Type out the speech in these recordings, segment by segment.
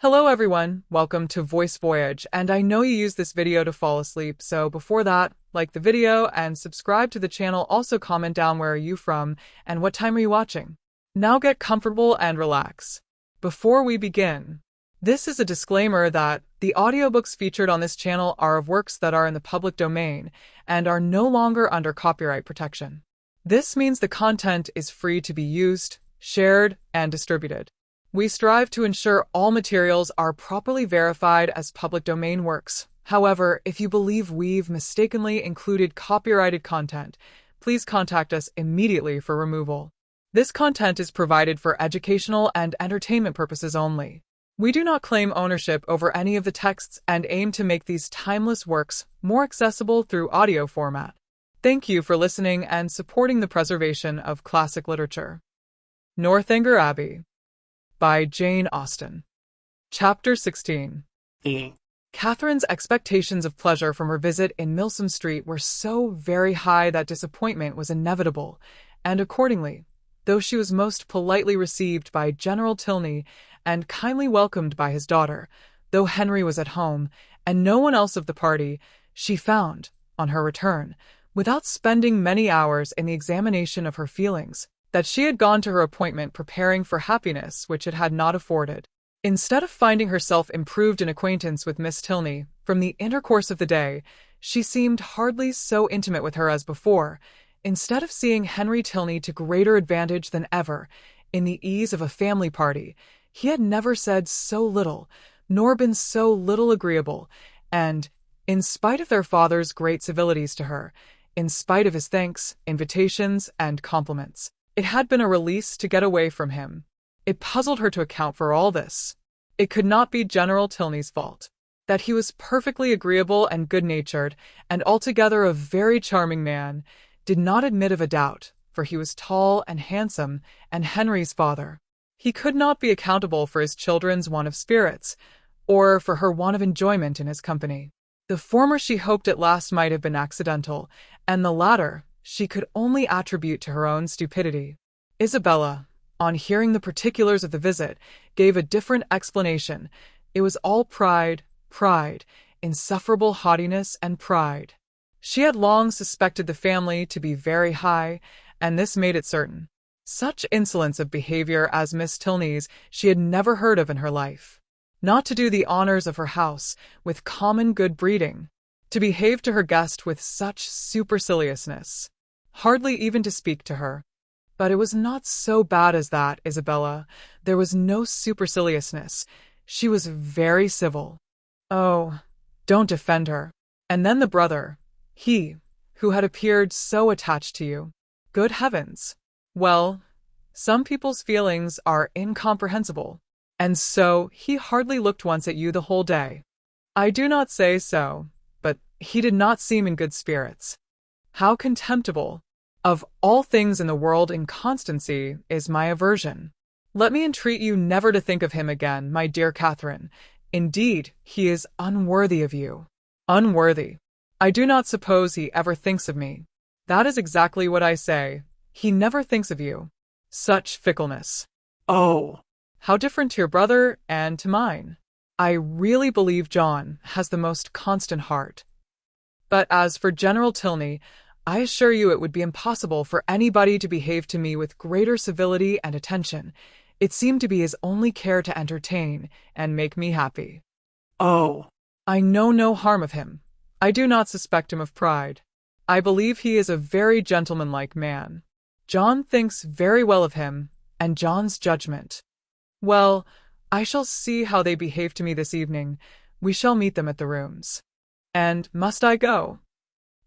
Hello everyone, welcome to Voice Voyage, and I know you use this video to fall asleep, so before that, like the video and subscribe to the channel. Also comment down where are you from and what time are you watching. Now get comfortable and relax. Before we begin, this is a disclaimer that the audiobooks featured on this channel are of works that are in the public domain and are no longer under copyright protection. This means the content is free to be used, shared, and distributed. We strive to ensure all materials are properly verified as public domain works. However, if you believe we've mistakenly included copyrighted content, please contact us immediately for removal. This content is provided for educational and entertainment purposes only. We do not claim ownership over any of the texts and aim to make these timeless works more accessible through audio format. Thank you for listening and supporting the preservation of classic literature. Northanger Abbey by Jane Austen. Chapter 16. Catherine's expectations of pleasure from her visit in Milsom Street were so very high that disappointment was inevitable, and accordingly, though she was most politely received by General Tilney and kindly welcomed by his daughter, though Henry was at home and no one else of the party, she found, on her return, without spending many hours in the examination of her feelings, that she had gone to her appointment preparing for happiness which it had not afforded. Instead of finding herself improved in acquaintance with Miss Tilney from the intercourse of the day, she seemed hardly so intimate with her as before. Instead of seeing Henry Tilney to greater advantage than ever in the ease of a family party, he had never said so little, nor been so little agreeable, and, in spite of their father's great civilities to her, in spite of his thanks, invitations, and compliments, it had been a release to get away from him. It puzzled her to account for all this. It could not be General Tilney's fault. That he was perfectly agreeable and good-natured, and altogether a very charming man, did not admit of a doubt, for he was tall and handsome, and Henry's father. He could not be accountable for his children's want of spirits, or for her want of enjoyment in his company. The former she hoped at last might have been accidental, and the latter she could only attribute to her own stupidity. Isabella, on hearing the particulars of the visit, gave a different explanation. It was all pride, insufferable haughtiness and pride. She had long suspected the family to be very high, and this made it certain. Such insolence of behavior as Miss Tilney's she had never heard of in her life. Not to do the honors of her house with common good breeding, to behave to her guest with such superciliousness, hardly even to speak to her. But it was not so bad as that, Isabella. There was no superciliousness. She was very civil. Oh, don't defend her. And then the brother, he, who had appeared so attached to you. Good heavens! Well, some people's feelings are incomprehensible, and so he hardly looked once at you the whole day. I do not say so, but he did not seem in good spirits. How contemptible! Of all things in the world, inconstancy is my aversion. Let me entreat you never to think of him again, my dear Catherine. Indeed, he is unworthy of you. Unworthy. I do not suppose he ever thinks of me. That is exactly what I say. He never thinks of you. Such fickleness. Oh, how different to your brother and to mine. I really believe John has the most constant heart. But as for General Tilney, I assure you it would be impossible for anybody to behave to me with greater civility and attention. It seemed to be his only care to entertain and make me happy. Oh, I know no harm of him. I do not suspect him of pride. I believe he is a very gentlemanlike man. John thinks very well of him, and John's judgment. Well, I shall see how they behave to me this evening. We shall meet them at the rooms. And must I go?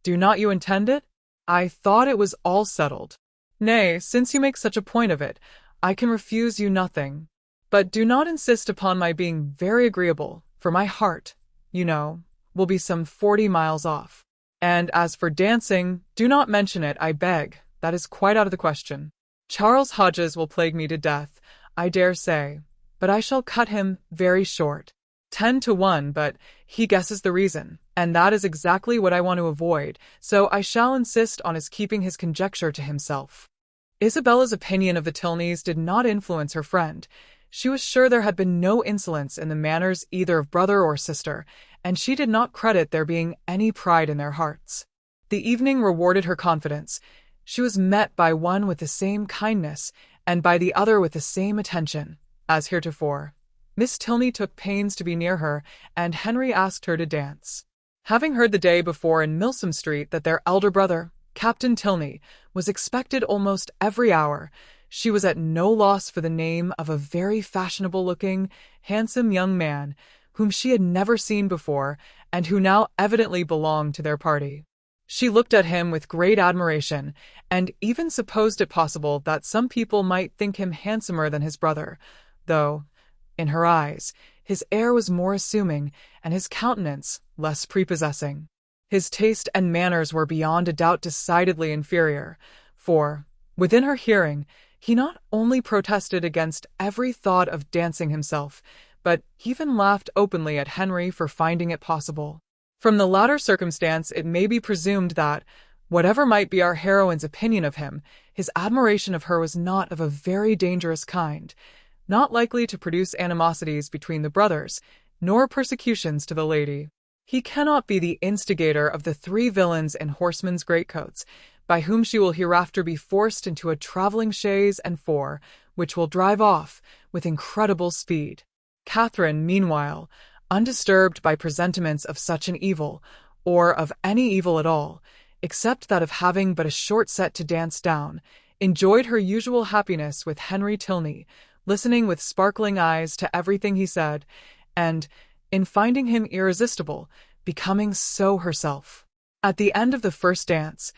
Do not you intend it? I thought it was all settled. Nay, since you make such a point of it, I can refuse you nothing. But do not insist upon my being very agreeable, for my heart, you know, will be some 40 miles off. And as for dancing, do not mention it, I beg. That is quite out of the question. Charles Hodges will plague me to death, I dare say, but I shall cut him very short. 10 to 1, but he guesses the reason, and that is exactly what I want to avoid, so I shall insist on his keeping his conjecture to himself. Isabella's opinion of the Tilneys did not influence her friend. She was sure there had been no insolence in the manners either of brother or sister, and she did not credit there being any pride in their hearts. The evening rewarded her confidence. She was met by one with the same kindness, and by the other with the same attention, as heretofore. Miss Tilney took pains to be near her, and Henry asked her to dance. Having heard the day before in Milsom Street that their elder brother, Captain Tilney, was expected almost every hour, she was at no loss for the name of a very fashionable-looking, handsome young man, whom she had never seen before, and who now evidently belonged to their party. She looked at him with great admiration, and even supposed it possible that some people might think him handsomer than his brother, though, in her eyes, his air was more assuming, and his countenance less prepossessing. His taste and manners were beyond a doubt decidedly inferior, for, within her hearing, he not only protested against every thought of dancing himself, but even laughed openly at Henry for finding it possible. From the latter circumstance it may be presumed that, whatever might be our heroine's opinion of him, his admiration of her was not of a very dangerous kind, not likely to produce animosities between the brothers, nor persecutions to the lady. He cannot be the instigator of the 3 villains in horsemen's greatcoats, by whom she will hereafter be forced into a travelling chaise and 4, which will drive off with incredible speed. Catherine, meanwhile, undisturbed by presentiments of such an evil, or of any evil at all, except that of having but a short set to dance down, enjoyed her usual happiness with Henry Tilney, listening with sparkling eyes to everything he said, and, in finding him irresistible, becoming so herself. At the end of the first dance,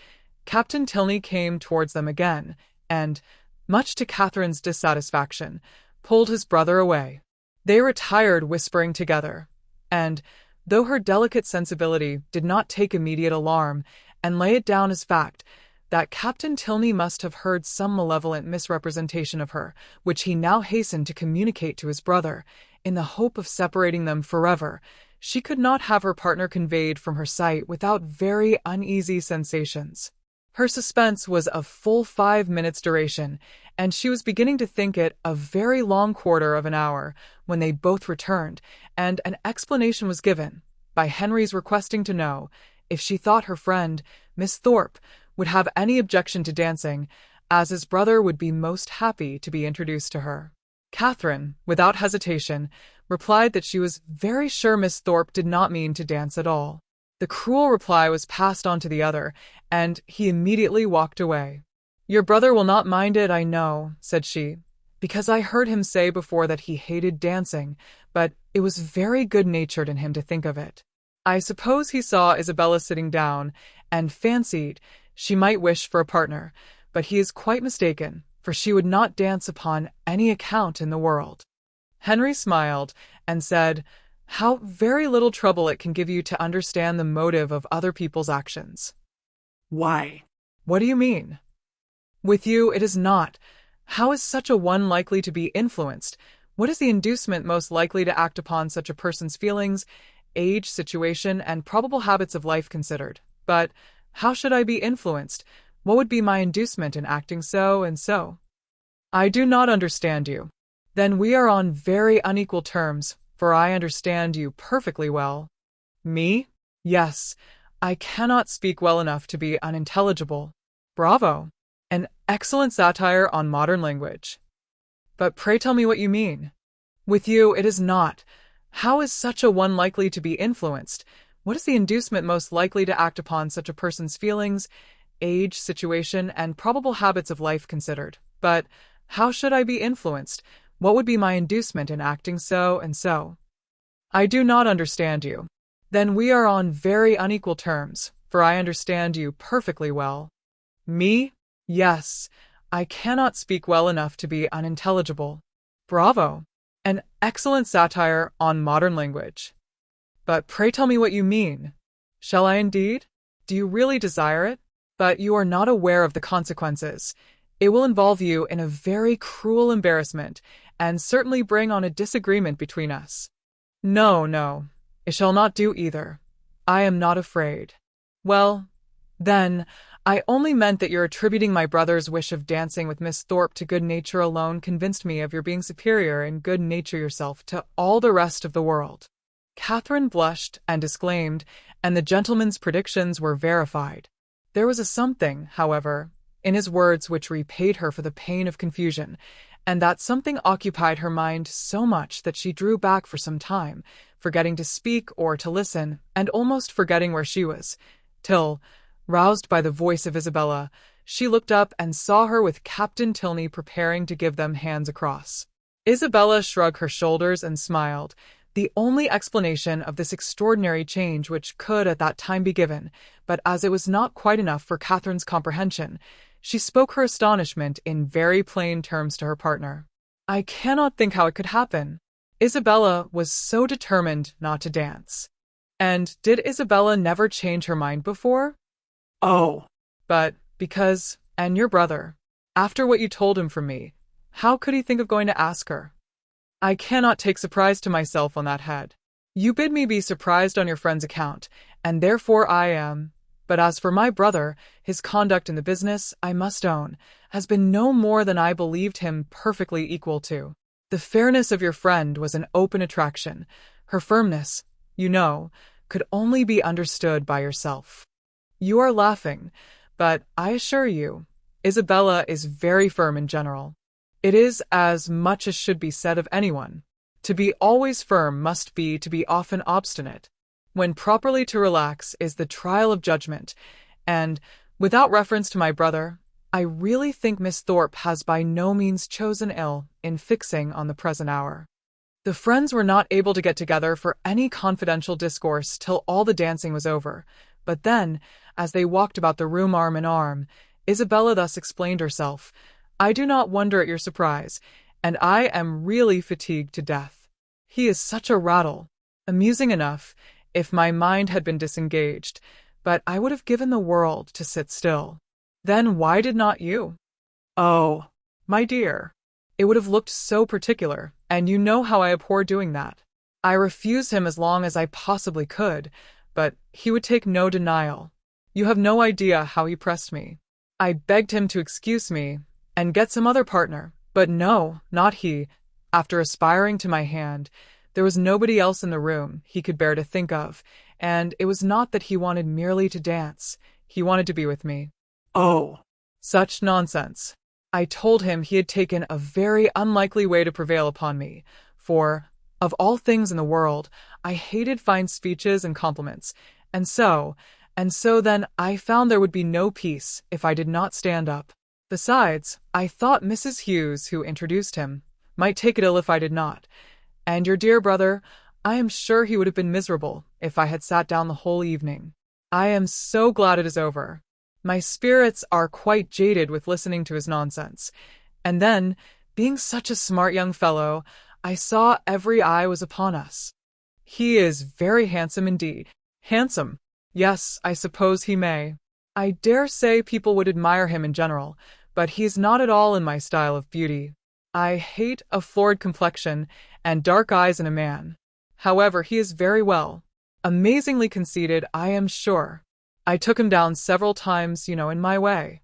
Captain Tilney came towards them again, and, much to Catherine's dissatisfaction, pulled his brother away. They retired whispering together, and, though her delicate sensibility did not take immediate alarm, and lay it down as fact, that Captain Tilney must have heard some malevolent misrepresentation of her, which he now hastened to communicate to his brother, in the hope of separating them forever, she could not have her partner conveyed from her sight without very uneasy sensations. Her suspense was of full 5 minutes' duration, and she was beginning to think it a very long quarter of an hour, when they both returned, and an explanation was given, by Henry's requesting to know, if she thought her friend, Miss Thorpe, would have any objection to dancing, as his brother would be most happy to be introduced to her. Catherine, without hesitation, replied that she was very sure Miss Thorpe did not mean to dance at all. The cruel reply was passed on to the other, and he immediately walked away. "Your brother will not mind it, I know," said she, "because I heard him say before that he hated dancing, but it was very good-natured in him to think of it. I suppose he saw Isabella sitting down, and fancied she might wish for a partner, but he is quite mistaken, for she would not dance upon any account in the world." Henry smiled, and said, "How very little trouble it can give you to understand the motive of other people's actions." Why? "What do you mean?" "With you it is not. How is such a one likely to be influenced? What is the inducement most likely to act upon such a person's feelings, age, situation, and probable habits of life considered? But how should I be influenced? What would be my inducement in acting so and so?" "I do not understand you." "Then we are on very unequal terms, for I understand you perfectly well." "Me? Yes, I cannot speak well enough to be unintelligible." "Bravo! An excellent satire on modern language. But pray tell me what you mean." "With you it is not. How is such a one likely to be influenced? What is the inducement most likely to act upon such a person's feelings, age, situation, and probable habits of life considered? But how should I be influenced? What would be my inducement in acting so and so?" "I do not understand you." "Then we are on very unequal terms, for I understand you perfectly well." "Me? Yes, I cannot speak well enough to be unintelligible." "Bravo! An excellent satire on modern language. But pray tell me what you mean." "Shall I indeed? Do you really desire it? But you are not aware of the consequences. It will involve you in a very cruel embarrassment, and certainly bring on a disagreement between us." "No, no, it shall not do either. I am not afraid." "Well, then, I only meant that your attributing my brother's wish of dancing with Miss Thorpe to good nature alone convinced me of your being superior in good nature yourself to all the rest of the world." Catherine blushed and disclaimed, and the gentleman's predictions were verified. There was a something, however, in his words which repaid her for the pain of confusion, and that something occupied her mind so much that she drew back for some time, forgetting to speak or to listen, and almost forgetting where she was, till, roused by the voice of Isabella, she looked up and saw her with Captain Tilney preparing to give them hands across. Isabella shrugged her shoulders and smiled, the only explanation of this extraordinary change which could at that time be given, but as it was not quite enough for Catherine's comprehension, she spoke her astonishment in very plain terms to her partner. "I cannot think how it could happen." Isabella was so determined not to dance. And did Isabella never change her mind before? "Oh, but because, and your brother, after what you told him from me, how could he think of going to ask her? I cannot take surprise to myself on that head. You bid me be surprised on your friend's account, and therefore I am. But as for my brother, his conduct in the business, I must own, has been no more than I believed him perfectly equal to. The fairness of your friend was an open attraction. Her firmness, you know, could only be understood by yourself. You are laughing, but I assure you, Isabella is very firm in general. It is as much as should be said of anyone. To be always firm must be to be often obstinate. When properly to relax is the trial of judgment, and, without reference to my brother, I really think Miss Thorpe has by no means chosen ill in fixing on the present hour." The friends were not able to get together for any confidential discourse till all the dancing was over, but then, as they walked about the room arm in arm, Isabella thus explained herself: "I do not wonder at your surprise, and I am really fatigued to death. He is such a rattle. Amusing enough, if my mind had been disengaged, but I would have given the world to sit still." "Then why did not you?" "Oh, my dear, it would have looked so particular, and you know how I abhor doing that. I refused him as long as I possibly could, but he would take no denial. You have no idea how he pressed me. I begged him to excuse me and get some other partner, but no, not he. After aspiring to my hand, there was nobody else in the room he could bear to think of, and it was not that he wanted merely to dance, he wanted to be with me." "Oh, such nonsense." I told him he had taken a very unlikely way to prevail upon me, for, of all things in the world, I hated fine speeches and compliments, and so then I found there would be no peace if I did not stand up. Besides, I thought Mrs. Hughes, who introduced him, might take it ill if I did not, and your dear brother, I am sure he would have been miserable if I had sat down the whole evening. I am so glad it is over. My spirits are quite jaded with listening to his nonsense. And then, being such a smart young fellow, I saw every eye was upon us. He is very handsome indeed. Handsome? Yes, I suppose he may. I dare say people would admire him in general, but he is not at all in my style of beauty. I hate a florid complexion and dark eyes in a man. However, he is very well. Amazingly conceited, I am sure. I took him down several times, in my way.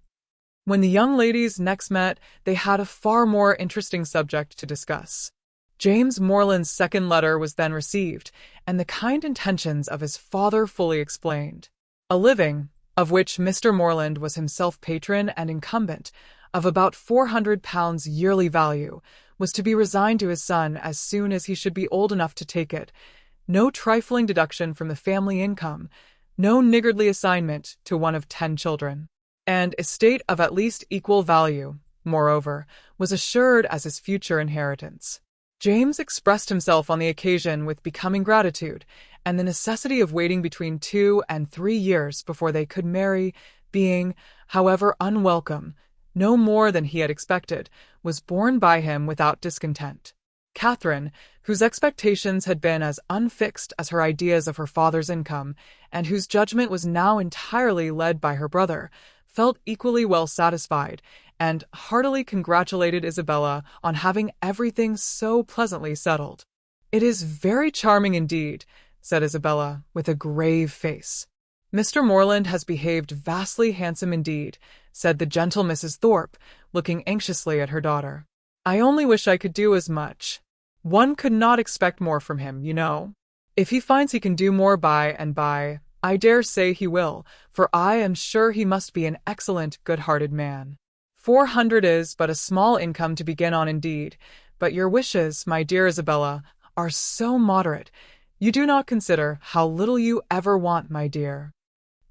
When the young ladies next met, they had a far more interesting subject to discuss. James Morland's second letter was then received, and the kind intentions of his father fully explained. A living, of which Mr. Morland was himself patron and incumbent, of about £400 yearly value, was to be resigned to his son as soon as he should be old enough to take it. No trifling deduction from the family income, no niggardly assignment to one of 10 children. And estate of at least equal value, moreover, was assured as his future inheritance. James expressed himself on the occasion with becoming gratitude, and the necessity of waiting between 2 and 3 years before they could marry being, however unwelcome, no more than he had expected, was borne by him without discontent. Catherine, whose expectations had been as unfixed as her ideas of her father's income, and whose judgment was now entirely led by her brother, felt equally well satisfied, and heartily congratulated Isabella on having everything so pleasantly settled. "It is very charming indeed," said Isabella, with a grave face. Mr. Morland has behaved vastly handsome indeed, said the gentle Mrs. Thorpe, looking anxiously at her daughter. I only wish I could do as much. One could not expect more from him, you know. If he finds he can do more by and by, I dare say he will, for I am sure he must be an excellent, good-hearted man. 400 is but a small income to begin on indeed, but your wishes, my dear Isabella, are so moderate. You do not consider how little you ever want, my dear.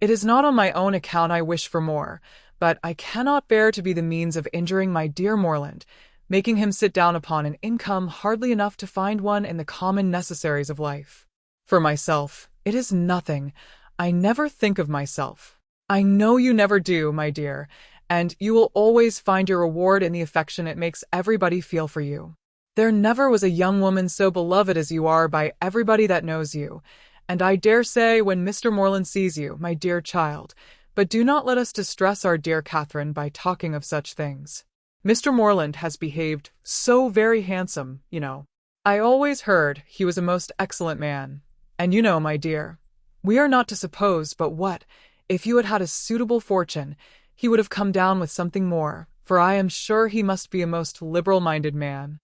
It is not on my own account I wish for more, but I cannot bear to be the means of injuring my dear Morland, making him sit down upon an income hardly enough to find one in the common necessaries of life. For myself, it is nothing. I never think of myself. I know you never do, my dear, and you will always find your reward in the affection it makes everybody feel for you. There never was a young woman so beloved as you are by everybody that knows you, and I dare say when Mr. Morland sees you, my dear child, but do not let us distress our dear Catherine by talking of such things. Mr. Morland has behaved so very handsome, you know. I always heard he was a most excellent man, and you know, my dear, we are not to suppose but what, if you had had a suitable fortune, he would have come down with something more, for I am sure he must be a most liberal-minded man.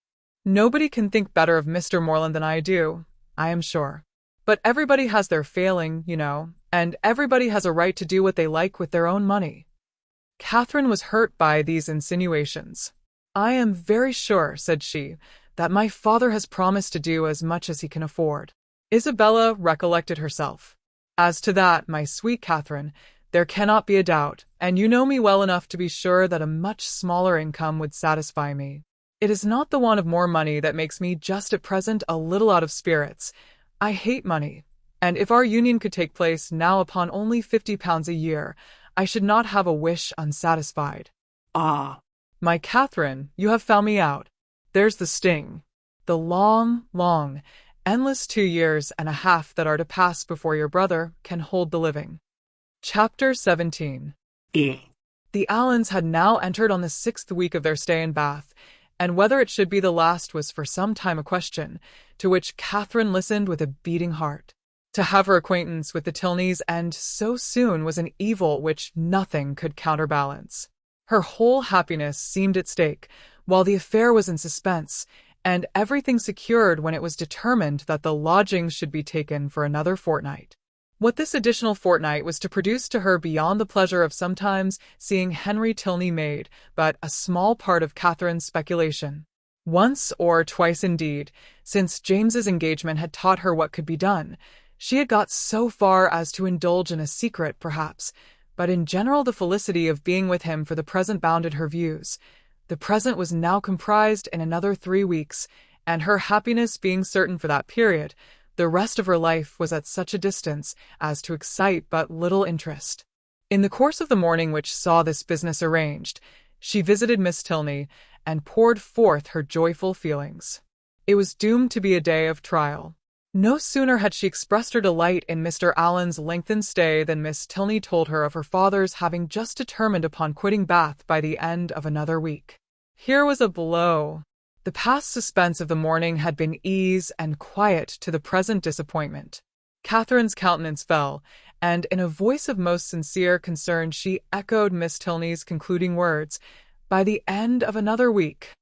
Nobody can think better of Mr. Morland than I do, I am sure. But everybody has their failing, you know, and everybody has a right to do what they like with their own money. Catherine was hurt by these insinuations. I am very sure, said she, that my father has promised to do as much as he can afford. Isabella recollected herself. As to that, my sweet Catherine, there cannot be a doubt, and you know me well enough to be sure that a much smaller income would satisfy me. It is not the want of more money that makes me just at present a little out of spirits. I hate money, and if our union could take place now upon only £50 a year, I should not have a wish unsatisfied. Ah, my Catherine, you have found me out. There's the sting. The long, endless 2 years and a half that are to pass before your brother can hold the living. Chapter 17. The Allens had now entered on the 6th week of their stay in Bath, and whether it should be the last was for some time a question, to which Catherine listened with a beating heart. To have her acquaintance with the Tilneys end so soon was an evil which nothing could counterbalance. Her whole happiness seemed at stake, while the affair was in suspense, and everything secured when it was determined that the lodgings should be taken for another fortnight. What this additional fortnight was to produce to her beyond the pleasure of sometimes seeing Henry Tilney made but a small part of Catherine's speculation. Once or twice indeed, since James's engagement had taught her what could be done, she had got so far as to indulge in a secret, perhaps, but in general the felicity of being with him for the present bounded her views. The present was now comprised in another 3 weeks, and her happiness being certain for that period, the rest of her life was at such a distance as to excite but little interest. In the course of the morning which saw this business arranged, she visited Miss Tilney and poured forth her joyful feelings. It was doomed to be a day of trial. No sooner had she expressed her delight in Mr. Allen's lengthened stay than Miss Tilney told her of her father's having just determined upon quitting Bath by the end of another week. Here was a blow. The past suspense of the morning had been ease and quiet to the present disappointment. Catherine's countenance fell, and in a voice of most sincere concern she echoed Miss Tilney's concluding words, "By the end of another week."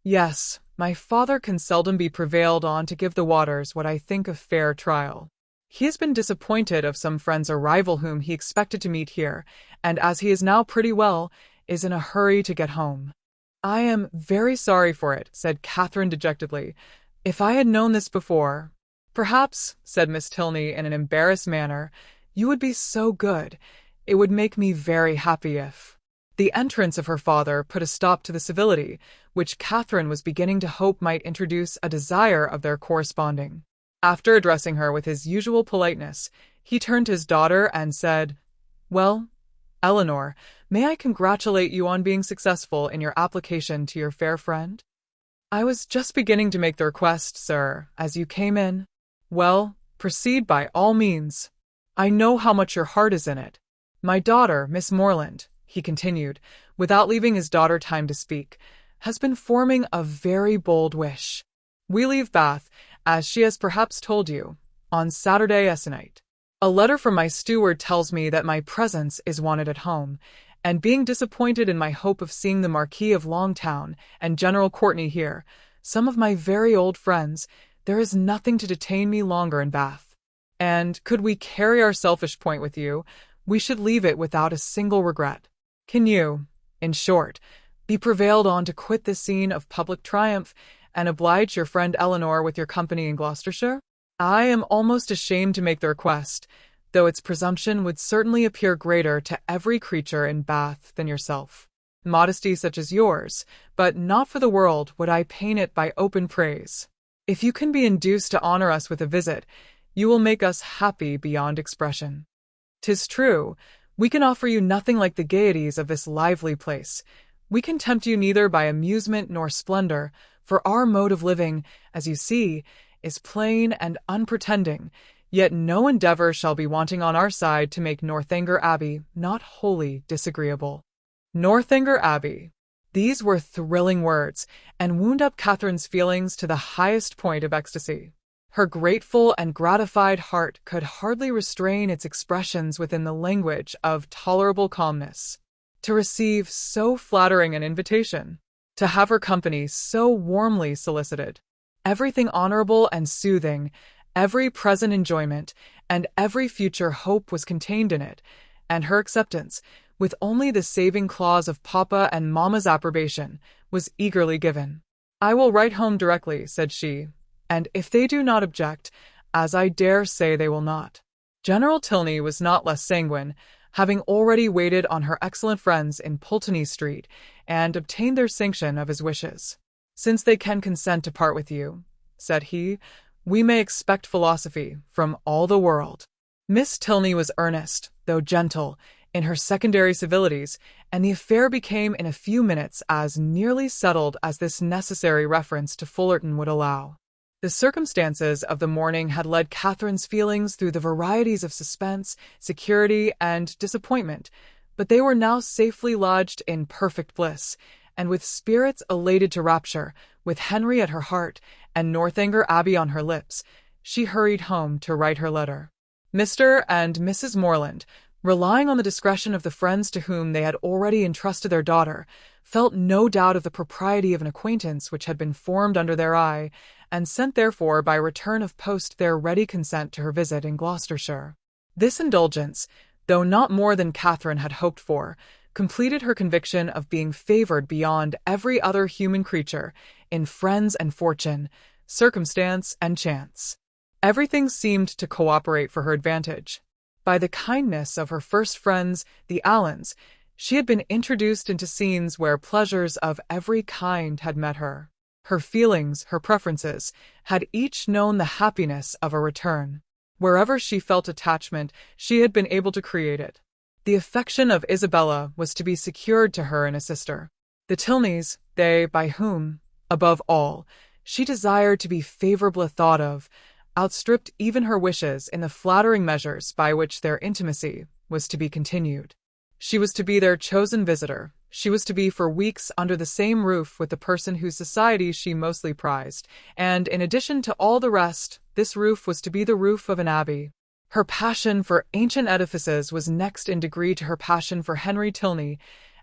Yes, my father can seldom be prevailed on to give the waters what I think a fair trial. He has been disappointed of some friend's arrival whom he expected to meet here, and as he is now pretty well, is in a hurry to get home. I am very sorry for it, said Catherine dejectedly. If I had known this before— Perhaps, said Miss Tilney in an embarrassed manner, you would be so good. It would make me very happy if— The entrance of her father put a stop to the civility, which Catherine was beginning to hope might introduce a desire of their corresponding. After addressing her with his usual politeness, he turned to his daughter and said, "Well, Eleanor, may I congratulate you on being successful in your application to your fair friend? I was just beginning to make the request, sir, as you came in." "Well, proceed by all means. I know how much your heart is in it. My daughter, Miss Morland," he continued, without leaving his daughter time to speak, "has been forming a very bold wish. We leave Bath, as she has perhaps told you, on Saturday se'nnight. A letter from my steward tells me that my presence is wanted at home, and being disappointed in my hope of seeing the Marquis of Longtown and General Courtenay here, some of my very old friends, there is nothing to detain me longer in Bath. And could we carry our selfish point with you, we should leave it without a single regret. Can you, in short, be prevailed on to quit this scene of public triumph and oblige your friend Eleanor with your company in Gloucestershire? I am almost ashamed to make the request, though its presumption would certainly appear greater to every creature in Bath than yourself. Modesty such as yours, but not for the world would I paint it by open praise. If you can be induced to honor us with a visit, you will make us happy beyond expression. 'Tis true, we can offer you nothing like the gaieties of this lively place. We can tempt you neither by amusement nor splendor, for our mode of living, as you see, is plain and unpretending, yet no endeavor shall be wanting on our side to make Northanger Abbey not wholly disagreeable. Northanger Abbey. These were thrilling words, and wound up Catherine's feelings to the highest point of ecstasy. Her grateful and gratified heart could hardly restrain its expressions within the language of tolerable calmness. To receive so flattering an invitation, to have her company so warmly solicited, everything honorable and soothing, every present enjoyment, and every future hope was contained in it, and her acceptance, with only the saving clause of Papa and Mamma's approbation, was eagerly given. "I will write home directly," said she, "and if they do not object, as I dare say they will not." General Tilney was not less sanguine, having already waited on her excellent friends in Pulteney Street, and obtained their sanction of his wishes. "Since they can consent to part with you," said he, "we may expect philosophy from all the world." Miss Tilney was earnest, though gentle, in her secondary civilities, and the affair became in a few minutes as nearly settled as this necessary reference to Fullerton would allow. The circumstances of the morning had led Catherine's feelings through the varieties of suspense, security, and disappointment, but they were now safely lodged in perfect bliss, and with spirits elated to rapture, with Henry at her heart and Northanger Abbey on her lips, she hurried home to write her letter. Mr. and Mrs. Morland, relying on the discretion of the friends to whom they had already entrusted their daughter, felt no doubt of the propriety of an acquaintance which had been formed under their eye, and sent therefore by return of post their ready consent to her visit in Gloucestershire. This indulgence, though not more than Catherine had hoped for, completed her conviction of being favoured beyond every other human creature in friends and fortune, circumstance and chance. Everything seemed to cooperate for her advantage. By the kindness of her first friends, the Allens, she had been introduced into scenes where pleasures of every kind had met her. Her feelings, her preferences, had each known the happiness of a return. Wherever she felt attachment, she had been able to create it. The affection of Isabella was to be secured to her in a sister. The Tilneys, they by whom, above all, she desired to be favourably thought of, outstripped even her wishes in the flattering measures by which their intimacy was to be continued. She was to be their chosen visitor. She was to be for weeks under the same roof with the person whose society she mostly prized, and in addition to all the rest, this roof was to be the roof of an abbey. Her passion for ancient edifices was next in degree to her passion for Henry Tilney,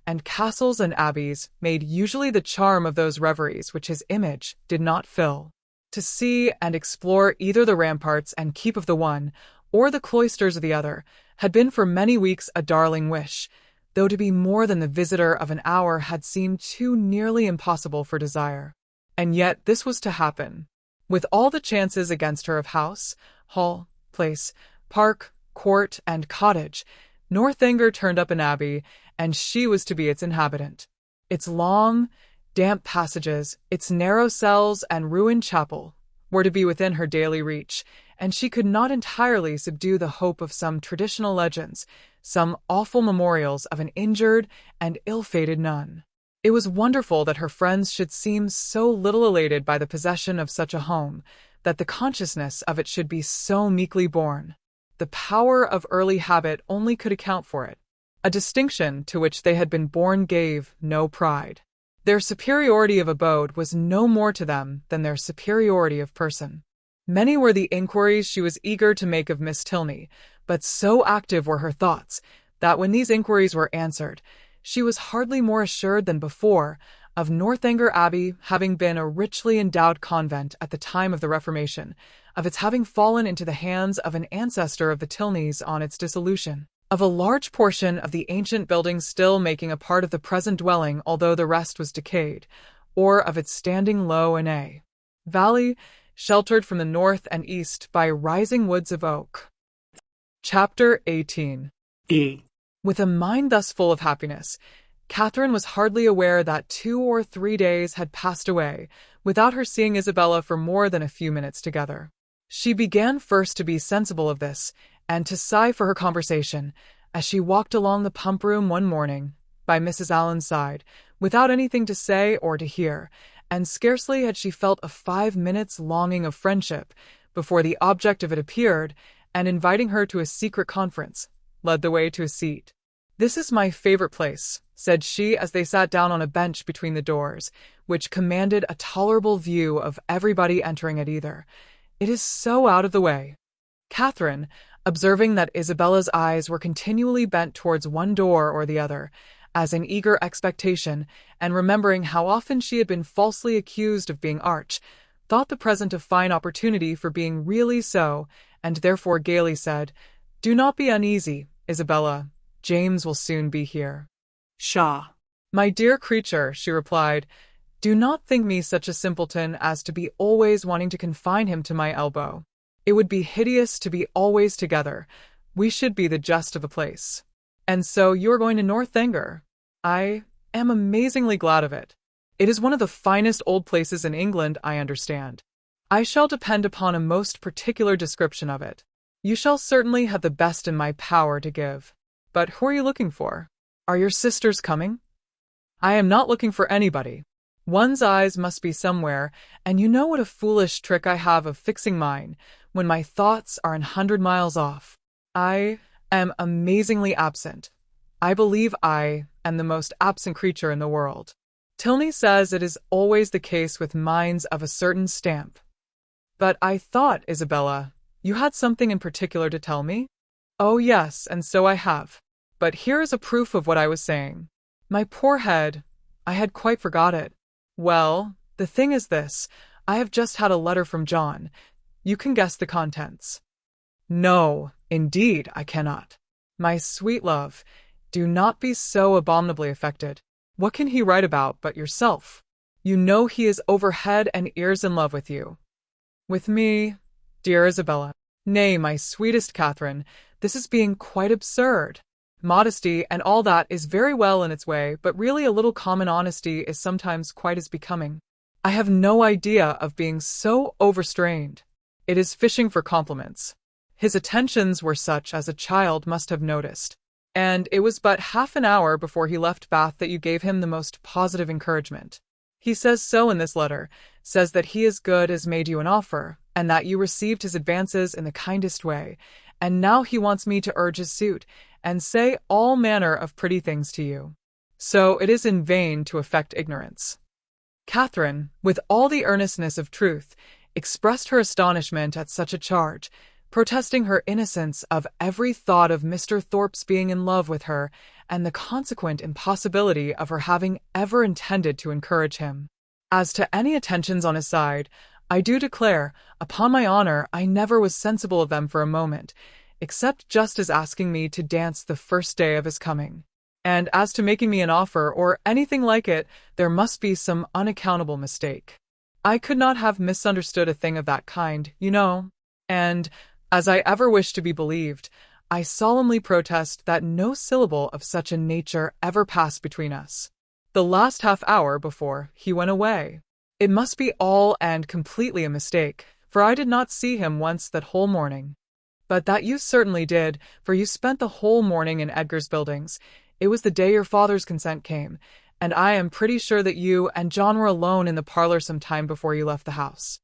and castles and abbeys made usually the charm of those reveries which his image did not fill. To see and explore either the ramparts and keep of the one, or the cloisters of the other, had been for many weeks a darling wish, though to be more than the visitor of an hour had seemed too nearly impossible for desire. And yet this was to happen. With all the chances against her of house, hall, place, park, court, and cottage, Northanger turned up an abbey, and she was to be its inhabitant. Its long, damp passages, its narrow cells and ruined chapel, were to be within her daily reach, and she could not entirely subdue the hope of some traditional legends, some awful memorials of an injured and ill-fated nun. It was wonderful that her friends should seem so little elated by the possession of such a home, that the consciousness of it should be so meekly borne. The power of early habit only could account for it. A distinction to which they had been born gave no pride. Their superiority of abode was no more to them than their superiority of person. Many were the inquiries she was eager to make of Miss Tilney, but so active were her thoughts that when these inquiries were answered, she was hardly more assured than before of Northanger Abbey having been a richly endowed convent at the time of the Reformation, of its having fallen into the hands of an ancestor of the Tilneys on its dissolution, of a large portion of the ancient buildings still making a part of the present dwelling although the rest was decayed, or of its standing low in a valley, sheltered from the north and east by rising woods of oak. Chapter 18. With a mind thus full of happiness, Catherine was hardly aware that 2 or 3 days had passed away without her seeing Isabella for more than a few minutes together. She began first to be sensible of this, and to sigh for her conversation, as she walked along the pump room one morning, by Mrs. Allen's side, without anything to say or to hear, and scarcely had she felt a 5 minutes' longing of friendship before the object of it appeared, and inviting her to a secret conference, led the way to a seat. "This is my favorite place," said she as they sat down on a bench between the doors, which commanded a tolerable view of everybody entering at either. "It is so out of the way." Catherine, observing that Isabella's eyes were continually bent towards one door or the other, as in eager expectation, and remembering how often she had been falsely accused of being arch, thought the present a fine opportunity for being really so, and therefore gaily said, "Do not be uneasy, Isabella. James will soon be here." "Pshaw!" "My dear creature," she replied, "do not think me such a simpleton as to be always wanting to confine him to my elbow. It would be hideous to be always together. We should be the jest of the place. And so you are going to Northanger? I am amazingly glad of it. It is one of the finest old places in England, I understand. I shall depend upon a most particular description of it. You shall certainly have the best in my power to give. But who are you looking for? Are your sisters coming?" "I am not looking for anybody. One's eyes must be somewhere, and you know what a foolish trick I have of fixing mine, when my thoughts are 100 miles off. I am amazingly absent. I believe I am the most absent creature in the world. Tilney says it is always the case with minds of a certain stamp. But I thought, Isabella, you had something in particular to tell me?" "Oh yes, and so I have. But here is a proof of what I was saying. My poor head, I had quite forgot it. Well, the thing is this, I have just had a letter from John. You can guess the contents." "No, indeed, I cannot." "My sweet love, do not be so abominably affected. What can he write about but yourself? You know he is over head and ears in love with you." "With me, dear Isabella? Nay, my sweetest Catherine, this is being quite absurd. Modesty and all that is very well in its way, but really a little common honesty is sometimes quite as becoming. I have no idea of being so overstrained. It is fishing for compliments. His attentions were such as a child must have noticed. And it was but half an hour before he left Bath that you gave him the most positive encouragement. He says so in this letter, says that he is good as made you an offer, and that you received his advances in the kindest way, and now he wants me to urge his suit, and say all manner of pretty things to you. So it is in vain to affect ignorance." Catherine, with all the earnestness of truth, expressed her astonishment at such a charge, protesting her innocence of every thought of Mr. Thorpe's being in love with her, and the consequent impossibility of her having ever intended to encourage him. As to any attentions on his side, I do declare, upon my honour, I never was sensible of them for a moment, except just as asking me to dance the first day of his coming. And as to making me an offer, or anything like it, there must be some unaccountable mistake. I could not have misunderstood a thing of that kind, you know. And, as I ever wish to be believed, I solemnly protest that no syllable of such a nature ever passed between us. The last half hour before he went away. It must be all and completely a mistake, for I did not see him once that whole morning. But that you certainly did, for you spent the whole morning in Edgar's Buildings. It was the day your father's consent came, and I am pretty sure that you and John were alone in the parlour some time before you left the house."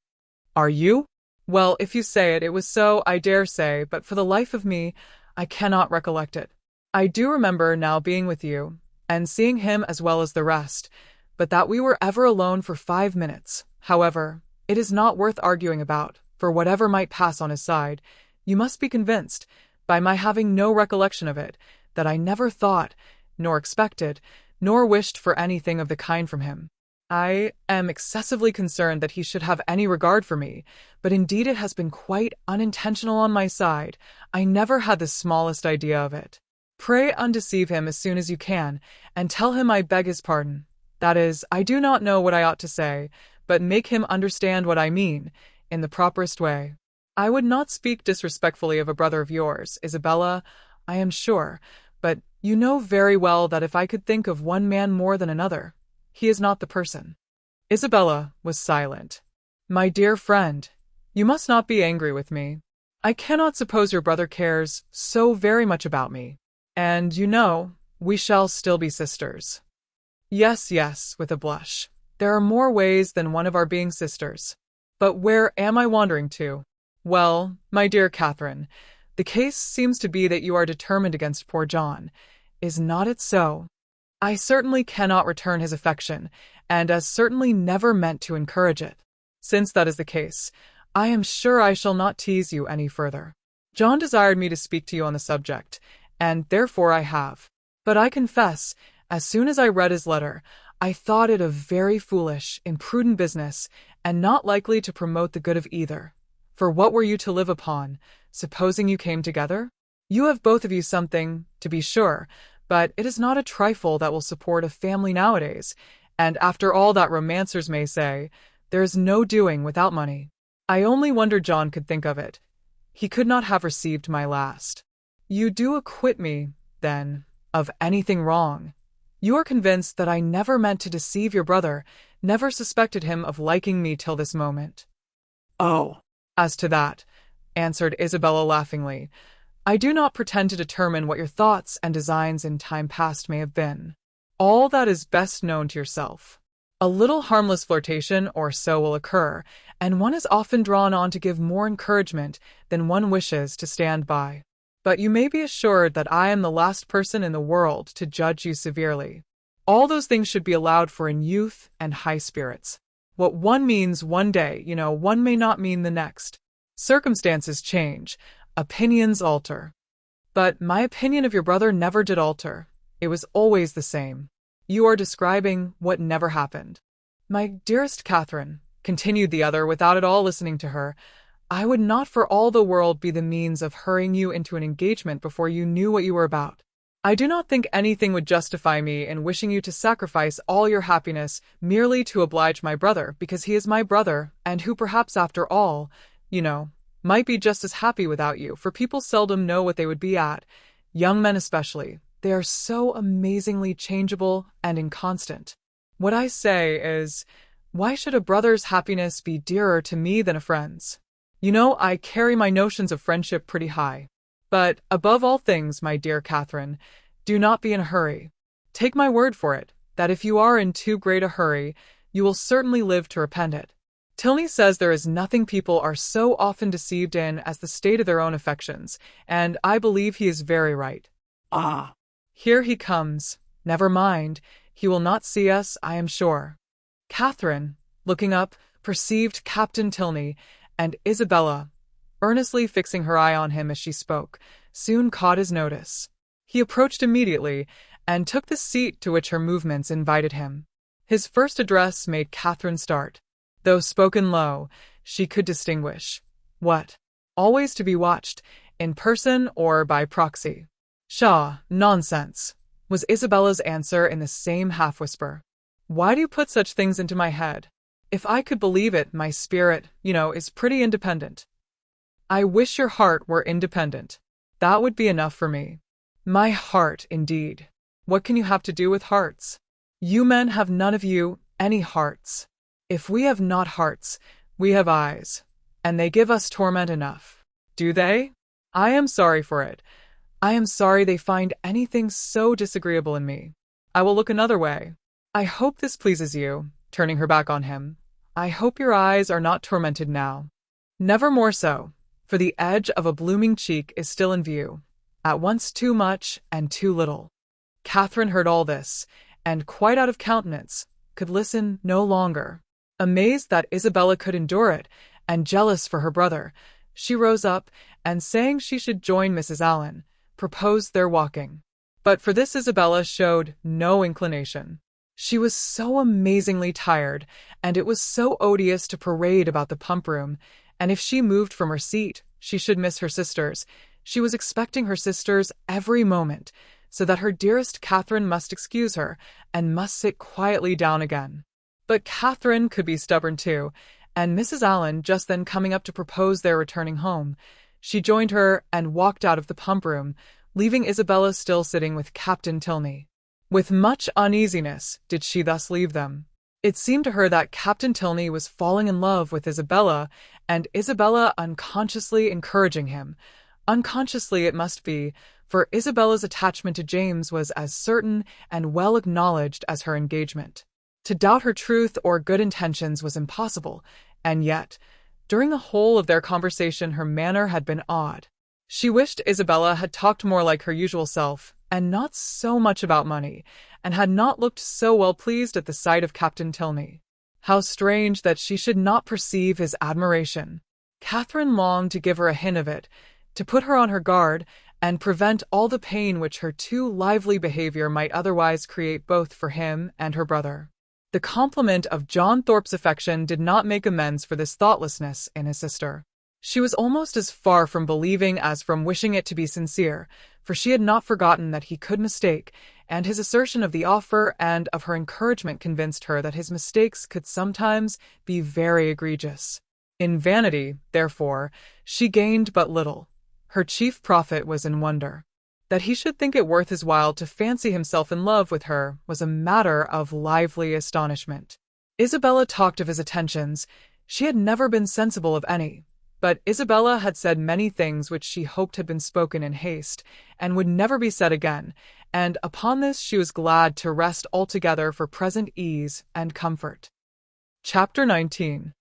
"Are you? Well, if you say it, it was so, I dare say, but for the life of me, I cannot recollect it. I do remember now being with you, and seeing him as well as the rest, but that we were ever alone for 5 minutes. However, it is not worth arguing about, for whatever might pass on his side, you must be convinced, by my having no recollection of it, that I never thought, nor expected, nor wished for anything of the kind from him. I am excessively concerned that he should have any regard for me, but indeed it has been quite unintentional on my side. I never had the smallest idea of it. Pray undeceive him as soon as you can, and tell him I beg his pardon. That is, I do not know what I ought to say, but make him understand what I mean, in the properest way. I would not speak disrespectfully of a brother of yours, Isabella, I am sure, but you know very well that if I could think of one man more than another, he is not the person. Isabella was silent. My dear friend, you must not be angry with me. I cannot suppose your brother cares so very much about me. And, you know, we shall still be sisters. Yes, yes, with a blush. There are more ways than one of our being sisters. But where am I wandering to? Well, my dear Catherine, the case seems to be that you are determined against poor John. Is not it so? I certainly cannot return his affection, and as certainly never meant to encourage it. Since that is the case, I am sure I shall not tease you any further. John desired me to speak to you on the subject, and therefore I have. But I confess, as soon as I read his letter, I thought it a very foolish, imprudent business, and not likely to promote the good of either. For what were you to live upon, supposing you came together? You have both of you something, to be sure, but it is not a trifle that will support a family nowadays, and after all that romancers may say, there is no doing without money. I only wonder John could think of it. He could not have received my last. You do acquit me, then, of anything wrong. You are convinced that I never meant to deceive your brother, never suspected him of liking me till this moment. Oh, as to that, answered Isabella laughingly, I do not pretend to determine what your thoughts and designs in time past may have been. All that is best known to yourself. A little harmless flirtation or so will occur, and one is often drawn on to give more encouragement than one wishes to stand by. But you may be assured that I am the last person in the world to judge you severely. All those things should be allowed for in youth and high spirits. What one means one day, one may not mean the next. Circumstances change. Opinions alter. But my opinion of your brother never did alter. It was always the same. You are describing what never happened. My dearest Catherine, continued the other without at all listening to her, I would not for all the world be the means of hurrying you into an engagement before you knew what you were about. I do not think anything would justify me in wishing you to sacrifice all your happiness merely to oblige my brother, because he is my brother, and who perhaps after all, might be just as happy without you, for people seldom know what they would be at. Young men especially. They are so amazingly changeable and inconstant. What I say is, why should a brother's happiness be dearer to me than a friend's? I carry my notions of friendship pretty high. But, above all things, my dear Catherine, do not be in a hurry. Take my word for it, that if you are in too great a hurry, you will certainly live to repent it. Tilney says there is nothing people are so often deceived in as the state of their own affections, and I believe he is very right. Ah, here he comes. Never mind, he will not see us, I am sure. Catherine, looking up, perceived Captain Tilney, and Isabella, earnestly fixing her eye on him as she spoke, soon caught his notice. He approached immediately, and took the seat to which her movements invited him. His first address made Catherine start. Though spoken low, she could distinguish. What? Always to be watched, in person or by proxy. Pshaw, nonsense, was Isabella's answer in the same half-whisper. Why do you put such things into my head? If I could believe it, my spirit, is pretty independent. I wish your heart were independent. That would be enough for me. My heart, indeed. What can you have to do with hearts? You men have none of you any hearts. If we have not hearts, we have eyes, and they give us torment enough. Do they? I am sorry for it. I am sorry they find anything so disagreeable in me. I will look another way. I hope this pleases you, turning her back on him. I hope your eyes are not tormented now. Never more so, for the edge of a blooming cheek is still in view, at once too much and too little. Catherine heard all this, and quite out of countenance, could listen no longer. Amazed that Isabella could endure it, and jealous for her brother, She rose up, and saying she should join Mrs. Allen, proposed their walking. But for this Isabella showed no inclination. She was so amazingly tired, and it was so odious to parade about the pump room, and if she moved from her seat, she should miss her sisters. She was expecting her sisters every moment, so that her dearest Catherine must excuse her, and must sit quietly down again. But Catherine could be stubborn too, and Mrs. Allen just then coming up to propose their returning home, she joined her and walked out of the pump room, leaving Isabella still sitting with Captain Tilney. With much uneasiness did she thus leave them. It seemed to her that Captain Tilney was falling in love with Isabella, and Isabella unconsciously encouraging him. Unconsciously it must be, for Isabella's attachment to James was as certain and well acknowledged as her engagement. To doubt her truth or good intentions was impossible, and yet, during the whole of their conversation her manner had been odd. She wished Isabella had talked more like her usual self, and not so much about money, and had not looked so well pleased at the sight of Captain Tilney. How strange that she should not perceive his admiration. Catherine longed to give her a hint of it, to put her on her guard, and prevent all the pain which her too lively behavior might otherwise create both for him and her brother. The compliment of John Thorpe's affection did not make amends for this thoughtlessness in his sister. She was almost as far from believing as from wishing it to be sincere, for she had not forgotten that he could mistake, and his assertion of the offer and of her encouragement convinced her that his mistakes could sometimes be very egregious. In vanity, therefore, she gained but little. Her chief profit was in wonder. That he should think it worth his while to fancy himself in love with her was a matter of lively astonishment. Isabella talked of his attentions. She had never been sensible of any. But Isabella had said many things which she hoped had been spoken in haste, and would never be said again, and upon this she was glad to rest altogether for present ease and comfort. Chapter 19.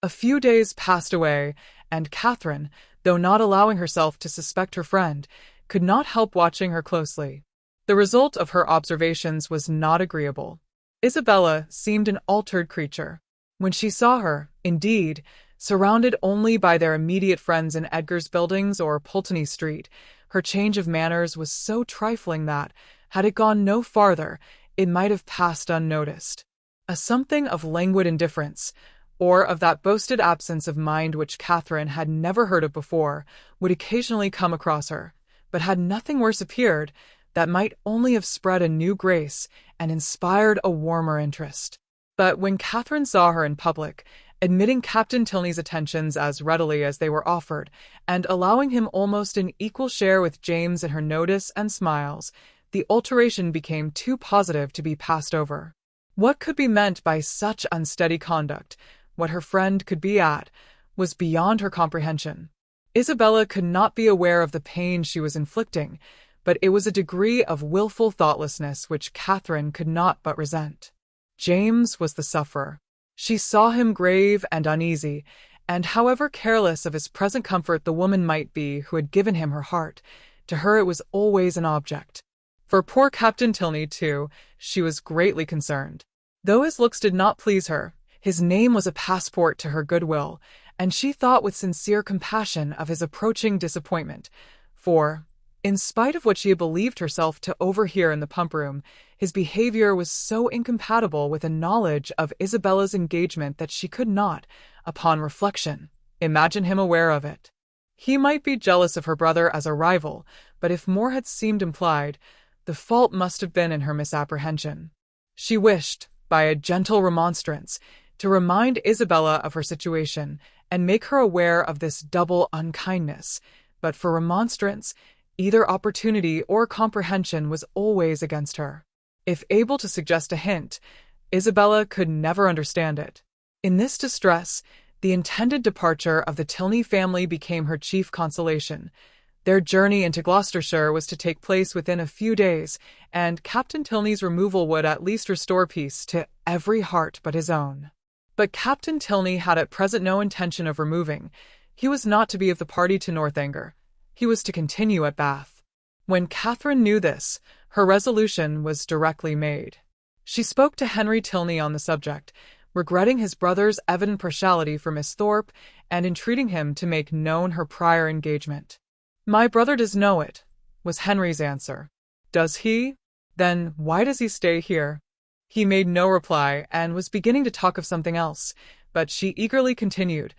A few days passed away, and Catherine, though not allowing herself to suspect her friend, could not help watching her closely. The result of her observations was not agreeable. Isabella seemed an altered creature. When she saw her, indeed, surrounded only by their immediate friends in Edgar's Buildings or Pulteney Street, her change of manners was so trifling that, had it gone no farther, it might have passed unnoticed. A something of languid indifference, or of that boasted absence of mind which Catherine had never heard of before, would occasionally come across her, but had nothing worse appeared, that might only have spread a new grace and inspired a warmer interest. But when Catherine saw her in public, admitting Captain Tilney's attentions as readily as they were offered, and allowing him almost an equal share with James in her notice and smiles, the alteration became too positive to be passed over. What could be meant by such unsteady conduct, what her friend could be at, was beyond her comprehension. Isabella could not be aware of the pain she was inflicting, but it was a degree of wilful thoughtlessness which Catherine could not but resent. James was the sufferer. She saw him grave and uneasy, and however careless of his present comfort the woman might be who had given him her heart, to her it was always an object. For poor Captain Tilney, too, she was greatly concerned. Though his looks did not please her, his name was a passport to her goodwill, and she thought with sincere compassion of his approaching disappointment, for, in spite of what she had believed herself to overhear in the pump-room, his behavior was so incompatible with a knowledge of Isabella's engagement that she could not, upon reflection, imagine him aware of it. He might be jealous of her brother as a rival, but if more had seemed implied, the fault must have been in her misapprehension. She wished, by a gentle remonstrance, to remind Isabella of her situation, and make her aware of this double unkindness, but for remonstrance, either opportunity or comprehension was always against her. If able to suggest a hint, Isabella could never understand it. In this distress, the intended departure of the Tilney family became her chief consolation. Their journey into Gloucestershire was to take place within a few days, and Captain Tilney's removal would at least restore peace to every heart but his own. But Captain Tilney had at present no intention of removing. He was not to be of the party to Northanger. He was to continue at Bath. When Catherine knew this, her resolution was directly made. She spoke to Henry Tilney on the subject, regretting his brother's evident partiality for Miss Thorpe and entreating him to make known her prior engagement. "My brother does know it," was Henry's answer. "Does he? Then why does he stay here?" He made no reply and was beginning to talk of something else, but she eagerly continued,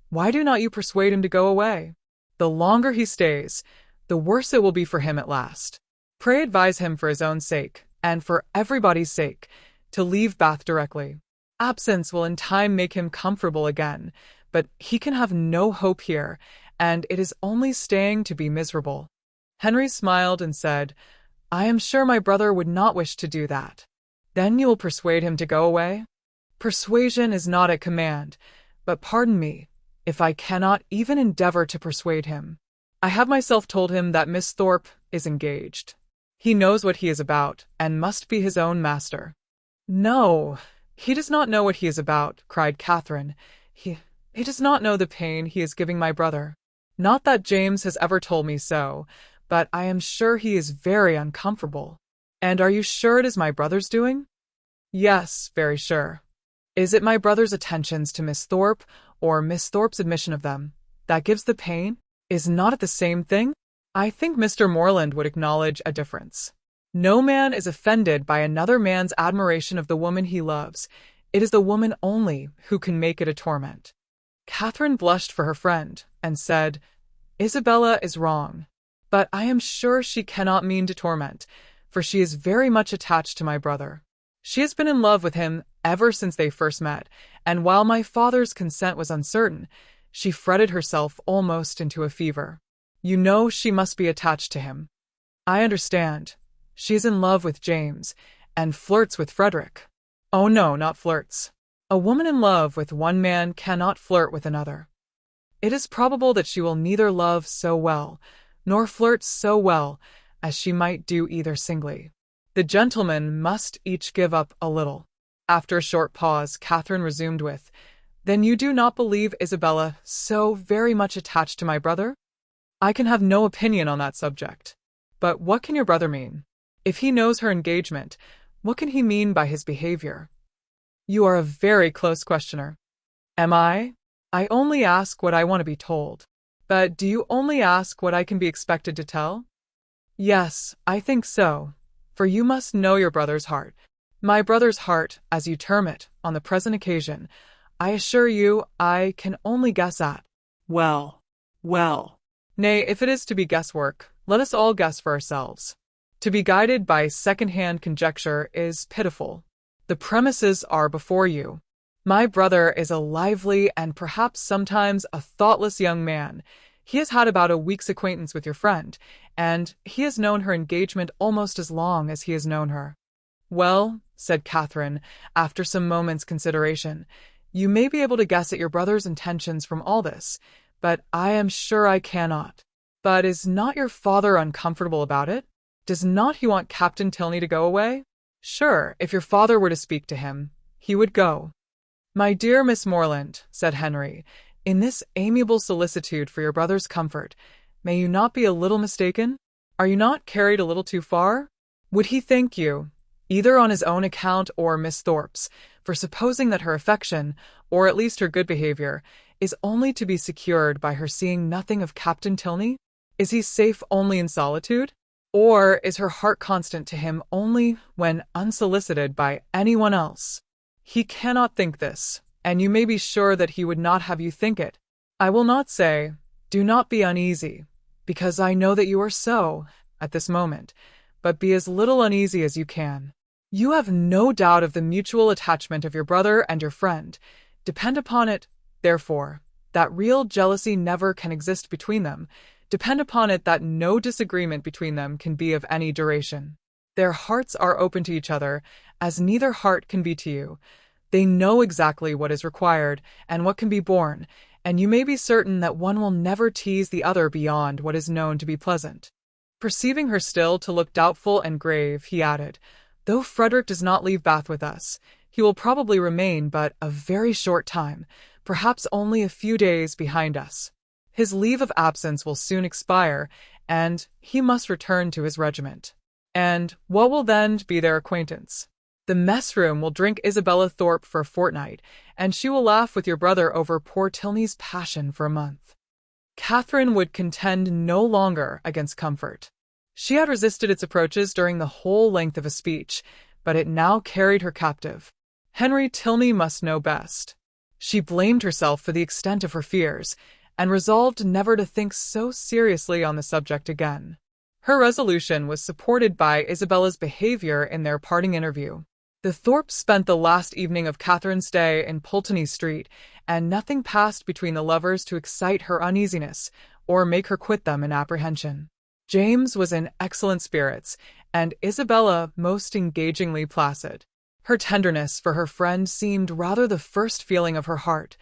"Why do not you persuade him to go away? The longer he stays, the worse it will be for him at last. Pray advise him for his own sake, and for everybody's sake, to leave Bath directly. Absence will in time make him comfortable again, but he can have no hope here, and it is only staying to be miserable." Henry smiled and said, "I am sure my brother would not wish to do that." "Then you will persuade him to go away?" "Persuasion is not at command, but pardon me, if I cannot even endeavor to persuade him. I have myself told him that Miss Thorpe is engaged. He knows what he is about, and must be his own master." "No, he does not know what he is about," cried Catherine. He does not know the pain he is giving my brother. Not that James has ever told me so, but I am sure he is very uncomfortable." "And are you sure it is my brother's doing?" "Yes, very sure." "Is it my brother's attentions to Miss Thorpe, or Miss Thorpe's admission of them, that gives the pain? Is not it the same thing?" "I think Mr. Morland would acknowledge a difference. No man is offended by another man's admiration of the woman he loves. It is the woman only who can make it a torment." Catherine blushed for her friend, and said, "Isabella is wrong. But I am sure she cannot mean to torment, for she is very much attached to my brother. She has been in love with him ever since they first met, and while my father's consent was uncertain, she fretted herself almost into a fever. You know she must be attached to him." "I understand. She is in love with James, and flirts with Frederick." "Oh no, not flirts. A woman in love with one man cannot flirt with another. It is probable that she will neither love so well, nor flirt so well, as she might do either singly. The gentlemen must each give up a little." After a short pause, Catherine resumed with, "Then you do not believe Isabella so very much attached to my brother?" "I can have no opinion on that subject. But what can your brother mean? If he knows her engagement, what can he mean by his behavior?" "You are a very close questioner." "Am I? I only ask what I want to be told. But do you only ask what I can be expected to tell?" "Yes, I think so, for you must know your brother's heart. My brother's heart, as you term it, on the present occasion, I assure you, I can only guess at." "Well, well." "Nay, if it is to be guesswork, let us all guess for ourselves. To be guided by second-hand conjecture is pitiful. The premises are before you. My brother is a lively and perhaps sometimes a thoughtless young man. He has had about a week's acquaintance with your friend, and he has known her engagement almost as long as he has known her." "Well," said Catherine, after some moments' consideration, "you may be able to guess at your brother's intentions from all this, but I am sure I cannot. But is not your father uncomfortable about it? Does not he want Captain Tilney to go away? Sure, if your father were to speak to him, he would go." "My dear Miss Morland," said Henry, "in this amiable solicitude for your brother's comfort, may you not be a little mistaken? Are you not carried a little too far? Would he thank you, either on his own account or Miss Thorpe's, for supposing that her affection, or at least her good behavior, is only to be secured by her seeing nothing of Captain Tilney? Is he safe only in solitude? Or is her heart constant to him only when unsolicited by anyone else? He cannot think this, and you may be sure that he would not have you think it. I will not say, do not be uneasy, because I know that you are so, at this moment, but be as little uneasy as you can. You have no doubt of the mutual attachment of your brother and your friend. Depend upon it, therefore, that real jealousy never can exist between them. Depend upon it that no disagreement between them can be of any duration. Their hearts are open to each other, as neither heart can be to you. They know exactly what is required and what can be borne, and you may be certain that one will never tease the other beyond what is known to be pleasant." Perceiving her still to look doubtful and grave, he added, "Though Frederick does not leave Bath with us, he will probably remain but a very short time, perhaps only a few days behind us. His leave of absence will soon expire, and he must return to his regiment. And what will then be their acquaintance? The mess room will drink Isabella Thorpe for a fortnight, and she will laugh with your brother over poor Tilney's passion for a month. Catherine would contend no longer against comfort. She had resisted its approaches during the whole length of a speech, but it now carried her captive. Henry Tilney must know best. She blamed herself for the extent of her fears, and resolved never to think so seriously on the subject again. Her resolution was supported by Isabella's behavior in their parting interview. The Thorpes spent the last evening of Catherine's stay in Pulteney Street, and nothing passed between the lovers to excite her uneasiness or make her quit them in apprehension. James was in excellent spirits, and Isabella most engagingly placid. Her tenderness for her friend seemed rather the first feeling of her heart,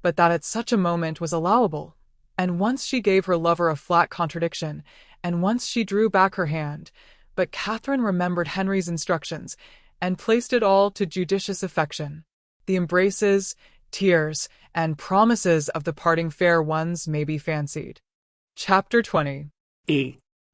but that at such a moment was allowable, and once she gave her lover a flat contradiction, and once she drew back her hand, but Catherine remembered Henry's instructions, and placed it all to judicious affection. The embraces, tears, and promises of the parting fair ones may be fancied. Chapter 20.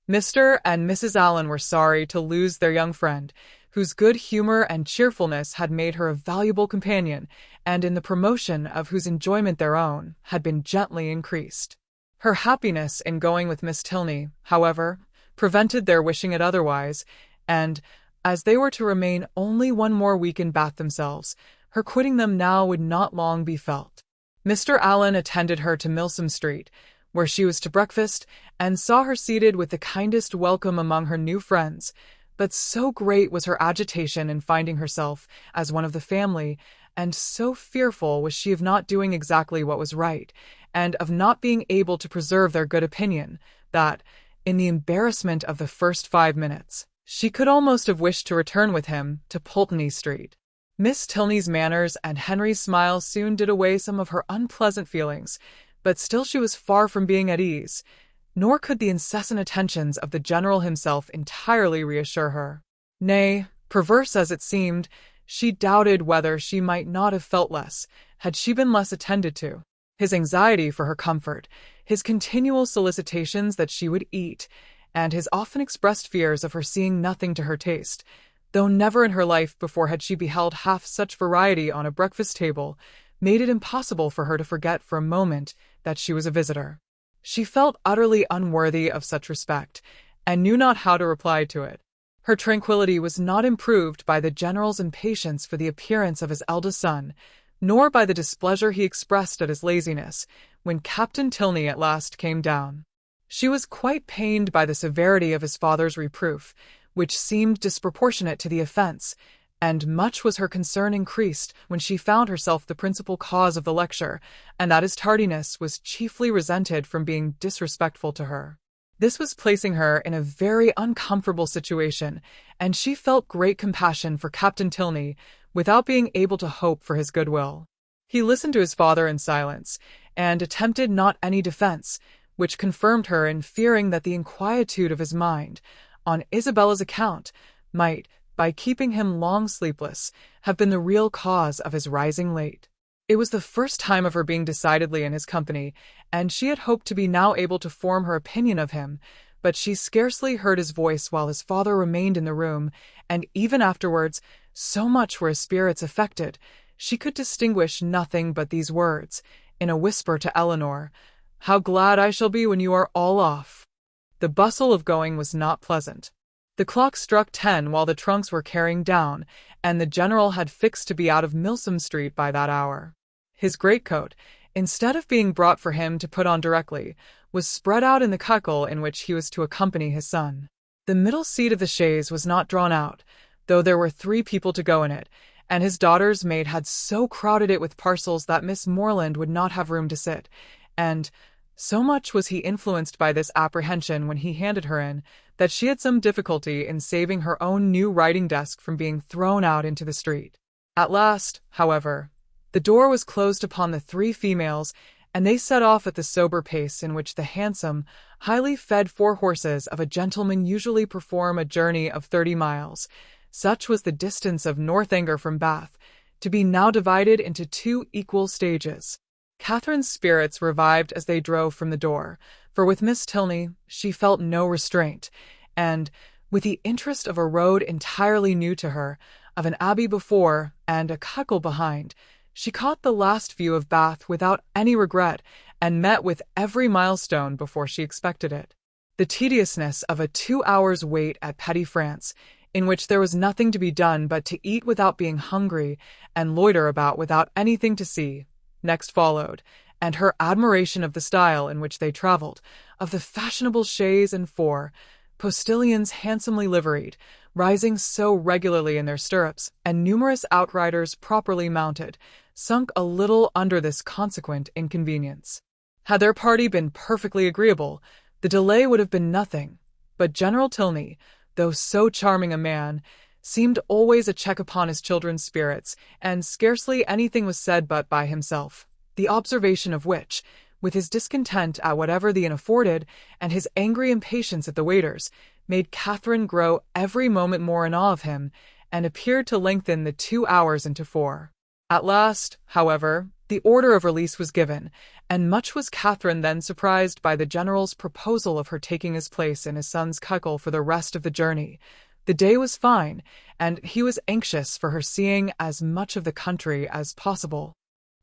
Mr. and Mrs. Allen were sorry to lose their young friend, whose good humor and cheerfulness had made her a valuable companion, and in the promotion of whose enjoyment their own had been gently increased. Her happiness in going with Miss Tilney, however, prevented their wishing it otherwise, and, as they were to remain only one more week in Bath themselves, her quitting them now would not long be felt. Mr. Allen attended her to Milsom Street, where she was to breakfast, and saw her seated with the kindest welcome among her new friends, but so great was her agitation in finding herself as one of the family, and so fearful was she of not doing exactly what was right, and of not being able to preserve their good opinion, that, in the embarrassment of the first 5 minutes, she could almost have wished to return with him to Pulteney Street. Miss Tilney's manners and Henry's smile soon did away some of her unpleasant feelings, but still she was far from being at ease, nor could the incessant attentions of the General himself entirely reassure her. Nay, perverse as it seemed, she doubted whether she might not have felt less, had she been less attended to. His anxiety for her comfort, his continual solicitations that she would eat, and his often expressed fears of her seeing nothing to her taste, though never in her life before had she beheld half such variety on a breakfast table, made it impossible for her to forget for a moment that she was a visitor. She felt utterly unworthy of such respect, and knew not how to reply to it. Her tranquillity was not improved by the General's impatience for the appearance of his eldest son, nor by the displeasure he expressed at his laziness, when Captain Tilney at last came down. She was quite pained by the severity of his father's reproof, which seemed disproportionate to the offence, and much was her concern increased when she found herself the principal cause of the lecture, and that his tardiness was chiefly resented from being disrespectful to her. This was placing her in a very uncomfortable situation, and she felt great compassion for Captain Tilney, without being able to hope for his goodwill. He listened to his father in silence, and attempted not any defence, which confirmed her in fearing that the inquietude of his mind, on Isabella's account, might, by keeping him long sleepless, have been the real cause of his rising late. It was the first time of her being decidedly in his company, and she had hoped to be now able to form her opinion of him, but she scarcely heard his voice while his father remained in the room, and even afterwards, so much were his spirits affected, she could distinguish nothing but these words, in a whisper to Eleanor, "How glad I shall be when you are all off." The bustle of going was not pleasant. The clock struck 10 while the trunks were carrying down, and the General had fixed to be out of Milsom Street by that hour. His greatcoat, instead of being brought for him to put on directly, was spread out in the cuckle in which he was to accompany his son. The middle seat of the chaise was not drawn out, though there were 3 people to go in it, and his daughter's maid had so crowded it with parcels that Miss Morland would not have room to sit, and so much was he influenced by this apprehension when he handed her in, that she had some difficulty in saving her own new writing-desk from being thrown out into the street. At last, however, the door was closed upon the 3 females, and they set off at the sober pace in which the handsome, highly fed 4 horses of a gentleman usually perform a journey of 30 miles. Such was the distance of Northanger from Bath, to be now divided into 2 equal stages. Catherine's spirits revived as they drove from the door, for with Miss Tilney she felt no restraint, and, with the interest of a road entirely new to her, of an abbey before and a cuckle behind. She caught the last view of Bath without any regret and met with every milestone before she expected it. The tediousness of a 2 hours wait at Petty France, in which there was nothing to be done but to eat without being hungry and loiter about without anything to see, next followed, and her admiration of the style in which they travelled, of the fashionable chaise and four, postilions handsomely liveried, rising so regularly in their stirrups, and numerous outriders properly mounted, sunk a little under this consequent inconvenience. Had their party been perfectly agreeable, the delay would have been nothing, but General Tilney, though so charming a man, seemed always a check upon his children's spirits, and scarcely anything was said but by himself, the observation of which, with his discontent at whatever the inn afforded, and his angry impatience at the waiters, made Catherine grow every moment more in awe of him, and appeared to lengthen the 2 hours into 4. At last, however, the order of release was given, and much was Catherine then surprised by the general's proposal of her taking his place in his son's cuckle for the rest of the journey. The day was fine, and he was anxious for her seeing as much of the country as possible.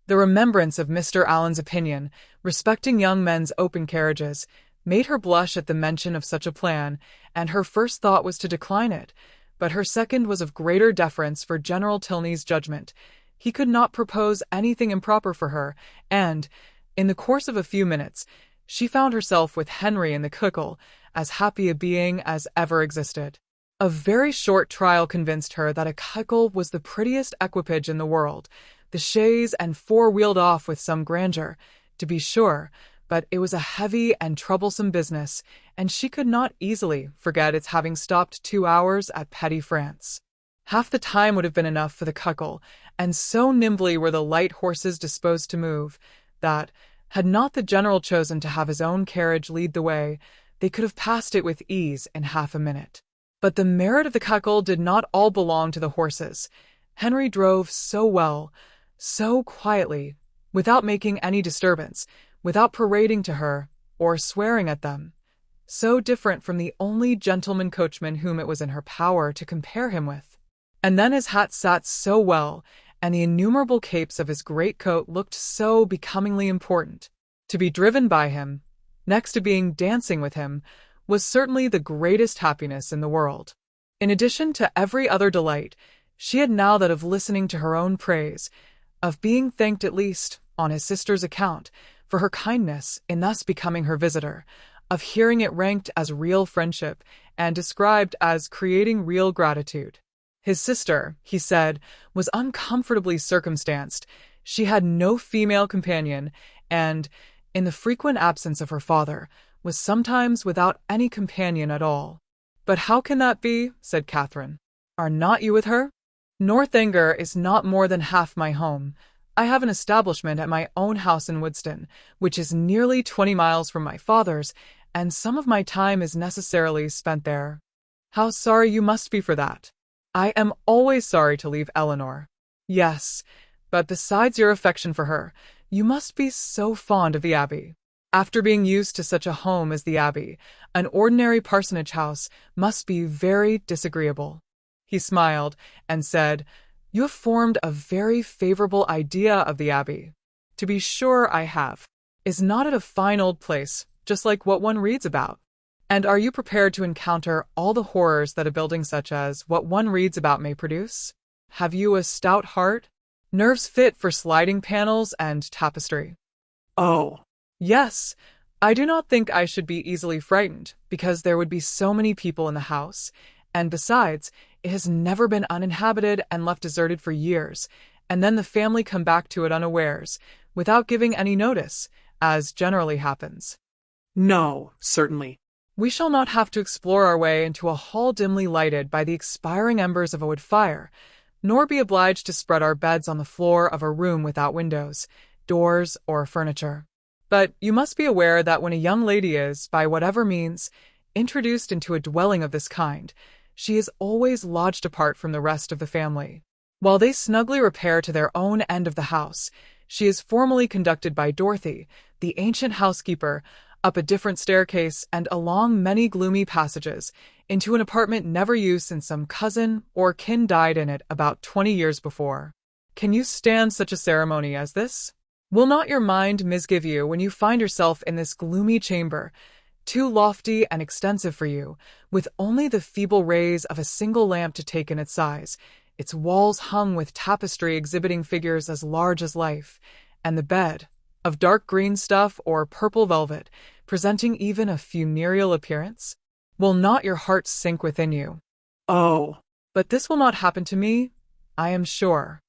The remembrance of Mr. Allen's opinion respecting young men's open carriages made her blush at the mention of such a plan, and her first thought was to decline it, but her second was of greater deference for General Tilney's judgment. He could not propose anything improper for her, and, in the course of a few minutes, she found herself with Henry in the cuckle, as happy a being as ever existed. A very short trial convinced her that a cuckle was the prettiest equipage in the world. The chaise and four wheeled off with some grandeur, to be sure, but it was a heavy and troublesome business, and she could not easily forget its having stopped 2 hours at Petty France. Half the time would have been enough for the cuckle, and so nimbly were the light horses disposed to move, that, had not the general chosen to have his own carriage lead the way, they could have passed it with ease in half a minute. But the merit of the cuckle did not all belong to the horses. Henry drove so well, so quietly, without making any disturbance, without parading to her, or swearing at them, so different from the only gentleman coachman whom it was in her power to compare him with. And then his hat sat so well, and the innumerable capes of his great coat looked so becomingly important. To be driven by him, next to being dancing with him, was certainly the greatest happiness in the world. In addition to every other delight, she had now that of listening to her own praise, of being thanked at least, on his sister's account, for her kindness in thus becoming her visitor, of hearing it ranked as real friendship, and described as creating real gratitude. His sister, he said, was uncomfortably circumstanced. She had no female companion, and, in the frequent absence of her father, was sometimes without any companion at all. "But how can that be?" said Catherine. "Are not you with her?" "Northanger is not more than half my home. I have an establishment at my own house in Woodston, which is nearly 20 miles from my father's, and some of my time is necessarily spent there." "How sorry you must be for that." "I am always sorry to leave Eleanor." "Yes, but besides your affection for her, you must be so fond of the Abbey. After being used to such a home as the Abbey, an ordinary parsonage house must be very disagreeable." He smiled and said, "You have formed a very favorable idea of the Abbey." "To be sure I have. Is not it a fine old place, just like what one reads about? And are you prepared to encounter all the horrors that a building such as what one reads about may produce? Have you a stout heart? Nerves fit for sliding panels and tapestry?" "Oh, "Yes. I do not think I should be easily frightened, because there would be so many people in the house, and besides, it has never been uninhabited and left deserted for years, and then the family come back to it unawares, without giving any notice, as generally happens." no, certainly." "We shall not have to explore our way into a hall dimly lighted by the expiring embers of a wood fire, nor be obliged to spread our beds on the floor of a room without windows, doors, or furniture. But you must be aware that when a young lady is, by whatever means, introduced into a dwelling of this kind, she is always lodged apart from the rest of the family. While they snugly repair to their own end of the house, she is formally conducted by Dorothy, the ancient housekeeper, up a different staircase, and along many gloomy passages, into an apartment never used since some cousin or kin died in it about 20 years before. Can you stand such a ceremony as this? Will not your mind misgive you when you find yourself in this gloomy chamber, too lofty and extensive for you, with only the feeble rays of a single lamp to take in its size, its walls hung with tapestry exhibiting figures as large as life, and the bed, of dark green stuff or purple velvet, presenting even a funereal appearance? Will not your heart sink within you? Oh, But this will not happen to me, I am sure.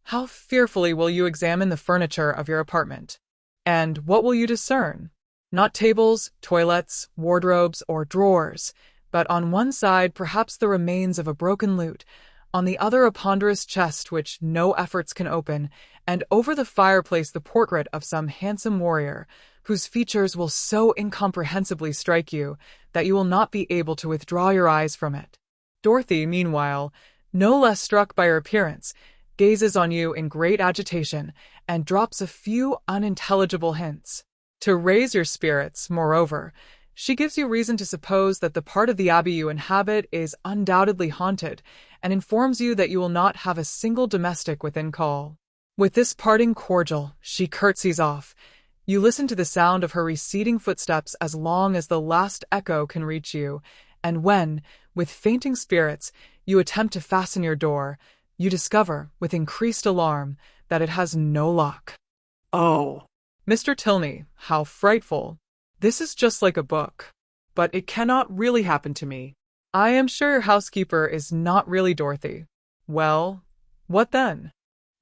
How fearfully will you examine the furniture of your apartment? And what will you discern? Not tables, toilets, wardrobes, or drawers, but on one side perhaps the remains of a broken lute, on the other a ponderous chest which no efforts can open, and over the fireplace the portrait of some handsome warrior, whose features will so incomprehensibly strike you that you will not be able to withdraw your eyes from it. Dorothy, meanwhile, no less struck by your appearance, gazes on you in great agitation, and drops a few unintelligible hints. To raise your spirits, moreover, she gives you reason to suppose that the part of the abbey you inhabit is undoubtedly haunted, and informs you that you will not have a single domestic within call. With this parting cordial, she curtsies off. You listen to the sound of her receding footsteps as long as the last echo can reach you, and when, with fainting spirits, you attempt to fasten your door, you discover, with increased alarm, that it has no lock. oh, Mr. Tilney, how frightful. This is just like a book. But it cannot really happen to me. I am sure your housekeeper is not really Dorothy. Well, what then?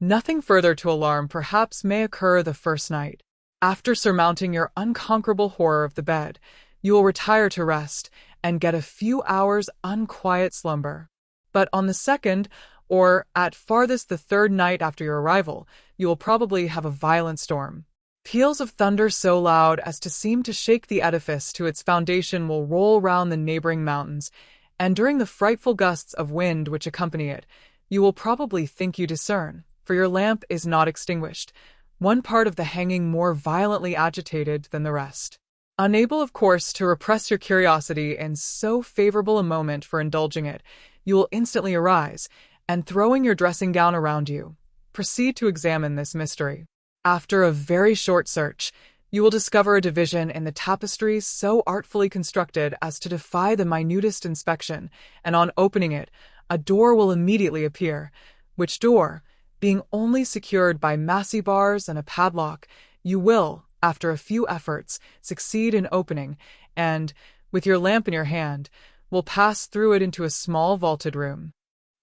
Nothing further to alarm perhaps may occur the first night. After surmounting your unconquerable horror of the bed, you will retire to rest and get a few hours' unquiet slumber. But on the second, or at farthest the third night after your arrival, you will probably have a violent storm. Peals of thunder so loud as to seem to shake the edifice to its foundation will roll round the neighboring mountains, and during the frightful gusts of wind which accompany it, you will probably think you discern, for your lamp is not extinguished, one part of the hanging more violently agitated than the rest. Unable, of course, to repress your curiosity in so favorable a moment for indulging it, you will instantly arise, and throwing your dressing gown around you, proceed to examine this mystery. After a very short search, you will discover a division in the tapestry so artfully constructed as to defy the minutest inspection, and on opening it, a door will immediately appear, which door, being only secured by massy bars and a padlock, you will, after a few efforts, succeed in opening, and, with your lamp in your hand, will pass through it into a small vaulted room.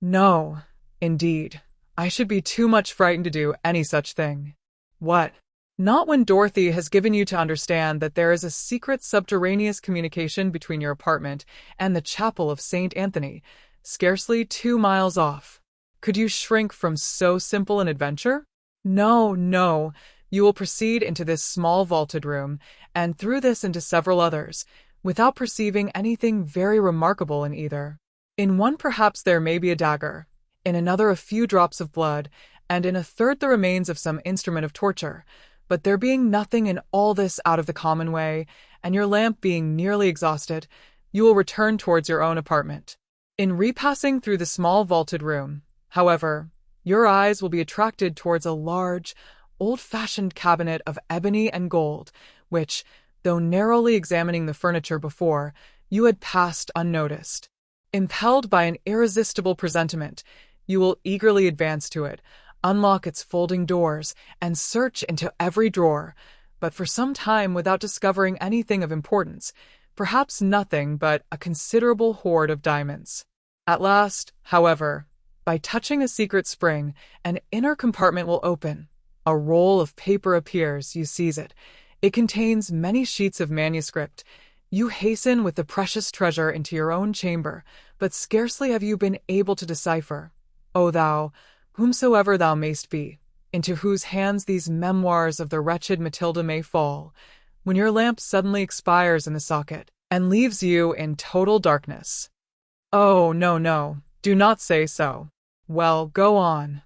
No, indeed, I should be too much frightened to do any such thing. What? Not when Dorothy has given you to understand that there is a secret subterraneous communication between your apartment and the chapel of St. Anthony, scarcely 2 miles off. Could you shrink from so simple an adventure? No, no. You will proceed into this small vaulted room, and through this into several others, without perceiving anything very remarkable in either. In one perhaps there may be a dagger, in another a few drops of blood, and in a third the remains of some instrument of torture, but there being nothing in all this out of the common way, and your lamp being nearly exhausted, you will return towards your own apartment. In repassing through the small vaulted room, however, your eyes will be attracted towards a large, old-fashioned cabinet of ebony and gold, which, though narrowly examining the furniture before, you had passed unnoticed. Impelled by an irresistible presentiment, you will eagerly advance to it, unlock its folding doors, and search into every drawer, but for some time without discovering anything of importance, perhaps nothing but a considerable hoard of diamonds. At last, however, by touching a secret spring, an inner compartment will open. A roll of paper appears, you seize it. It contains many sheets of manuscript. You hasten with the precious treasure into your own chamber, but scarcely have you been able to decipher, O thou, whomsoever thou mayst be, into whose hands these memoirs of the wretched Matilda may fall, when your lamp suddenly expires in the socket, and leaves you in total darkness. Oh, no, no, do not say so. Well, go on.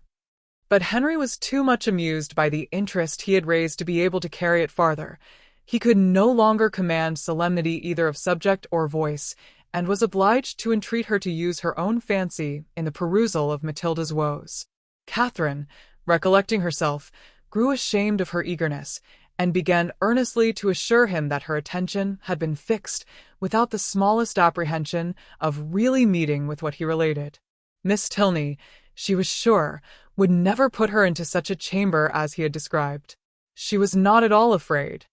But Henry was too much amused by the interest he had raised to be able to carry it farther. He could no longer command solemnity either of subject or voice, and was obliged to entreat her to use her own fancy in the perusal of Matilda's woes. Catherine, recollecting herself, grew ashamed of her eagerness, and began earnestly to assure him that her attention had been fixed without the smallest apprehension of really meeting with what he related. Miss Tilney, she was sure, would never put her into such a chamber as he had described. She was not at all afraid.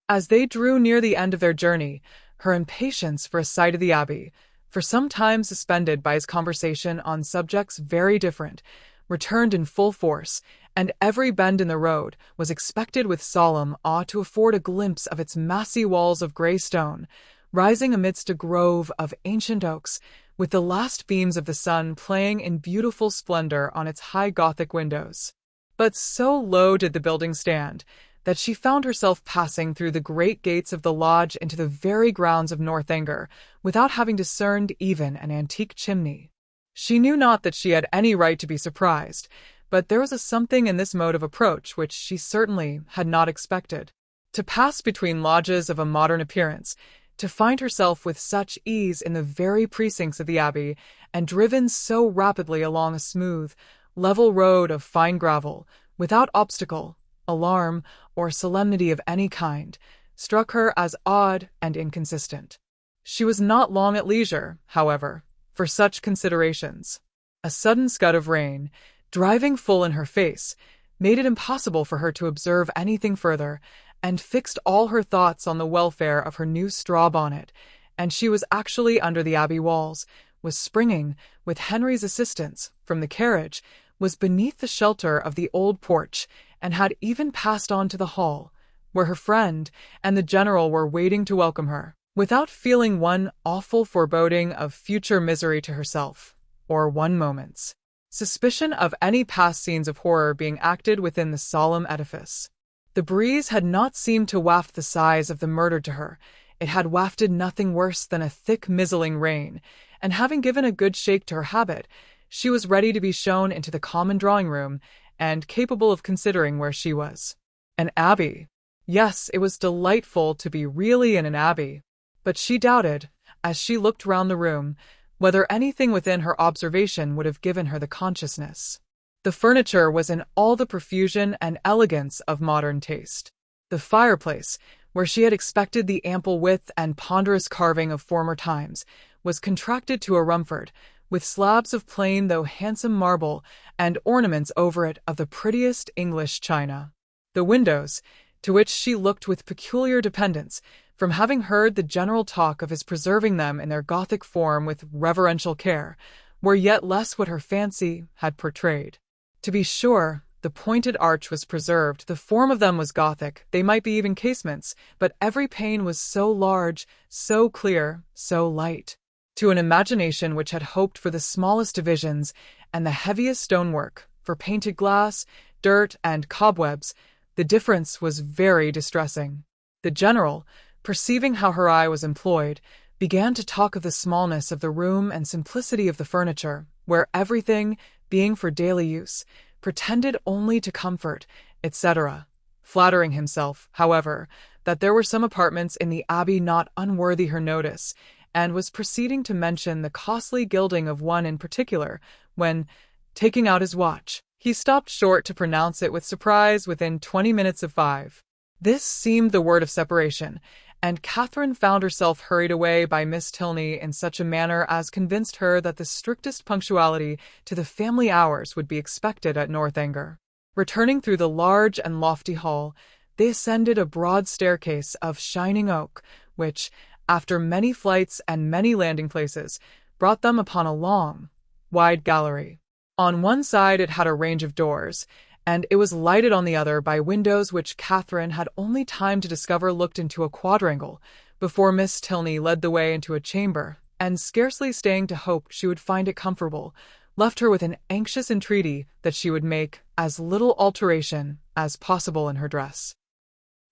As they drew near the end of their journey, her impatience for a sight of the abbey, for some time suspended by his conversation on subjects very different, returned in full force, and every bend in the road was expected with solemn awe to afford a glimpse of its massy walls of grey stone, rising amidst a grove of ancient oaks, with the last beams of the sun playing in beautiful splendor on its high Gothic windows. But so low did the building stand, that she found herself passing through the great gates of the lodge into the very grounds of Northanger, without having discerned even an antique chimney. She knew not that she had any right to be surprised, but there was a something in this mode of approach which she certainly had not expected. To pass between lodges of a modern appearance, to find herself with such ease in the very precincts of the abbey, and driven so rapidly along a smooth, level road of fine gravel, without obstacle, alarm, or solemnity of any kind, struck her as odd and inconsistent. She was not long at leisure, however, for such considerations. A sudden scud of rain, driving full in her face, made it impossible for her to observe anything further, and fixed all her thoughts on the welfare of her new straw bonnet, and she was actually under the abbey walls, was springing, with Henry's assistance, from the carriage, was beneath the shelter of the old porch, and had even passed on to the hall, where her friend and the general were waiting to welcome her, without feeling one awful foreboding of future misery to herself, or one moment's suspicion of any past scenes of horror being acted within the solemn edifice. The breeze had not seemed to waft the sighs of the murdered to her. It had wafted nothing worse than a thick mizzling rain, and having given a good shake to her habit, she was ready to be shown into the common drawing-room, and capable of considering where she was. An abbey. Yes, it was delightful to be really in an abbey, but she doubted, as she looked round the room, whether anything within her observation would have given her the consciousness. The furniture was in all the profusion and elegance of modern taste. The fireplace, where she had expected the ample width and ponderous carving of former times, was contracted to a Rumford, with slabs of plain though handsome marble, and ornaments over it of the prettiest English china. The windows, to which she looked with peculiar dependence, from having heard the general talk of his preserving them in their Gothic form with reverential care, were yet less what her fancy had portrayed. To be sure, the pointed arch was preserved, the form of them was Gothic, they might be even casements, but every pane was so large, so clear, so light. To an imagination which had hoped for the smallest divisions and the heaviest stonework, for painted glass, dirt, and cobwebs, the difference was very distressing. The general, perceiving how her eye was employed, began to talk of the smallness of the room and simplicity of the furniture, where everything, being for daily use, pretended only to comfort, etc., flattering himself, however, that there were some apartments in the abbey not unworthy her notice, and was proceeding to mention the costly gilding of one in particular, when, taking out his watch, he stopped short to pronounce it with surprise within 20 minutes of 5. This seemed the word of separation, and Catherine found herself hurried away by Miss Tilney in such a manner as convinced her that the strictest punctuality to the family hours would be expected at Northanger. Returning through the large and lofty hall, they ascended a broad staircase of shining oak, which, after many flights and many landing-places, brought them upon a long, wide gallery. On one side it had a range of doors, and it was lighted on the other by windows which Catherine had only time to discover looked into a quadrangle, before Miss Tilney led the way into a chamber, and scarcely staying to hope she would find it comfortable, left her with an anxious entreaty that she would make as little alteration as possible in her dress.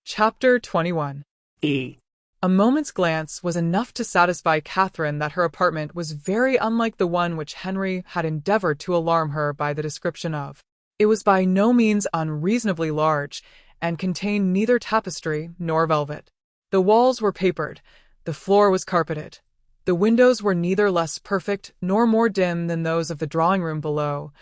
Chapter 21. A moment's glance was enough to satisfy Catherine that her apartment was very unlike the one which Henry had endeavoured to alarm her by the description of. It was by no means unreasonably large, and contained neither tapestry nor velvet. The walls were papered, the floor was carpeted. The windows were neither less perfect nor more dim than those of the drawing-room below.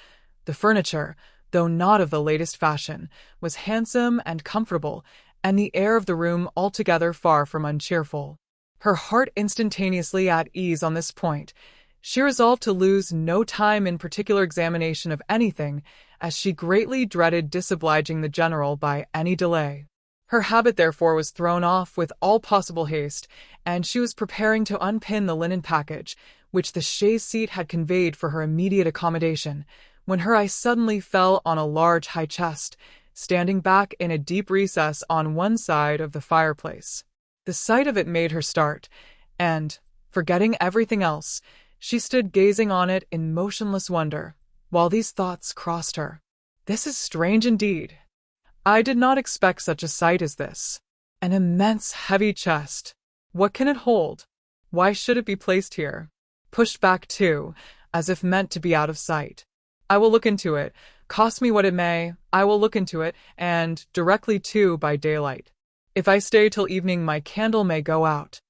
The furniture, though not of the latest fashion, was handsome and comfortable, and the air of the room altogether far from uncheerful. Her heart instantaneously at ease on this point, she resolved to lose no time in particular examination of anything, as she greatly dreaded disobliging the general by any delay. Her habit therefore was thrown off with all possible haste, and she was preparing to unpin the linen package, which the chaise seat had conveyed for her immediate accommodation, when her eye suddenly fell on a large high chest, standing back in a deep recess on one side of the fireplace. The sight of it made her start, and, forgetting everything else, she stood gazing on it in motionless wonder, while these thoughts crossed her. This is strange indeed. I did not expect such a sight as this. An immense heavy chest. What can it hold? Why should it be placed here? Pushed back too, as if meant to be out of sight. I will look into it. Cost me what it may, I will look into it, and directly too by daylight. If I stay till evening, my candle may go out.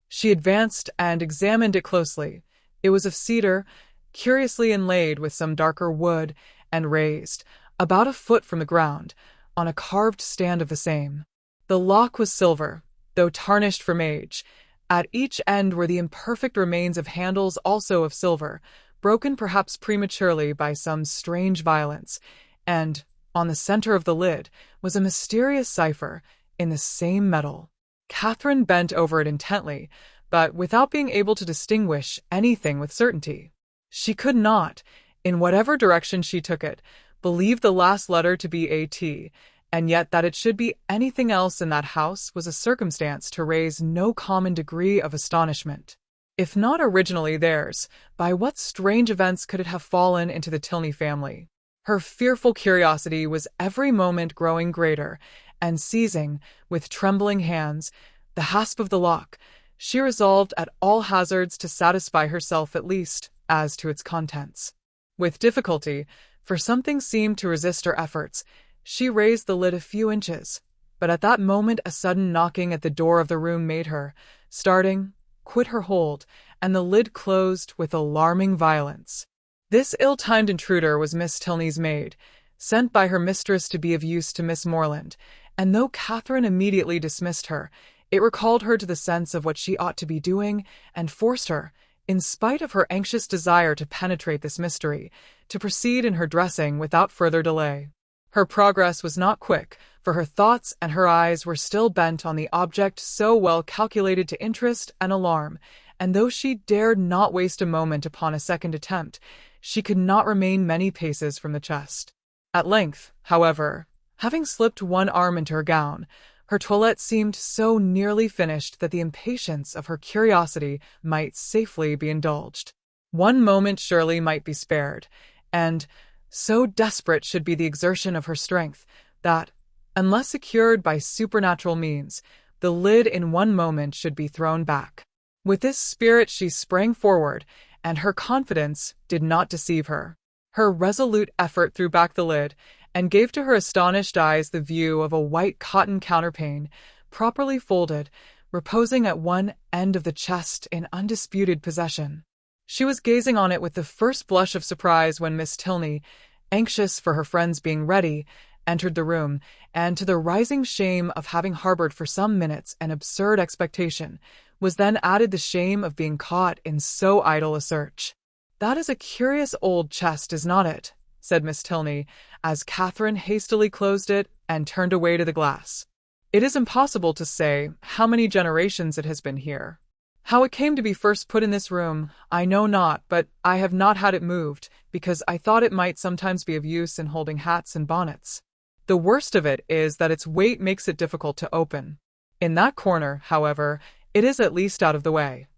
She advanced and examined it closely. It was of cedar, curiously inlaid with some darker wood, and raised, about a foot from the ground, on a carved stand of the same. The lock was silver, though tarnished from age. At each end were the imperfect remains of handles also of silver, broken perhaps prematurely by some strange violence, and, on the center of the lid, was a mysterious cipher, in the same metal. Catherine bent over it intently, but without being able to distinguish anything with certainty. She could not, in whatever direction she took it, believe the last letter to be A.T., and yet that it should be anything else in that house was a circumstance to raise no common degree of astonishment. If not originally theirs, by what strange events could it have fallen into the Tilney family? Her fearful curiosity was every moment growing greater, and seizing, with trembling hands, the hasp of the lock, she resolved at all hazards to satisfy herself at least as to its contents. With difficulty, for something seemed to resist her efforts, she raised the lid a few inches, but at that moment a sudden knocking at the door of the room made her, starting, quit her hold, and the lid closed with alarming violence. This ill-timed intruder was Miss Tilney's maid, sent by her mistress to be of use to Miss Morland, and though Catherine immediately dismissed her, it recalled her to the sense of what she ought to be doing, and forced her, in spite of her anxious desire to penetrate this mystery, to proceed in her dressing without further delay. Her progress was not quick, for her thoughts and her eyes were still bent on the object so well calculated to interest and alarm, and though she dared not waste a moment upon a second attempt, she could not remain many paces from the chest. At length, however, having slipped one arm into her gown, her toilette seemed so nearly finished that the impatience of her curiosity might safely be indulged. One moment surely might be spared, and so desperate should be the exertion of her strength, that, unless secured by supernatural means, the lid in one moment should be thrown back. With this spirit she sprang forward, and her confidence did not deceive her. Her resolute effort threw back the lid, and gave to her astonished eyes the view of a white cotton counterpane, properly folded, reposing at one end of the chest in undisputed possession. She was gazing on it with the first blush of surprise when Miss Tilney, anxious for her friend's being ready, entered the room, and to the rising shame of having harbored for some minutes an absurd expectation, was then added the shame of being caught in so idle a search. "That is a curious old chest, is not it?" said Miss Tilney, as Catherine hastily closed it and turned away to the glass. "It is impossible to say how many generations it has been here. How it came to be first put in this room, I know not, but I have not had it moved, because I thought it might sometimes be of use in holding hats and bonnets. The worst of it is that its weight makes it difficult to open. In that corner, however, it is at least out of the way."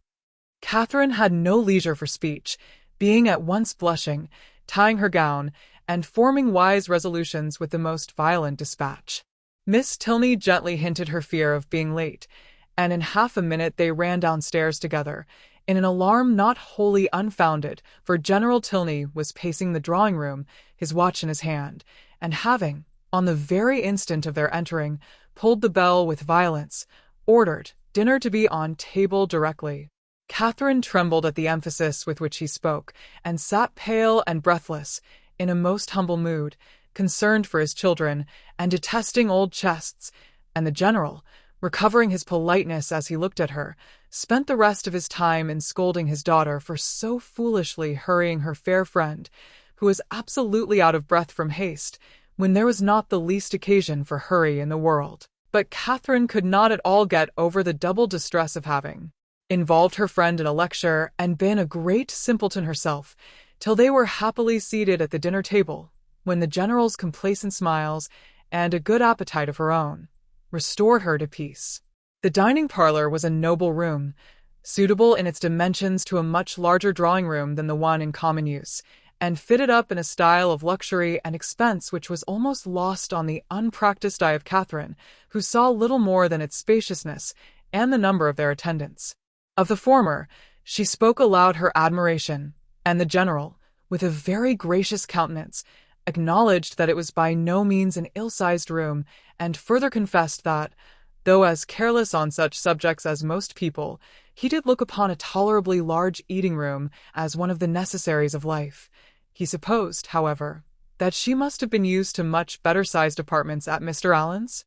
Catherine had no leisure for speech, being at once blushing, tying her gown, and forming wise resolutions with the most violent dispatch. Miss Tilney gently hinted her fear of being late, and in half a minute they ran downstairs together, in an alarm not wholly unfounded, for General Tilney was pacing the drawing-room, his watch in his hand, and having, on the very instant of their entering, pulled the bell with violence, ordered dinner to be on table directly. Catherine trembled at the emphasis with which he spoke, and sat pale and breathless, in a most humble mood, concerned for his children, and detesting old chests, and the general, recovering his politeness as he looked at her, spent the rest of his time in scolding his daughter for so foolishly hurrying her fair friend, who was absolutely out of breath from haste, when there was not the least occasion for hurry in the world. But Catherine could not at all get over the double distress of having involved her friend in a lecture and been a great simpleton herself, till they were happily seated at the dinner table, when the general's complacent smiles, and a good appetite of her own, restored her to peace. The dining parlour was a noble room, suitable in its dimensions to a much larger drawing-room than the one in common use, and fitted up in a style of luxury and expense which was almost lost on the unpractised eye of Catherine, who saw little more than its spaciousness and the number of their attendants. Of the former, she spoke aloud her admiration, and the general, with a very gracious countenance, acknowledged that it was by no means an ill-sized room, and further confessed that, though as careless on such subjects as most people, he did look upon a tolerably large eating-room as one of the necessaries of life. He supposed, however, that she must have been used to much better-sized apartments at Mr. Allen's?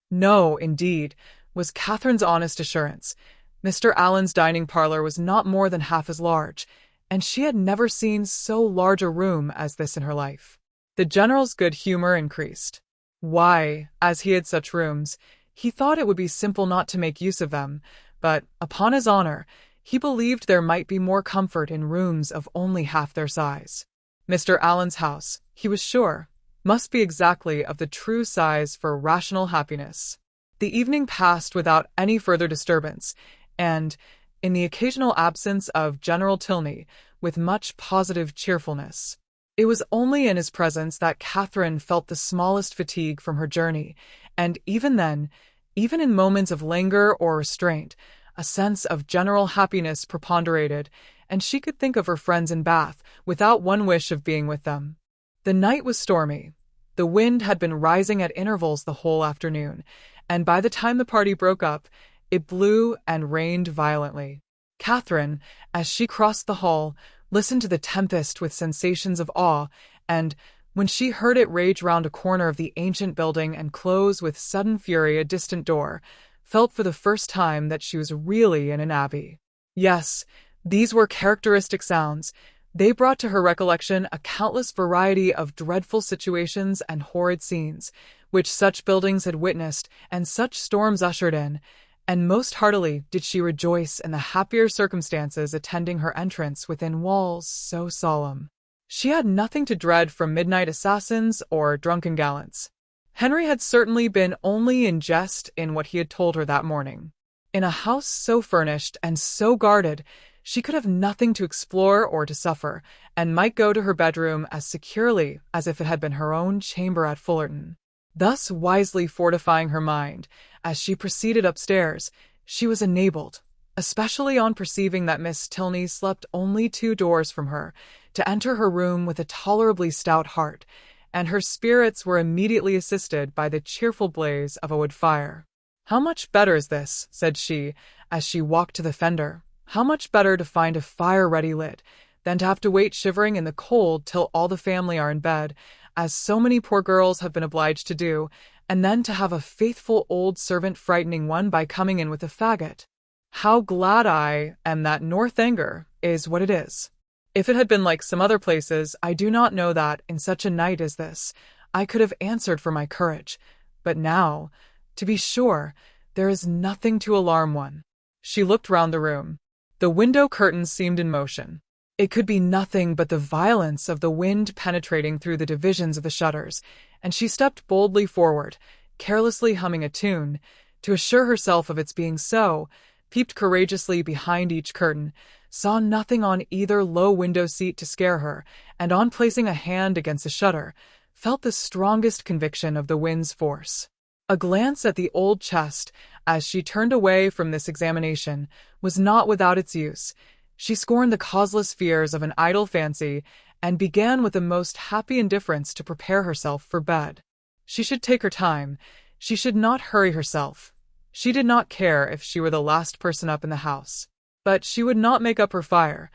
No, indeed, was Catherine's honest assurance. Mr. Allen's dining parlour was not more than half as large, and she had never seen so large a room as this in her life. The general's good humour increased. Why, as he had such rooms, he thought it would be simple not to make use of them, but, upon his honour, he believed there might be more comfort in rooms of only half their size. Mr. Allen's house, he was sure, must be exactly of the true size for rational happiness. The evening passed without any further disturbance, and, in the occasional absence of General Tilney, with much positive cheerfulness. It was only in his presence that Catherine felt the smallest fatigue from her journey, and even then, even in moments of languor or restraint, a sense of general happiness preponderated, and she could think of her friends in Bath without one wish of being with them. The night was stormy. The wind had been rising at intervals the whole afternoon, and by the time the party broke up, it blew and rained violently. Catherine, as she crossed the hall, listened to the tempest with sensations of awe, and, when she heard it rage round a corner of the ancient building and close with sudden fury a distant door, felt for the first time that she was really in an abbey. Yes, these were characteristic sounds. They brought to her recollection a countless variety of dreadful situations and horrid scenes, which such buildings had witnessed and such storms ushered in, and most heartily did she rejoice in the happier circumstances attending her entrance within walls so solemn. She had nothing to dread from midnight assassins or drunken gallants. Henry had certainly been only in jest in what he had told her that morning. In a house so furnished and so guarded, she could have nothing to explore or to suffer, and might go to her bedroom as securely as if it had been her own chamber at Fullerton. Thus wisely fortifying her mind, as she proceeded upstairs, she was enabled, especially on perceiving that Miss Tilney slept only 2 doors from her, to enter her room with a tolerably stout heart, and her spirits were immediately assisted by the cheerful blaze of a wood fire. "How much better is this," said she, as she walked to the fender, "how much better to find a fire ready lit, than to have to wait shivering in the cold till all the family are in bed, as so many poor girls have been obliged to do, and then to have a faithful old servant frightening one by coming in with a faggot. How glad I am that Northanger is what it is. If it had been like some other places, I do not know that, in such a night as this, I could have answered for my courage. But now, to be sure, there is nothing to alarm one." She looked round the room. The window curtains seemed in motion. It could be nothing but the violence of the wind penetrating through the divisions of the shutters, and she stepped boldly forward, carelessly humming a tune, to assure herself of its being so, peeped courageously behind each curtain, saw nothing on either low window seat to scare her, and on placing a hand against the shutter, felt the strongest conviction of the wind's force. A glance at the old chest, as she turned away from this examination, was not without its use. She scorned the causeless fears of an idle fancy, and began with the most happy indifference to prepare herself for bed. She should take her time. She should not hurry herself. She did not care if she were the last person up in the house. But she would not make up her fire.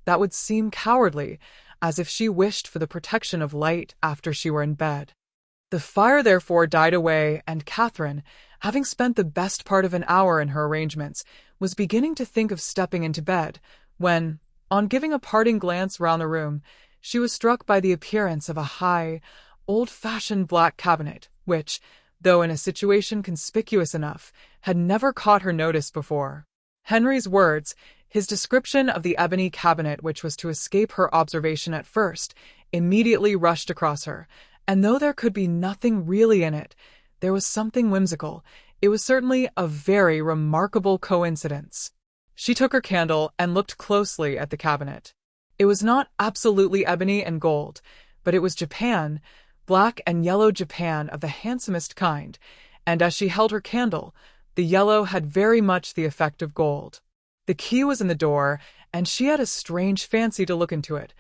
That would seem cowardly, as if she wished for the protection of light after she were in bed. The fire therefore died away, and Catherine, having spent the best part of an hour in her arrangements, was beginning to think of stepping into bed, when, on giving a parting glance round the room, she was struck by the appearance of a high, old-fashioned black cabinet, which, though in a situation conspicuous enough, had never caught her notice before. Henry's words, his description of the ebony cabinet which was to escape her observation at first, immediately rushed across her, and though there could be nothing really in it, there was something whimsical. It was certainly a very remarkable coincidence. She took her candle and looked closely at the cabinet. It was not absolutely ebony and gold, but it was Japan, black and yellow Japan of the handsomest kind, and as she held her candle, the yellow had very much the effect of gold. The key was in the door, and she had a strange fancy to look into it.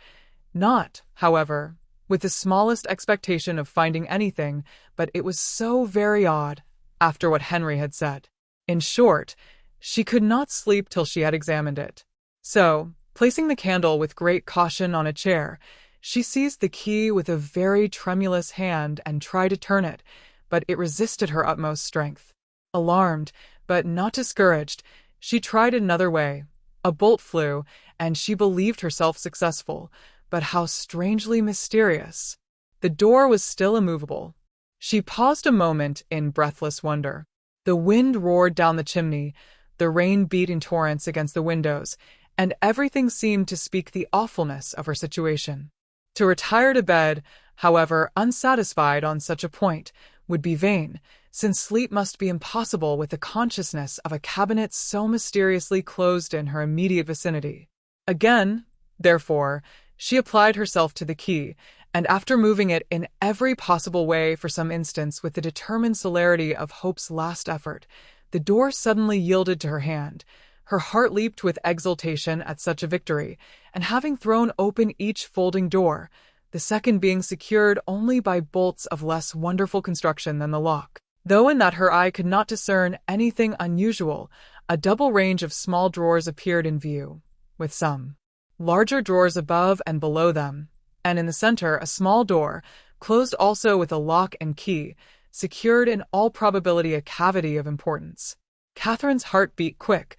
Not, however, with the smallest expectation of finding anything, but it was so very odd, after what Henry had said. In short, she could not sleep till she had examined it. So, placing the candle with great caution on a chair, she seized the key with a very tremulous hand and tried to turn it, but it resisted her utmost strength. Alarmed, but not discouraged, she tried another way. A bolt flew, and she believed herself successful, but how strangely mysterious. The door was still immovable. She paused a moment in breathless wonder. The wind roared down the chimney, the rain beat in torrents against the windows, and everything seemed to speak the awfulness of her situation. To retire to bed, however, unsatisfied on such a point, would be vain, since sleep must be impossible with the consciousness of a cabinet so mysteriously closed in her immediate vicinity. Again, therefore, she applied herself to the key, and after moving it in every possible way for some instants with the determined celerity of hope's last effort, the door suddenly yielded to her hand. Her heart leaped with exultation at such a victory, and having thrown open each folding door, the second being secured only by bolts of less wonderful construction than the lock, though in that her eye could not discern anything unusual, a double range of small drawers appeared in view, with some larger drawers above and below them, and in the center a small door, closed also with a lock and key, secured in all probability a cavity of importance. Catherine's heart beat quick,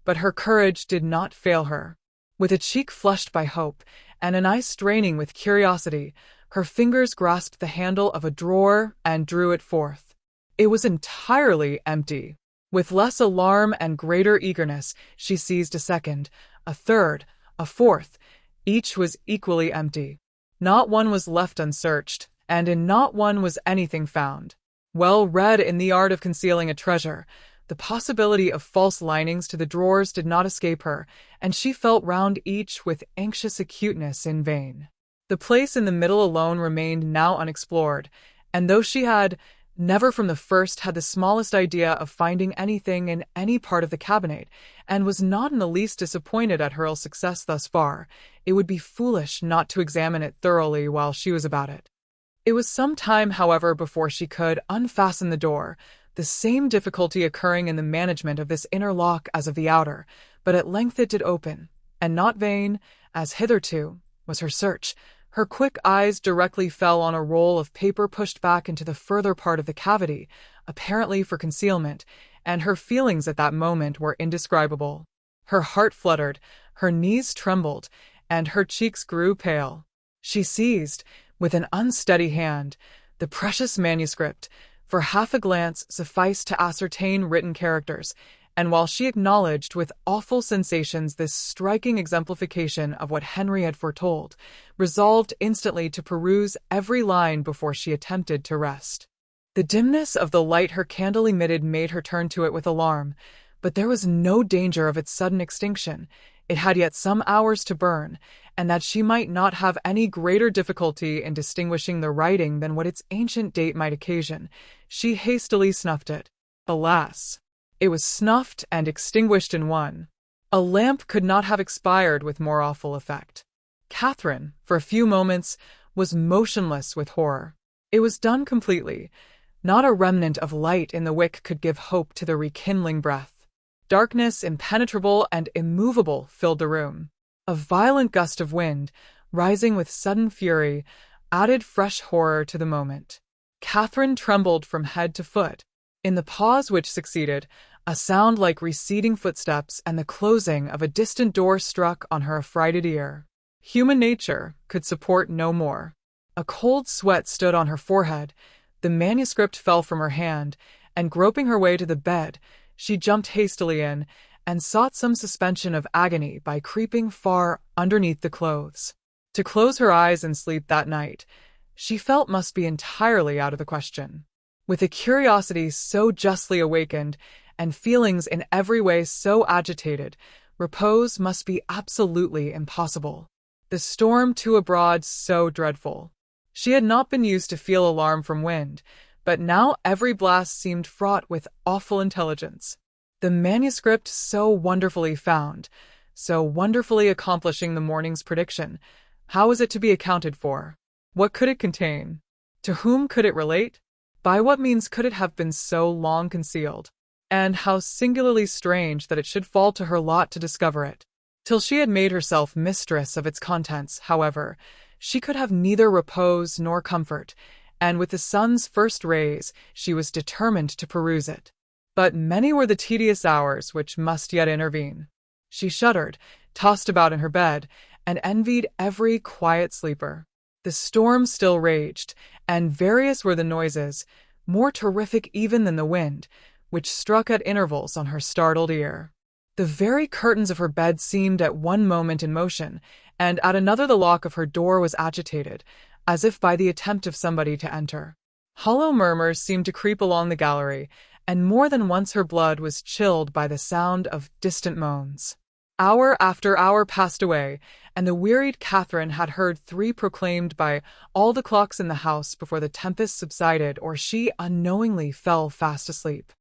but her courage did not fail her. With a cheek flushed by hope, and an eye straining with curiosity, her fingers grasped the handle of a drawer and drew it forth. It was entirely empty. With less alarm and greater eagerness, she seized a second, a third, a fourth. Each was equally empty. Not one was left unsearched, and in not one was anything found. Well read in the art of concealing a treasure, the possibility of false linings to the drawers did not escape her, and she felt round each with anxious acuteness in vain. The place in the middle alone remained now unexplored, and though she had never from the first had the smallest idea of finding anything in any part of the cabinet, and was not in the least disappointed at her ill success thus far, it would be foolish not to examine it thoroughly while she was about it. It was some time, however, before she could unfasten the door, the same difficulty occurring in the management of this inner lock as of the outer, but at length it did open, and not vain, as hitherto, was her search. Her quick eyes directly fell on a roll of paper pushed back into the further part of the cavity, apparently for concealment, and her feelings at that moment were indescribable. Her heart fluttered, her knees trembled, and her cheeks grew pale. She seized, with an unsteady hand, the precious manuscript. For half a glance sufficed to ascertain written characters, and while she acknowledged with awful sensations this striking exemplification of what Henry had foretold, resolved instantly to peruse every line before she attempted to rest. The dimness of the light her candle emitted made her turn to it with alarm, but there was no danger of its sudden extinction. It had yet some hours to burn, and that she might not have any greater difficulty in distinguishing the writing than what its ancient date might occasion, she hastily snuffed it. Alas! It was snuffed and extinguished in one. A lamp could not have expired with more awful effect. Catherine, for a few moments, was motionless with horror. It was done completely. Not a remnant of light in the wick could give hope to the rekindling breath. Darkness, impenetrable and immovable, filled the room. A violent gust of wind, rising with sudden fury, added fresh horror to the moment. Catherine trembled from head to foot. In the pause which succeeded, a sound like receding footsteps and the closing of a distant door struck on her affrighted ear. Human nature could support no more. A cold sweat stood on her forehead, the manuscript fell from her hand, and groping her way to the bed, she jumped hastily in and sought some suspension of agony by creeping far underneath the clothes. To close her eyes and sleep that night, she felt must be entirely out of the question. With a curiosity so justly awakened and feelings in every way so agitated, repose must be absolutely impossible. The storm too abroad so dreadful. She had not been used to feel alarm from wind, but now every blast seemed fraught with awful intelligence. The manuscript so wonderfully found, so wonderfully accomplishing the morning's prediction, how was it to be accounted for? What could it contain? To whom could it relate? By what means could it have been so long concealed? And how singularly strange that it should fall to her lot to discover it. Till she had made herself mistress of its contents, however, she could have neither repose nor comfort, and with the sun's first rays she was determined to peruse it. But many were the tedious hours which must yet intervene. She shuddered, tossed about in her bed, and envied every quiet sleeper. The storm still raged, and various were the noises, more terrific even than the wind, which struck at intervals on her startled ear. The very curtains of her bed seemed at one moment in motion, and at another the lock of her door was agitated, as if by the attempt of somebody to enter. Hollow murmurs seemed to creep along the gallery, and more than once her blood was chilled by the sound of distant moans. Hour after hour passed away, and the wearied Catherine had heard 3 proclaimed by all the clocks in the house before the tempest subsided or she unknowingly fell fast asleep.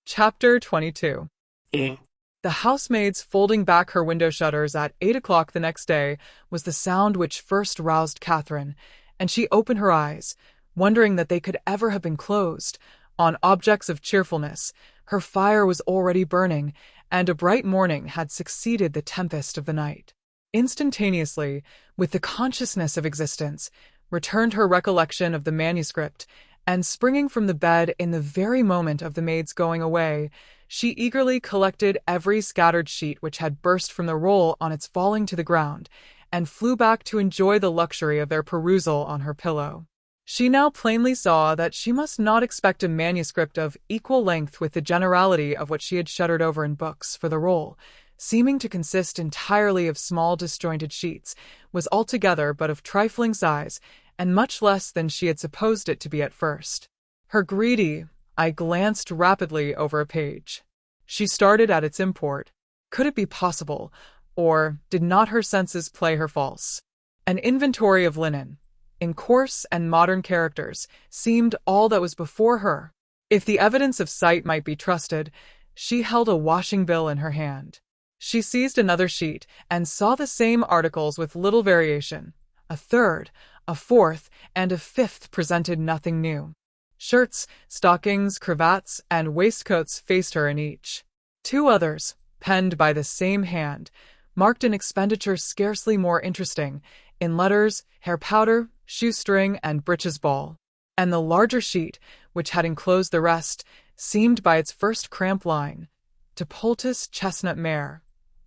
Chapter 22. The housemaid's folding back her window shutters at 8 o'clock the next day was the sound which first roused Catherine, and she opened her eyes, wondering that they could ever have been closed. On objects of cheerfulness, her fire was already burning, and a bright morning had succeeded the tempest of the night. Instantaneously, with the consciousness of existence, returned her recollection of the manuscript, and springing from the bed in the very moment of the maid's going away, she eagerly collected every scattered sheet which had burst from the roll on its falling to the ground, and flew back to enjoy the luxury of their perusal on her pillow. She now plainly saw that she must not expect a manuscript of equal length with the generality of what she had shuddered over in books, for the roll, seeming to consist entirely of small disjointed sheets, was altogether but of trifling size, and much less than she had supposed it to be at first. Her greedy eye glanced rapidly over a page. She started at its import. Could it be possible, or did not her senses play her false? An inventory of linen, in coarse and modern characters, seemed all that was before her. If the evidence of sight might be trusted, she held a washing bill in her hand. She seized another sheet and saw the same articles with little variation. A third, a fourth, and a fifth presented nothing new. Shirts, stockings, cravats, and waistcoats faced her in each. 2 others, penned by the same hand, marked an expenditure scarcely more interesting, in letters, hair powder, shoestring, and breeches ball. And the larger sheet, which had enclosed the rest, seemed by its first cramp line to poultice chestnut mare.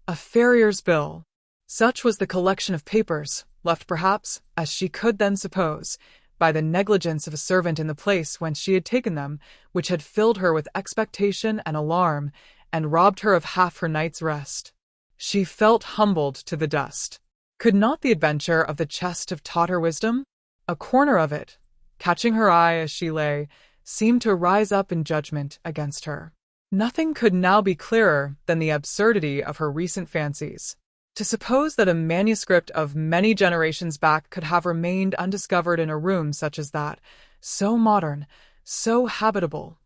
A farrier's bill. Such was the collection of papers, left perhaps, as she could then suppose, by the negligence of a servant in the place whence she had taken them, which had filled her with expectation and alarm, and robbed her of half her night's rest. She felt humbled to the dust. Could not the adventure of the chest have taught her wisdom? A corner of it, catching her eye as she lay, seemed to rise up in judgment against her. Nothing could now be clearer than the absurdity of her recent fancies. To suppose that a manuscript of many generations back could have remained undiscovered in a room such as that, so modern, so habitable,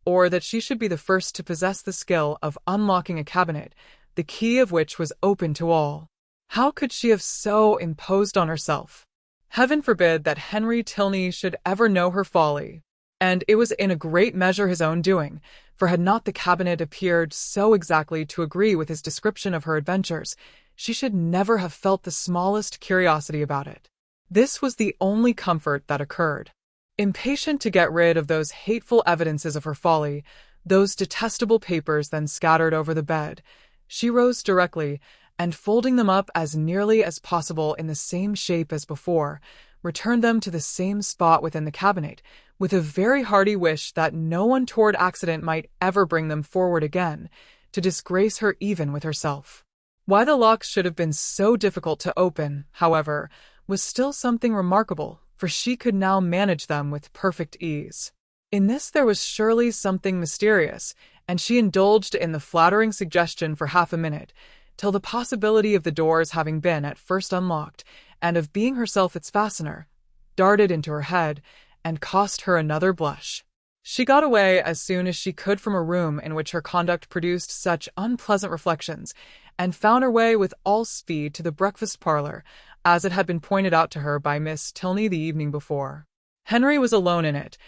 or that she should be the first to possess the skill of unlocking a cabinet, the key of which was open to all. How could she have so imposed on herself? Heaven forbid that Henry Tilney should ever know her folly. And it was in a great measure his own doing, for had not the cabinet appeared so exactly to agree with his description of her adventures, she should never have felt the smallest curiosity about it. This was the only comfort that occurred. Impatient to get rid of those hateful evidences of her folly, those detestable papers then scattered over the bed, she rose directly, and folding them up as nearly as possible in the same shape as before, returned them to the same spot within the cabinet, with a very hearty wish that no untoward accident might ever bring them forward again, to disgrace her even with herself. Why the locks should have been so difficult to open, however, was still something remarkable, for she could now manage them with perfect ease. In this there was surely something mysterious, and she indulged in the flattering suggestion for half a minute, till the possibility of the doors having been at first unlocked, and of being herself its fastener, darted into her head, and cost her another blush. She got away as soon as she could from a room in which her conduct produced such unpleasant reflections, and found her way with all speed to the breakfast parlour, as it had been pointed out to her by Miss Tilney the evening before. Henry was alone in it,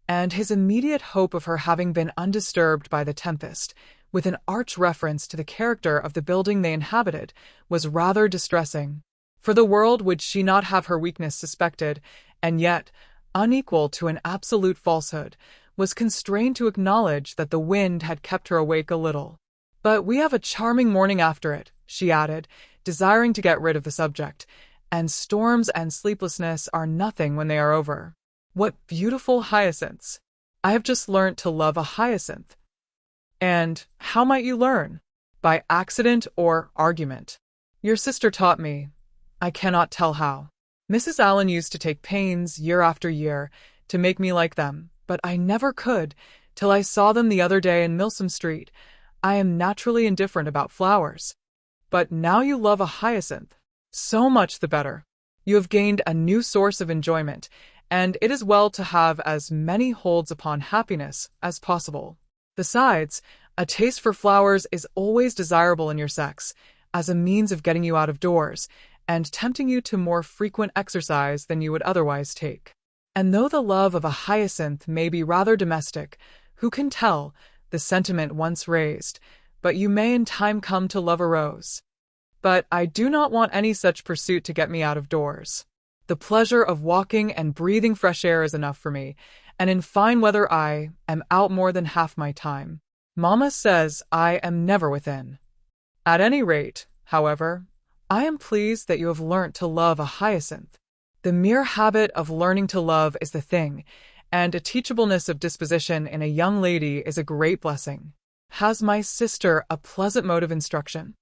and his immediate hope of her having been undisturbed by the tempest, with an arch reference to the character of the building they inhabited, was rather distressing. For the world would she not have her weakness suspected, and yet, unequal to an absolute falsehood, was constrained to acknowledge that the wind had kept her awake a little. But we have a charming morning after it, she added, desiring to get rid of the subject, and storms and sleeplessness are nothing when they are over. What beautiful hyacinths! I have just learnt to love a hyacinth. And how might you learn? By accident or argument? Your sister taught me. I cannot tell how. Mrs. Allen used to take pains, year after year, to make me like them, but I never could, till I saw them the other day in Milsom Street. I am naturally indifferent about flowers. But now you love a hyacinth. So much the better. You have gained a new source of enjoyment, and it is well to have as many holds upon happiness as possible. Besides, a taste for flowers is always desirable in your sex, as a means of getting you out of doors, and tempting you to more frequent exercise than you would otherwise take. And though the love of a hyacinth may be rather domestic, who can tell, the sentiment once raised, but you may in time come to love a rose. But I do not want any such pursuit to get me out of doors. The pleasure of walking and breathing fresh air is enough for me, and in fine weather I am out more than half my time. Mamma says I am never within. At any rate, however, I am pleased that you have learnt to love a hyacinth. The mere habit of learning to love is the thing, and a teachableness of disposition in a young lady is a great blessing. Has my sister a pleasant mode of instruction?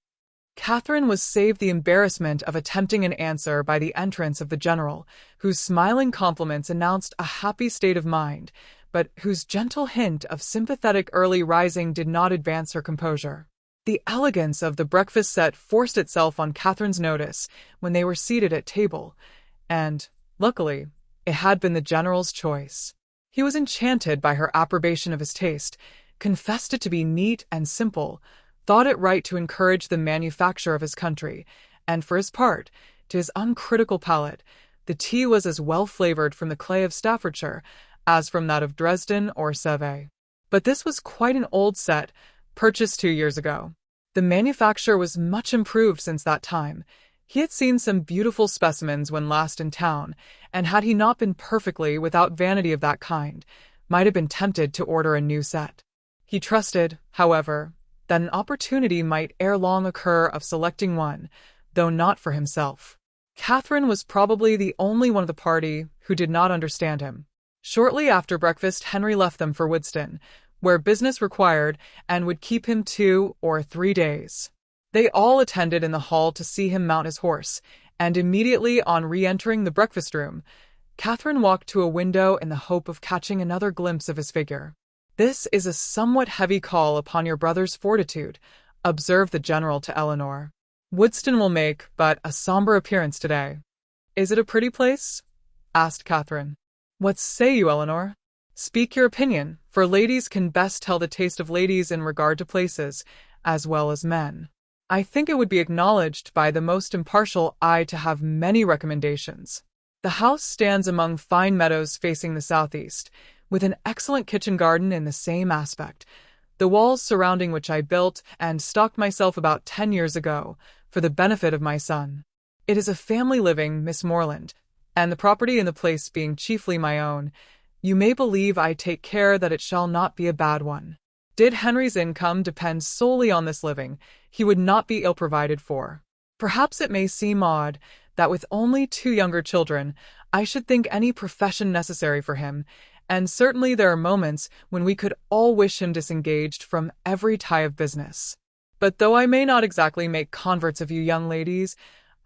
Catherine was saved the embarrassment of attempting an answer by the entrance of the general, whose smiling compliments announced a happy state of mind, but whose gentle hint of sympathetic early rising did not advance her composure. The elegance of the breakfast set forced itself on Catherine's notice when they were seated at table, and, luckily, it had been the general's choice. He was enchanted by her approbation of his taste, confessed it to be neat and simple, thought it right to encourage the manufacture of his country, and for his part, to his uncritical palate, the tea was as well flavoured from the clay of Staffordshire as from that of Dresden or Sèvres. But this was quite an old set, purchased 2 years ago. The manufacture was much improved since that time. He had seen some beautiful specimens when last in town, and had he not been perfectly without vanity of that kind, might have been tempted to order a new set. He trusted, however, that an opportunity might ere long occur of selecting one, though not for himself. Catherine was probably the only one of the party who did not understand him. Shortly after breakfast Henry left them for Woodston, where business required, and would keep him 2 or 3 days. They all attended in the hall to see him mount his horse, and immediately on re-entering the breakfast-room, Catherine walked to a window in the hope of catching another glimpse of his figure. "This is a somewhat heavy call upon your brother's fortitude," observed the general to Eleanor. "Woodston will make but a sombre appearance today." "Is it a pretty place?" asked Catherine. "What say you, Eleanor? Speak your opinion, for ladies can best tell the taste of ladies in regard to places, as well as men. I think it would be acknowledged by the most impartial eye to have many recommendations." The house stands among fine meadows facing the southeast, with an excellent kitchen garden in the same aspect, the walls surrounding which I built and stocked myself about 10 years ago, for the benefit of my son. It is a family living, Miss Morland, and the property in the place being chiefly my own, you may believe I take care that it shall not be a bad one. Did Henry's income depend solely on this living, he would not be ill provided for. Perhaps it may seem odd that with only 2 younger children, I should think any profession necessary for him, and certainly there are moments when we could all wish him disengaged from every tie of business. But though I may not exactly make converts of you young ladies,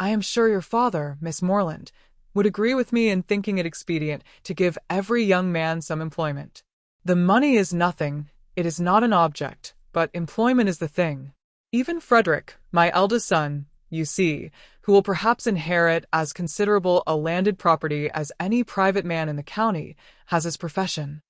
I am sure your father, Miss Morland, would agree with me in thinking it expedient to give every young man some employment. The money is nothing, it is not an object, but employment is the thing. Even Frederick, my eldest son, you see, who will perhaps inherit as considerable a landed property as any private man in the county, has his profession.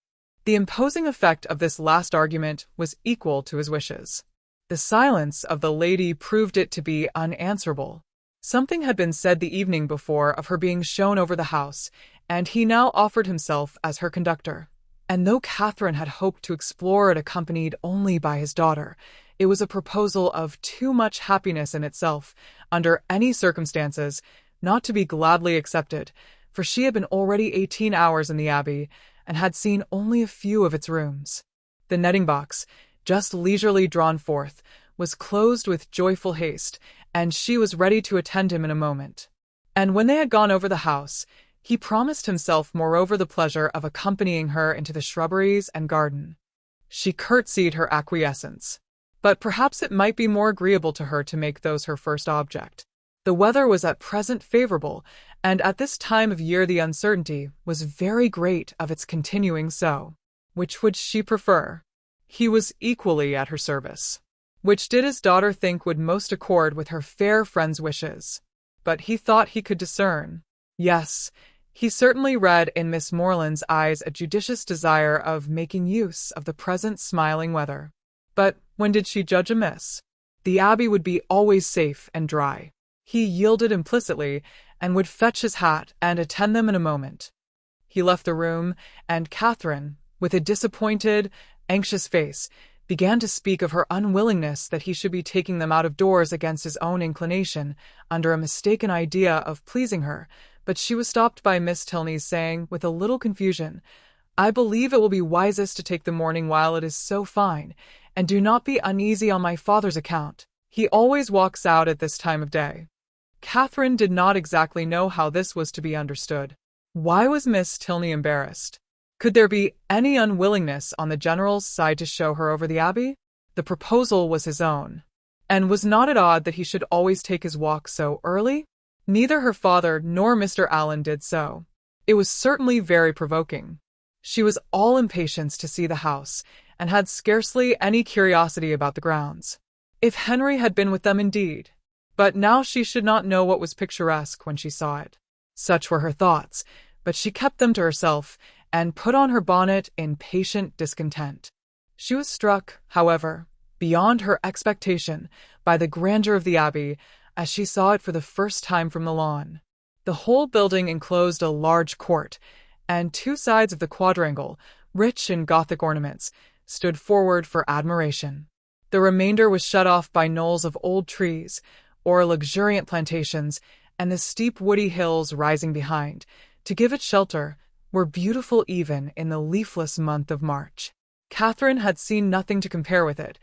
The imposing effect of this last argument was equal to his wishes. The silence of the lady proved it to be unanswerable. Something had been said the evening before of her being shown over the house, and he now offered himself as her conductor. And though Catherine had hoped to explore it accompanied only by his daughter, it was a proposal of too much happiness in itself, under any circumstances, not to be gladly accepted, for she had been already 18 hours in the Abbey, and had seen only a few of its rooms. The netting-box, just leisurely drawn forth, was closed with joyful haste, and she was ready to attend him in a moment. And when they had gone over the house, he promised himself moreover the pleasure of accompanying her into the shrubberies and garden. She curtsied her acquiescence, but perhaps it might be more agreeable to her to make those her first object. The weather was at present favourable, and at this time of year the uncertainty was very great of its continuing so. Which would she prefer? He was equally at her service. Which did his daughter think would most accord with her fair friend's wishes? But he thought he could discern. Yes, he certainly read in Miss Morland's eyes a judicious desire of making use of the present smiling weather. But when did she judge amiss? The Abbey would be always safe and dry. He yielded implicitly, and would fetch his hat and attend them in a moment. He left the room, and Catherine, with a disappointed, anxious face, began to speak of her unwillingness that he should be taking them out of doors against his own inclination, under a mistaken idea of pleasing her, but she was stopped by Miss Tilney's saying, with a little confusion, "I believe it will be wisest to take the morning while it is so fine, and do not be uneasy on my father's account. He always walks out at this time of day." Catherine did not exactly know how this was to be understood. Why was Miss Tilney embarrassed? Could there be any unwillingness on the General's side to show her over the Abbey? The proposal was his own. And was not it odd that he should always take his walk so early? Neither her father nor Mr. Allen did so. It was certainly very provoking. She was all impatience to see the house, and had scarcely any curiosity about the grounds. If Henry had been with them indeed. But now she should not know what was picturesque when she saw it. Such were her thoughts, but she kept them to herself, and put on her bonnet in patient discontent. She was struck, however, beyond her expectation, by the grandeur of the Abbey, as she saw it for the first time from the lawn. The whole building enclosed a large court, and 2 sides of the quadrangle, rich in Gothic ornaments, stood forward for admiration. The remainder was shut off by knolls of old trees, or luxuriant plantations, and the steep woody hills rising behind, to give it shelter, were beautiful even in the leafless month of March. Catherine had seen nothing to compare with it,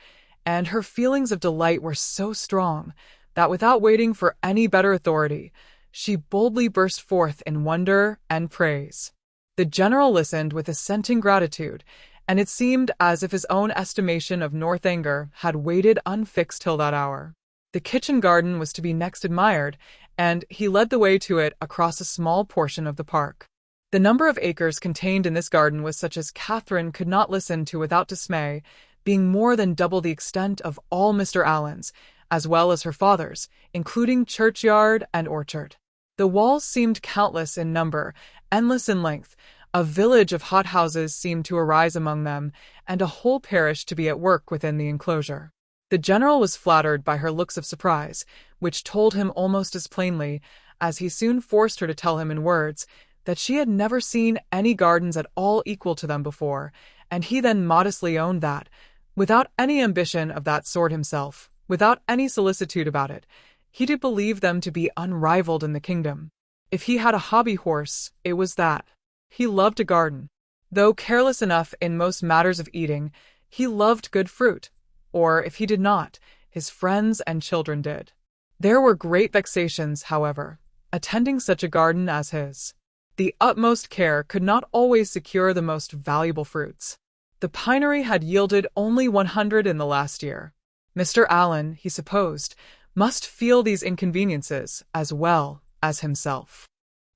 and her feelings of delight were so strong that without waiting for any better authority, she boldly burst forth in wonder and praise. The General listened with assenting gratitude, and it seemed as if his own estimation of Northanger had waited unfixed till that hour. The kitchen garden was to be next admired, and he led the way to it across a small portion of the park. The number of acres contained in this garden was such as Catherine could not listen to without dismay, being more than double the extent of all Mr. Allen's, as well as her father's, including churchyard and orchard. The walls seemed countless in number, endless in length. A village of hothouses seemed to arise among them, and a whole parish to be at work within the enclosure. The General was flattered by her looks of surprise, which told him almost as plainly, as he soon forced her to tell him in words that she had never seen any gardens at all equal to them before, and he then modestly owned that, without any ambition of that sort himself, without any solicitude about it, he did believe them to be unrivaled in the kingdom. If he had a hobby horse, it was that. He loved a garden. Though careless enough in most matters of eating, he loved good fruit, or if he did not, his friends and children did. There were great vexations, however, attending such a garden as his. The utmost care could not always secure the most valuable fruits. The pinery had yielded only 100 in the last year. Mr. Allen, he supposed, must feel these inconveniences as well as himself.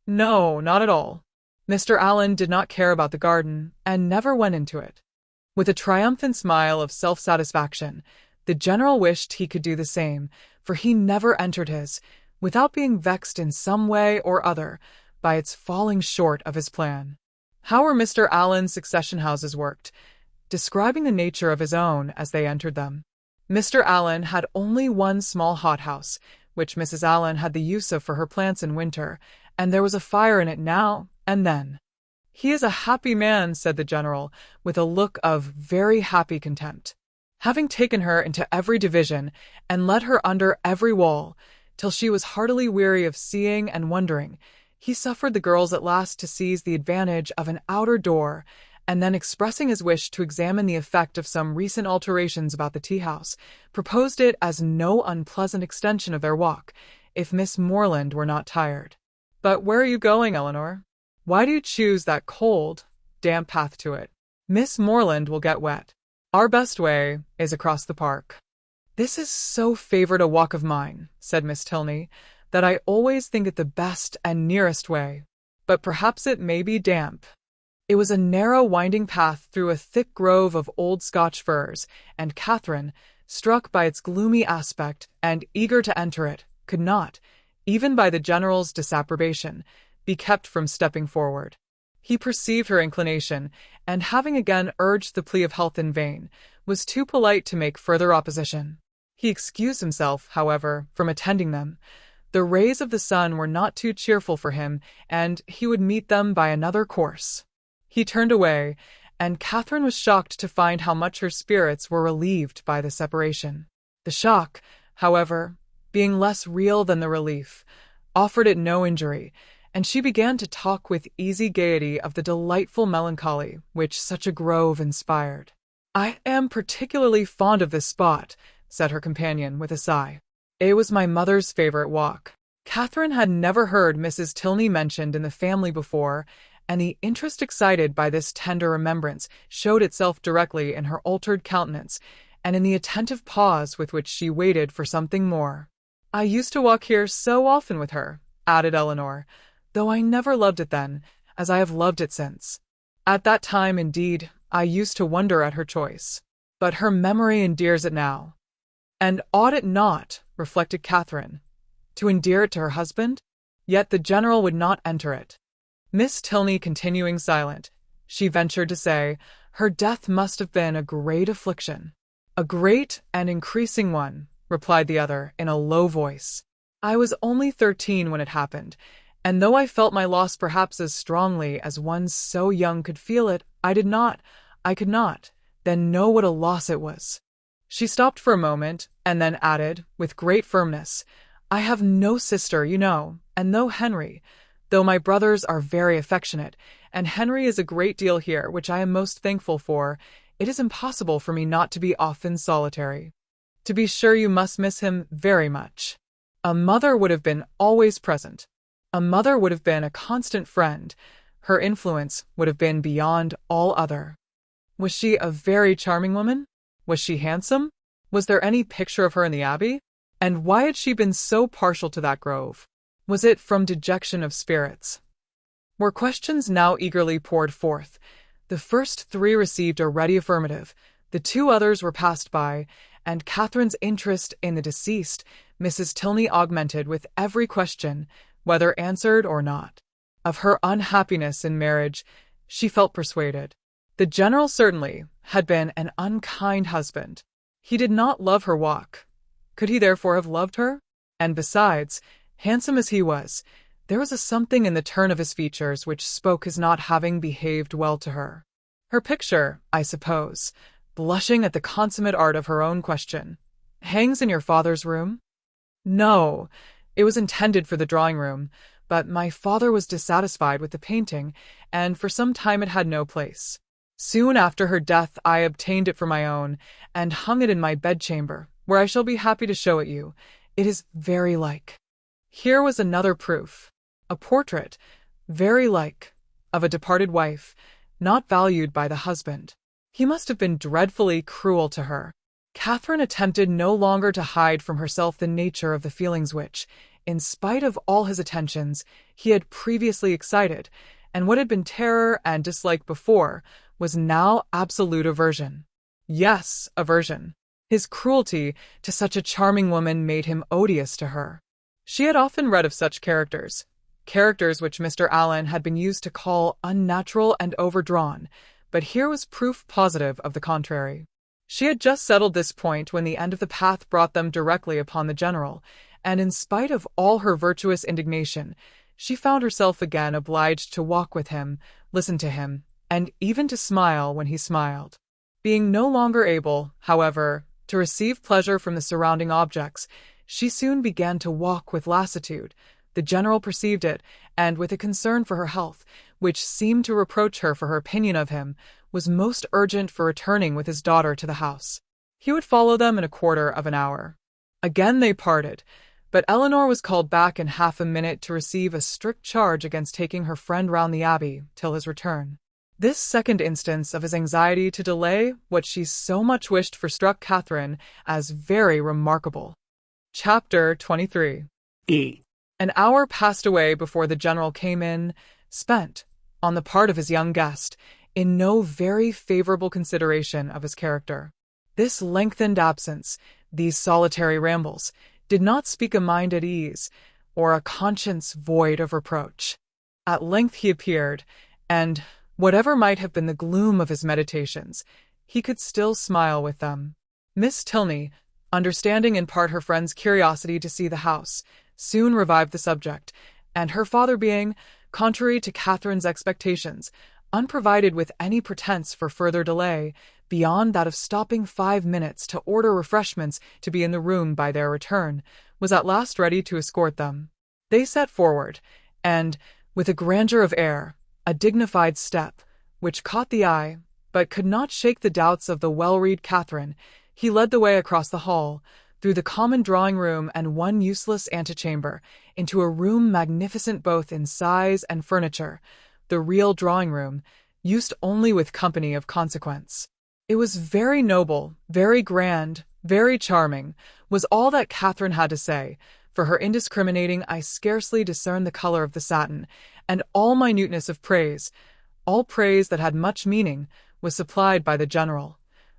No, not at all. Mr. Allen did not care about the garden, and never went into it. With a triumphant smile of self-satisfaction, the general wished he could do the same, for he never entered his, without being vexed in some way or other by its falling short of his plan. How were Mr. Allen's succession houses worked? Describing the nature of his own as they entered them. Mr. Allen had only one small hothouse, which Mrs. Allen had the use of for her plants in winter, and there was a fire in it now and then. "He is a happy man," said the general, with a look of very happy contempt. Having taken her into every division, and led her under every wall, till she was heartily weary of seeing and wondering, he suffered the girls at last to seize the advantage of an outer door, and then expressing his wish to examine the effect of some recent alterations about the tea-house, proposed it as no unpleasant extension of their walk, if Miss Morland were not tired. "But where are you going, Eleanor? Why do you choose that cold, damp path to it? Miss Morland will get wet. Our best way is across the park." "This is so favourite a walk of mine," said Miss Tilney, "that I always think it the best and nearest way. But perhaps it may be damp." It was a narrow winding path through a thick grove of old Scotch firs, and Catherine, struck by its gloomy aspect and eager to enter it, could not, even by the general's disapprobation, be kept from stepping forward. He perceived her inclination, and having again urged the plea of health in vain, was too polite to make further opposition. He excused himself, however, from attending them. The rays of the sun were not too cheerful for him, and he would meet them by another course. He turned away, and Catherine was shocked to find how much her spirits were relieved by the separation. The shock, however, being less real than the relief, offered it no injury, and she began to talk with easy gaiety of the delightful melancholy which such a grove inspired. "I am particularly fond of this spot," said her companion with a sigh. "It was my mother's favourite walk." Catherine had never heard Mrs. Tilney mentioned in the family before, and the interest excited by this tender remembrance showed itself directly in her altered countenance and in the attentive pause with which she waited for something more. "I used to walk here so often with her," added Eleanor, "though I never loved it then, as I have loved it since. At that time, indeed, I used to wonder at her choice, but her memory endears it now." And ought it not, reflected Catherine, to endear it to her husband? Yet the general would not enter it. Miss Tilney continuing silent, she ventured to say, "Her death must have been a great affliction." "A great and increasing one," replied the other in a low voice. "I was only 13 when it happened, and though I felt my loss perhaps as strongly as one so young could feel it, I could not, then know what a loss it was." She stopped for a moment, and then added, with great firmness, "I have no sister, you know, and though my brothers are very affectionate, and Henry is a great deal here, which I am most thankful for, it is impossible for me not to be often solitary. To be sure you must miss him very much. A mother would have been always present. A mother would have been a constant friend. Her influence would have been beyond all other." "Was she a very charming woman? Was she handsome? Was there any picture of her in the Abbey? And why had she been so partial to that grove? Was it from dejection of spirits?" Were questions now eagerly poured forth. The first 3 received a ready affirmative, the 2 others were passed by, and Catherine's interest in the deceased Mrs. Tilney augmented with every question, whether answered or not. Of her unhappiness in marriage she felt persuaded. The general certainly had been an unkind husband. He did not love her walk. Could he therefore have loved her? And besides, Handsome as he was, there was a something in the turn of his features which spoke his not having behaved well to her. Her picture, I suppose, blushing at the consummate art of her own question, hangs in your father's room? No, it was intended for the drawing room, but my father was dissatisfied with the painting, and for some time it had no place. Soon after her death I obtained it for my own, and hung it in my bedchamber, where I shall be happy to show it you. It is very like. Here was another proof. A portrait, very like, of a departed wife, not valued by the husband. He must have been dreadfully cruel to her. Catherine attempted no longer to hide from herself the nature of the feelings which, in spite of all his attentions, he had previously excited, and what had been terror and dislike before was now absolute aversion. Yes, aversion. His cruelty to such a charming woman made him odious to her. She had often read of such characters which Mr. Allen had been used to call unnatural and overdrawn, but here was proof positive of the contrary. She had just settled this point when the end of the path brought them directly upon the general, and in spite of all her virtuous indignation, she found herself again obliged to walk with him, listen to him, and even to smile when he smiled. Being no longer able, however, to receive pleasure from the surrounding objects, she soon began to walk with lassitude. The general perceived it, and with a concern for her health, which seemed to reproach her for her opinion of him, was most urgent for returning with his daughter to the house. He would follow them in a quarter of an hour. Again they parted, but Eleanor was called back in half a minute to receive a strict charge against taking her friend round the abbey till his return. This second instance of his anxiety to delay what she so much wished for struck Catherine as very remarkable. Chapter 23. An hour passed away before the general came in, spent, on the part of his young guest, in no very favourable consideration of his character. This lengthened absence, these solitary rambles, did not speak a mind at ease, or a conscience void of reproach. At length he appeared, and, whatever might have been the gloom of his meditations, he could still smile with them. Miss Tilney, understanding in part her friend's curiosity to see the house, soon revived the subject, and her father being, contrary to Catherine's expectations, unprovided with any pretence for further delay, beyond that of stopping 5 minutes to order refreshments to be in the room by their return, was at last ready to escort them. They set forward, and, with a grandeur of air, a dignified step, which caught the eye, but could not shake the doubts of the well-read Catherine, he led the way across the hall, through the common drawing-room and one useless antechamber, into a room magnificent both in size and furniture, the real drawing-room, used only with company of consequence. It was very noble, very grand, very charming, was all that Catherine had to say. For her indiscriminating I scarcely discerned the colour of the satin, and all minuteness of praise, all praise that had much meaning, was supplied by the general.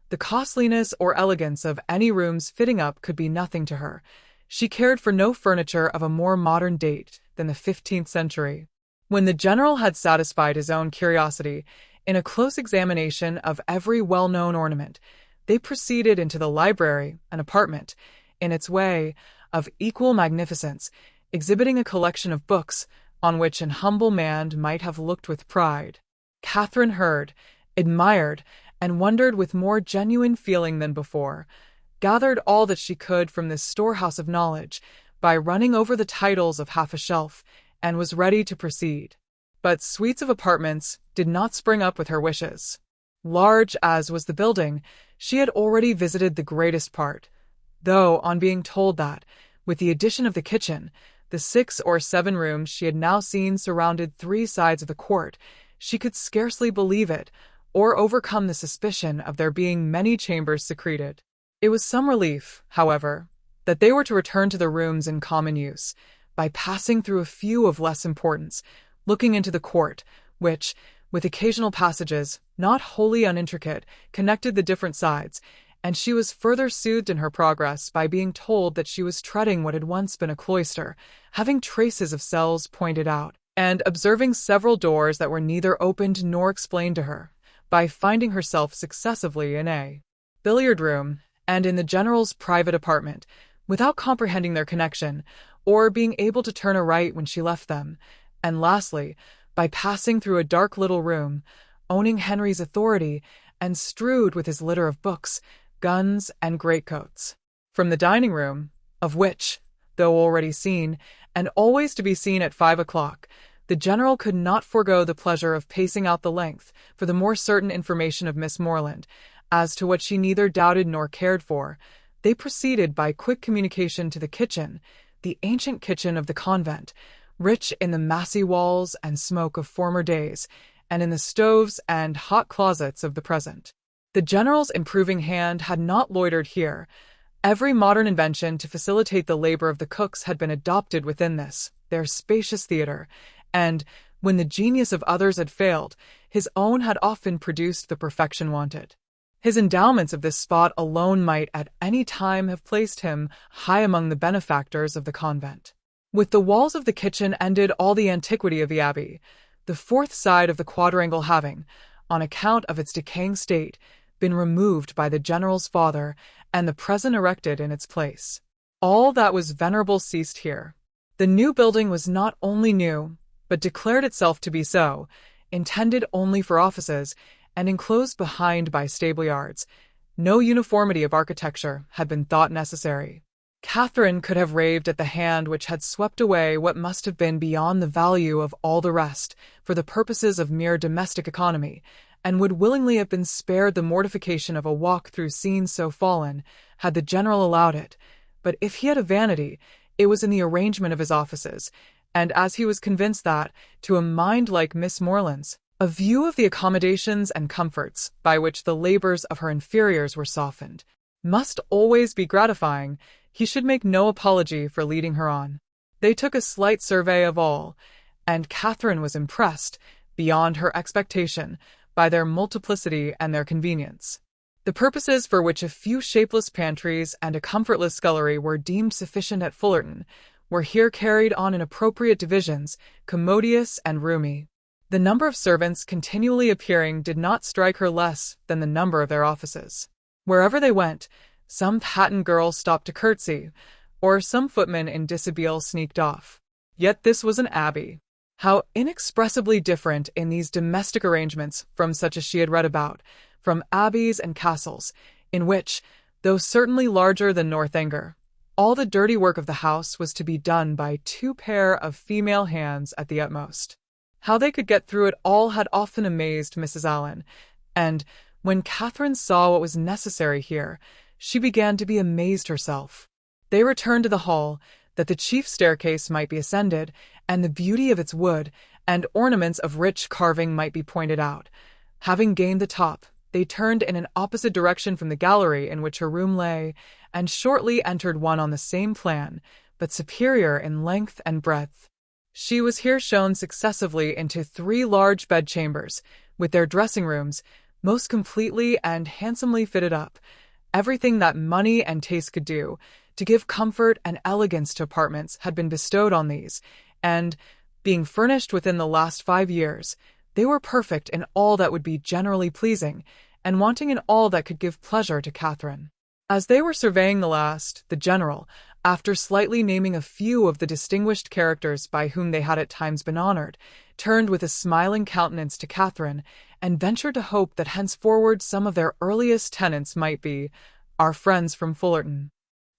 The costliness or elegance of any room's fitting up could be nothing to her. She cared for no furniture of a more modern date than the 15th century. When the general had satisfied his own curiosity, in a close examination of every well-known ornament, they proceeded into the library, an apartment, in its way, of equal magnificence, exhibiting a collection of books on which an humble man might have looked with pride. Catherine heard, admired, and wondered with more genuine feeling than before, gathered all that she could from this storehouse of knowledge by running over the titles of half a shelf, and was ready to proceed. But suites of apartments did not spring up with her wishes. Large as was the building, she had already visited the greatest part, though, on being told that, with the addition of the kitchen, the 6 or 7 rooms she had now seen surrounded 3 sides of the court, she could scarcely believe it, or overcome the suspicion of there being many chambers secreted. It was some relief, however, that they were to return to the rooms in common use, by passing through a few of less importance, looking into the court, which, with occasional passages, not wholly unintricate, connected the different sides, and she was further soothed in her progress by being told that she was treading what had once been a cloister, having traces of cells pointed out, and observing several doors that were neither opened nor explained to her, by finding herself successively in a billiard room and in the general's private apartment, without comprehending their connection, or being able to turn aright when she left them. And lastly, by passing through a dark little room, owning Henry's authority, and strewed with his litter of books, guns, and greatcoats. From the dining room, of which, though already seen, and always to be seen at 5 o'clock, the general could not forego the pleasure of pacing out the length for the more certain information of Miss Morland, as to what she neither doubted nor cared for, they proceeded by quick communication to the kitchen, the ancient kitchen of the convent, rich in the massy walls and smoke of former days, and in the stoves and hot closets of the present. The general's improving hand had not loitered here. Every modern invention to facilitate the labor of the cooks had been adopted within this, their spacious theatre, and, when the genius of others had failed, his own had often produced the perfection wanted. His endowments of this spot alone might at any time have placed him high among the benefactors of the convent. With the walls of the kitchen ended all the antiquity of the abbey, the fourth side of the quadrangle having, on account of its decaying state, been removed by the general's father, and the present erected in its place. All that was venerable ceased here. The new building was not only new, but declared itself to be so, intended only for offices, and enclosed behind by stable-yards. No uniformity of architecture had been thought necessary. Catherine could have raved at the hand which had swept away what must have been beyond the value of all the rest for the purposes of mere domestic economy, and would willingly have been spared the mortification of a walk through scenes so fallen, had the general allowed it. But if he had a vanity, it was in the arrangement of his offices, and as he was convinced that, to a mind like Miss Morland's, a view of the accommodations and comforts by which the labors of her inferiors were softened must always be gratifying, he should make no apology for leading her on. They took a slight survey of all, and Catherine was impressed, beyond her expectation, by their multiplicity and their convenience. The purposes for which a few shapeless pantries and a comfortless scullery were deemed sufficient at Fullerton were here carried on in appropriate divisions, commodious and roomy. The number of servants continually appearing did not strike her less than the number of their offices. Wherever they went, some patent girl stopped to curtsy, or some footman in dishabille sneaked off. Yet this was an abbey. How inexpressibly different in these domestic arrangements from such as she had read about, from abbeys and castles, in which, though certainly larger than Northanger, all the dirty work of the house was to be done by 2 pair of female hands at the utmost. How they could get through it all had often amazed Mrs. Allen, and, when Catherine saw what was necessary here, she began to be amazed herself. They returned to the hall, that the chief staircase might be ascended, and the beauty of its wood and ornaments of rich carving might be pointed out. Having gained the top, they turned in an opposite direction from the gallery in which her room lay, and shortly entered one on the same plan, but superior in length and breadth. She was here shown successively into 3 large bedchambers, with their dressing rooms, most completely and handsomely fitted up, everything that money and taste could do to give comfort and elegance to apartments had been bestowed on these, and, being furnished within the last 5 years, they were perfect in all that would be generally pleasing, and wanting in all that could give pleasure to Catherine. As they were surveying the last, the general, after slightly naming a few of the distinguished characters by whom they had at times been honored, turned with a smiling countenance to Catherine, and ventured to hope that henceforward some of their earliest tenants might be our friends from Fullerton.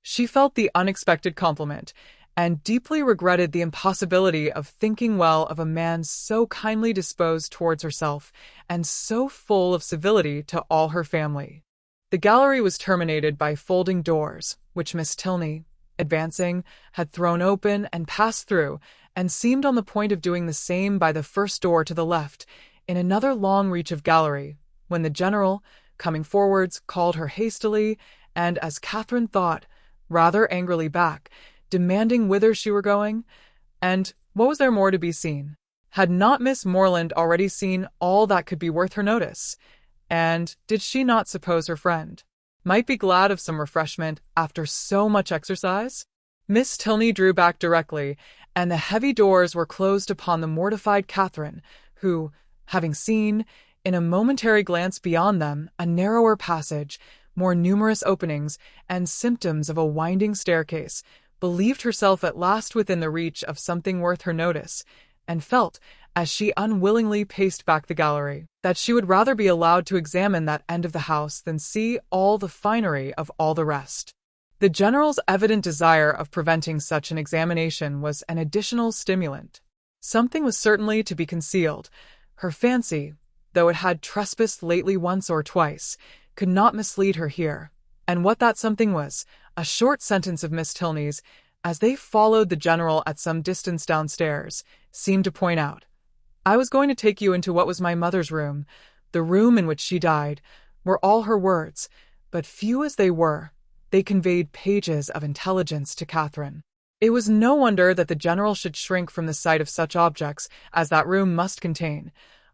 She felt the unexpected compliment, and deeply regretted the impossibility of thinking well of a man so kindly disposed towards herself, and so full of civility to all her family. The gallery was terminated by folding doors, which Miss Tilney, advancing, had thrown open and passed through, and seemed on the point of doing the same by the first door to the left, in another long reach of gallery, when the general, coming forwards, called her hastily, and, as Catherine thought, rather angrily back, demanding whither she were going, and what was there more to be seen? Had not Miss Morland already seen all that could be worth her notice? And did she not suppose her friend might be glad of some refreshment after so much exercise? Miss Tilney drew back directly, and the heavy doors were closed upon the mortified Catherine, who, having seen, in a momentary glance beyond them, a narrower passage, more numerous openings, and symptoms of a winding staircase, believed herself at last within the reach of something worth her notice, and felt, as she unwillingly paced back the gallery, that she would rather be allowed to examine that end of the house than see all the finery of all the rest. The general's evident desire of preventing such an examination was an additional stimulant. Something was certainly to be concealed. Her fancy, though it had trespassed lately once or twice, could not mislead her here. And what that something was, a short sentence of Miss Tilney's, as they followed the general at some distance downstairs, seemed to point out. "I was going to take you into what was my mother's room, the room in which she died," were all her words, but few as they were, they conveyed pages of intelligence to Catherine. It was no wonder that the general should shrink from the sight of such objects as that room must contain,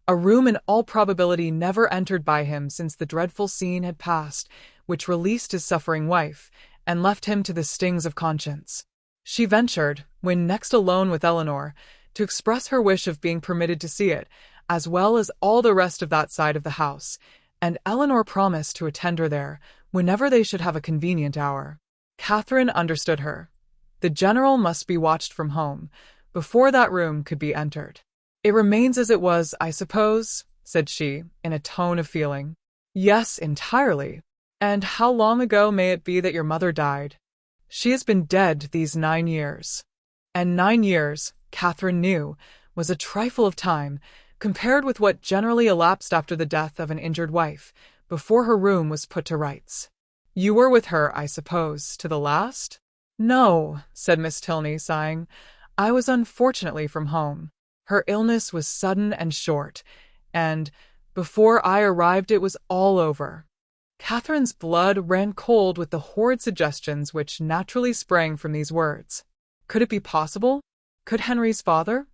a room in all probability never entered by him since the dreadful scene had passed, which released his suffering wife, and left him to the stings of conscience. She ventured, when next alone with Eleanor, to express her wish of being permitted to see it, as well as all the rest of that side of the house, and Eleanor promised to attend her there, whenever they should have a convenient hour. Catherine understood her. The general must be watched from home, before that room could be entered. "It remains as it was, I suppose," said she, in a tone of feeling. "Yes, entirely. And how long ago may it be that your mother died?" "She has been dead these 9 years." And 9 years, Catherine knew, was a trifle of time, compared with what generally elapsed after the death of an injured wife, before her room was put to rights. "You were with her, I suppose, to the last?" "No," said Miss Tilney, sighing. "I was unfortunately from home. Her illness was sudden and short, and, before I arrived, it was all over." Catherine's blood ran cold with the horrid suggestions which naturally sprang from these words. Could it be possible? Could Henry's father?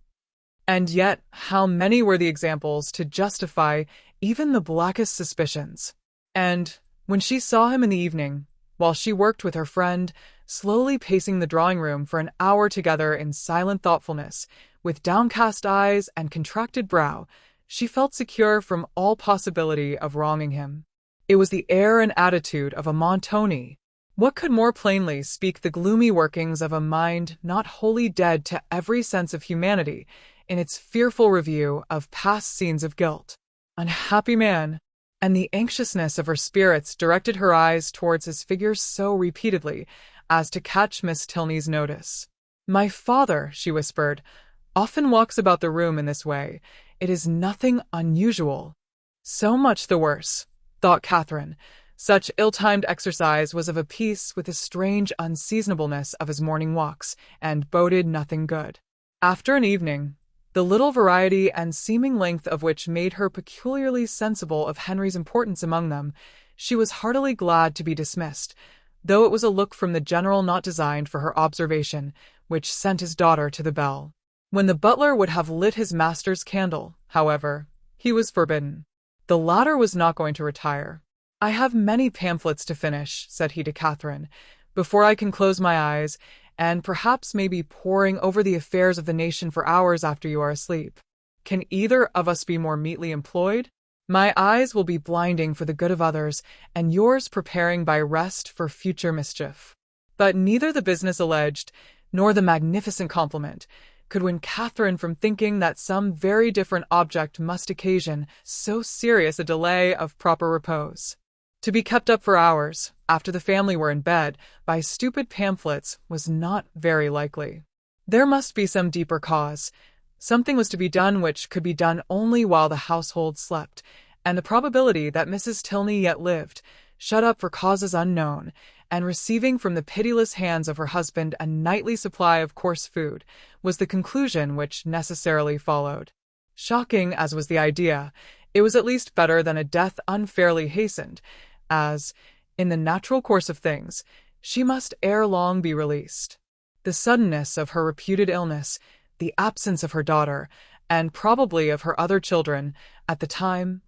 And yet, how many were the examples to justify even the blackest suspicions? And, when she saw him in the evening, while she worked with her friend, slowly pacing the drawing-room for an hour together in silent thoughtfulness, with downcast eyes and contracted brow, she felt secure from all possibility of wronging him. It was the air and attitude of a Montoni. What could more plainly speak the gloomy workings of a mind not wholly dead to every sense of humanity in its fearful review of past scenes of guilt? Unhappy man! And the anxiousness of her spirits directed her eyes towards his figure so repeatedly as to catch Miss Tilney's notice. "My father," she whispered, "often walks about the room in this way. It is nothing unusual." "So much the worse," thought Catherine. Such ill-timed exercise was of a piece with the strange unseasonableness of his morning walks, and boded nothing good. After an evening, the little variety and seeming length of which made her peculiarly sensible of Henry's importance among them, she was heartily glad to be dismissed, though it was a look from the general not designed for her observation, which sent his daughter to the bell. When the butler would have lit his master's candle, however, he was forbidden. The latter was not going to retire. "I have many pamphlets to finish," said he to Catherine, "before I can close my eyes, and perhaps may be poring over the affairs of the nation for hours after you are asleep. Can either of us be more meetly employed? My eyes will be blinding for the good of others, and yours preparing by rest for future mischief." But neither the business alleged, nor the magnificent compliment, could win Catherine from thinking that some very different object must occasion so serious a delay of proper repose. To be kept up for hours, after the family were in bed, by stupid pamphlets was not very likely. There must be some deeper cause. Something was to be done which could be done only while the household slept, and the probability that Mrs. Tilney yet lived, shut up for causes unknown, and receiving from the pitiless hands of her husband a nightly supply of coarse food, was the conclusion which necessarily followed. Shocking as was the idea, it was at least better than a death unfairly hastened, as, in the natural course of things, she must ere long be released. The suddenness of her reputed illness, the absence of her daughter, and probably of her other children, at the time,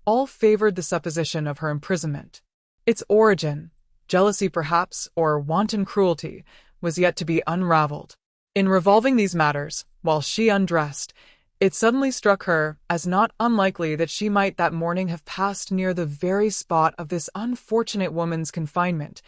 all favored the supposition of her imprisonment. Its origin, jealousy perhaps, or wanton cruelty, was yet to be unravelled. In revolving these matters, while she undressed, It suddenly struck her as not unlikely that she might that morning have passed near the very spot of this unfortunate woman's confinement,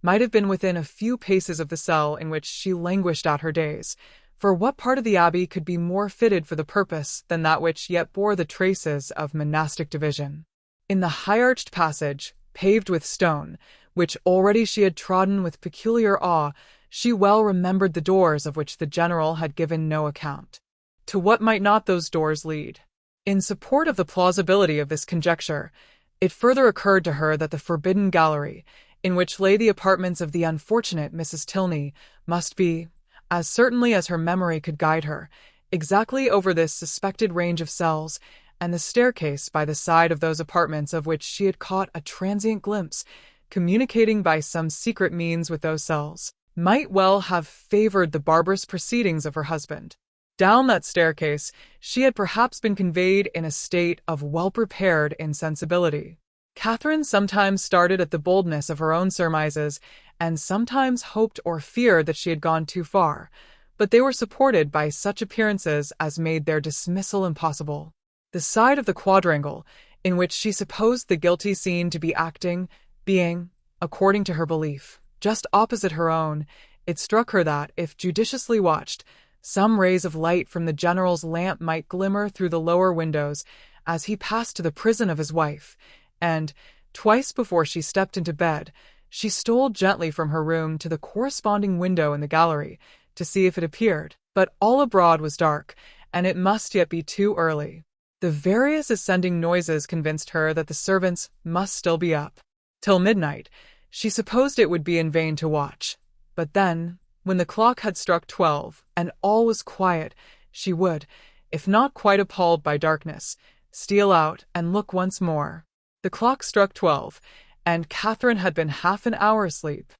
might have been within a few paces of the cell in which she languished out her days. For what part of the abbey could be more fitted for the purpose than that which yet bore the traces of monastic division? In the high-arched passage, paved with stone, which already she had trodden with peculiar awe, she well remembered the doors of which the general had given no account. To what might not those doors lead? In support of the plausibility of this conjecture, it further occurred to her that the forbidden gallery, in which lay the apartments of the unfortunate Mrs. Tilney, must be, as certainly as her memory could guide her, exactly over this suspected range of cells, and the staircase by the side of those apartments of which she had caught a transient glimpse, communicating by some secret means with those cells, might well have favored the barbarous proceedings of her husband. Down that staircase she had perhaps been conveyed in a state of well-prepared insensibility. Catherine sometimes started at the boldness of her own surmises, and sometimes hoped or feared that she had gone too far, but they were supported by such appearances as made their dismissal impossible. The side of the quadrangle, in which she supposed the guilty scene to be acting, being, according to her belief, just opposite her own, it struck her that, if judiciously watched, some rays of light from the general's lamp might glimmer through the lower windows as he passed to the prison of his wife, and, twice before she stepped into bed, she stole gently from her room to the corresponding window in the gallery to see if it appeared. But all abroad was dark, and it must yet be too early. The various ascending noises convinced her that the servants must still be up. Till midnight, she supposed it would be in vain to watch. But then, when the clock had struck 12, and all was quiet, she would, if not quite appalled by darkness, steal out and look once more. The clock struck 12, and Catherine had been half an hour asleep.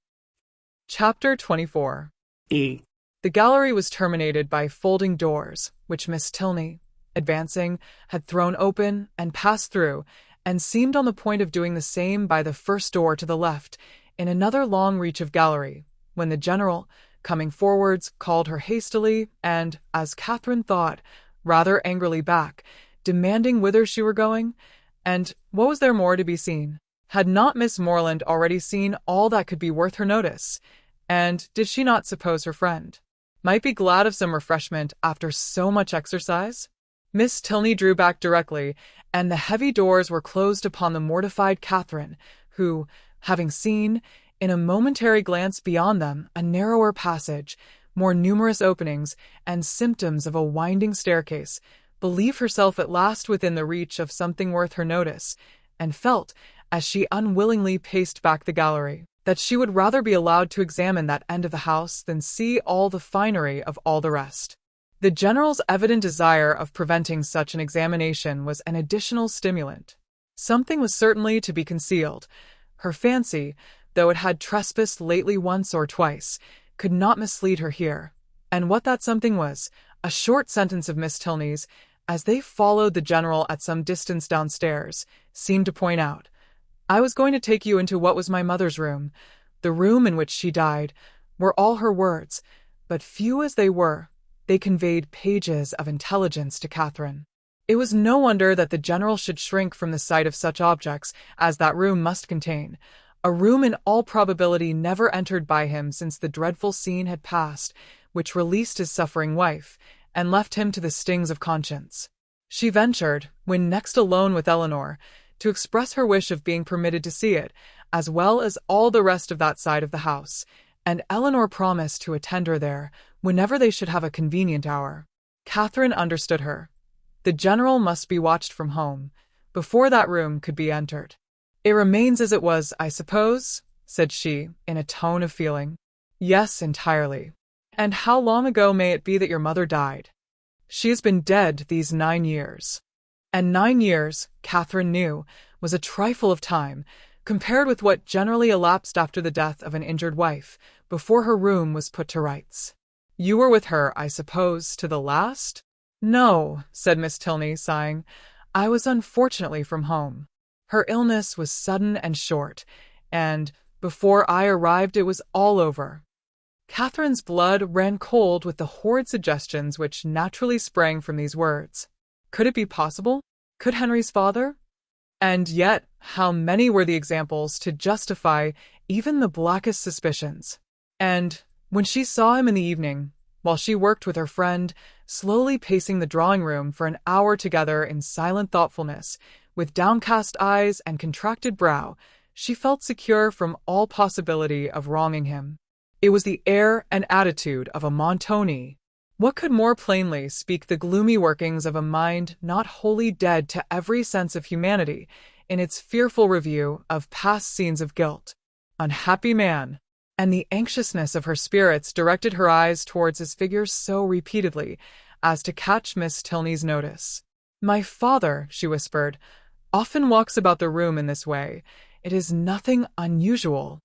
Chapter 24. E. The gallery was terminated by folding doors, which Miss Tilney, advancing, had thrown open and passed through, and seemed on the point of doing the same by the first door to the left, in another long reach of gallery, when the general, coming forwards, called her hastily, and, as Catherine thought, rather angrily back, demanding whither she were going, and what was there more to be seen? Had not Miss Morland already seen all that could be worth her notice? And did she not suppose her friend might be glad of some refreshment after so much exercise? Miss Tilney drew back directly, and the heavy doors were closed upon the mortified Catherine, who, having seen, in a momentary glance beyond them, a narrower passage, more numerous openings, and symptoms of a winding staircase, believed herself at last within the reach of something worth her notice, and felt, as she unwillingly paced back the gallery, that she would rather be allowed to examine that end of the house than see all the finery of all the rest. The general's evident desire of preventing such an examination was an additional stimulant. Something was certainly to be concealed. Her fancy, though it had trespassed lately once or twice, could not mislead her here. And what that something was, a short sentence of Miss Tilney's, as they followed the general at some distance downstairs, seemed to point out. "I was going to take you into what was my mother's room, the room in which she died," were all her words, but few as they were, they conveyed pages of intelligence to Catherine. It was no wonder that the general should shrink from the sight of such objects as that room must contain, a room in all probability never entered by him since the dreadful scene had passed, which released his suffering wife, and left him to the stings of conscience. She ventured, when next alone with Eleanor, to express her wish of being permitted to see it, as well as all the rest of that side of the house, and Eleanor promised to attend her there, whenever they should have a convenient hour. Catherine understood her. The general must be watched from home, before that room could be entered. "It remains as it was, I suppose?" said she, in a tone of feeling. "Yes, entirely." "And how long ago may it be that your mother died?" "She has been dead these 9 years." And 9 years, Catherine knew, was a trifle of time, compared with what generally elapsed after the death of an injured wife, before her room was put to rights. "You were with her, I suppose, to the last?" "No," said Miss Tilney, sighing. "I was unfortunately from home. Her illness was sudden and short, and, before I arrived, it was all over." Catherine's blood ran cold with the horrid suggestions which naturally sprang from these words. Could it be possible? Could Henry's father? And yet, how many were the examples to justify even the blackest suspicions? And when she saw him in the evening, while she worked with her friend, slowly pacing the drawing room for an hour together in silent thoughtfulness, with downcast eyes and contracted brow, she felt secure from all possibility of wronging him. It was the air and attitude of a Montoni. What could more plainly speak the gloomy workings of a mind not wholly dead to every sense of humanity in its fearful review of past scenes of guilt? Unhappy man! And the anxiousness of her spirits directed her eyes towards his figure so repeatedly as to catch Miss Tilney's notice. "My father," she whispered, "often walks about the room in this way. It is nothing unusual."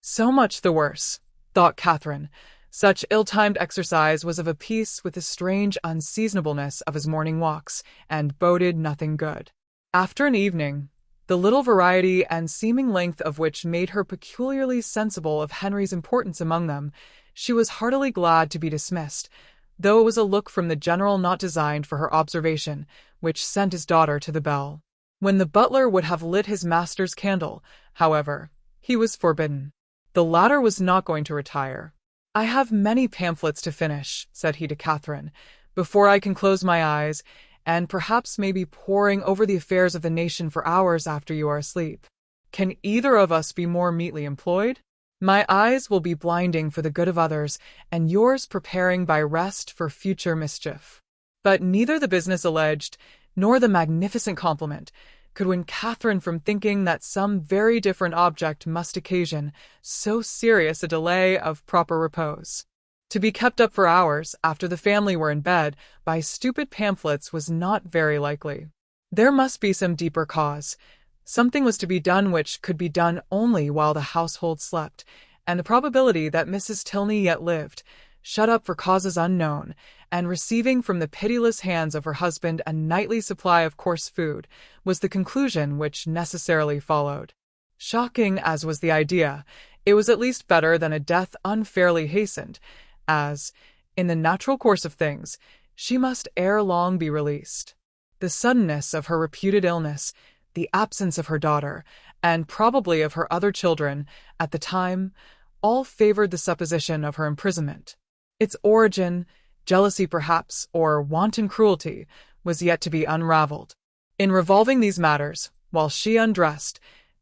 So much the worse, thought Catherine. Such ill-timed exercise was of a piece with the strange unseasonableness of his morning walks, and boded nothing good. After an evening, the little variety and seeming length of which made her peculiarly sensible of Henry's importance among them, she was heartily glad to be dismissed, though it was a look from the general not designed for her observation, which sent his daughter to the bell. When the butler would have lit his master's candle, however, he was forbidden. The latter was not going to retire. "I have many pamphlets to finish," said he to Catherine, "before I can close my eyes, and perhaps may be poring over the affairs of the nation for hours after you are asleep. Can either of us be more meetly employed? My eyes will be blinding for the good of others, and yours preparing by rest for future mischief." But neither the business alleged, nor the magnificent compliment, could win Catherine from thinking that some very different object must occasion so serious a delay of proper repose. To be kept up for hours, after the family were in bed, by stupid pamphlets was not very likely. There must be some deeper cause. Something was to be done which could be done only while the household slept, and the probability that Mrs. Tilney yet lived, shut up for causes unknown, and receiving from the pitiless hands of her husband a nightly supply of coarse food, was the conclusion which necessarily followed. Shocking as was the idea, it was at least better than a death unfairly hastened, as, in the natural course of things, she must ere long be released. The suddenness of her reputed illness, the absence of her daughter, and probably of her other children, at the time, all favored the supposition of her imprisonment. Its origin, jealousy perhaps, or wanton cruelty, was yet to be unravelled. In revolving these matters, while she undressed,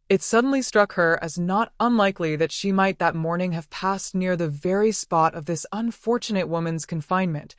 it suddenly struck her as not unlikely that she might that morning have passed near the very spot of this unfortunate woman's confinement,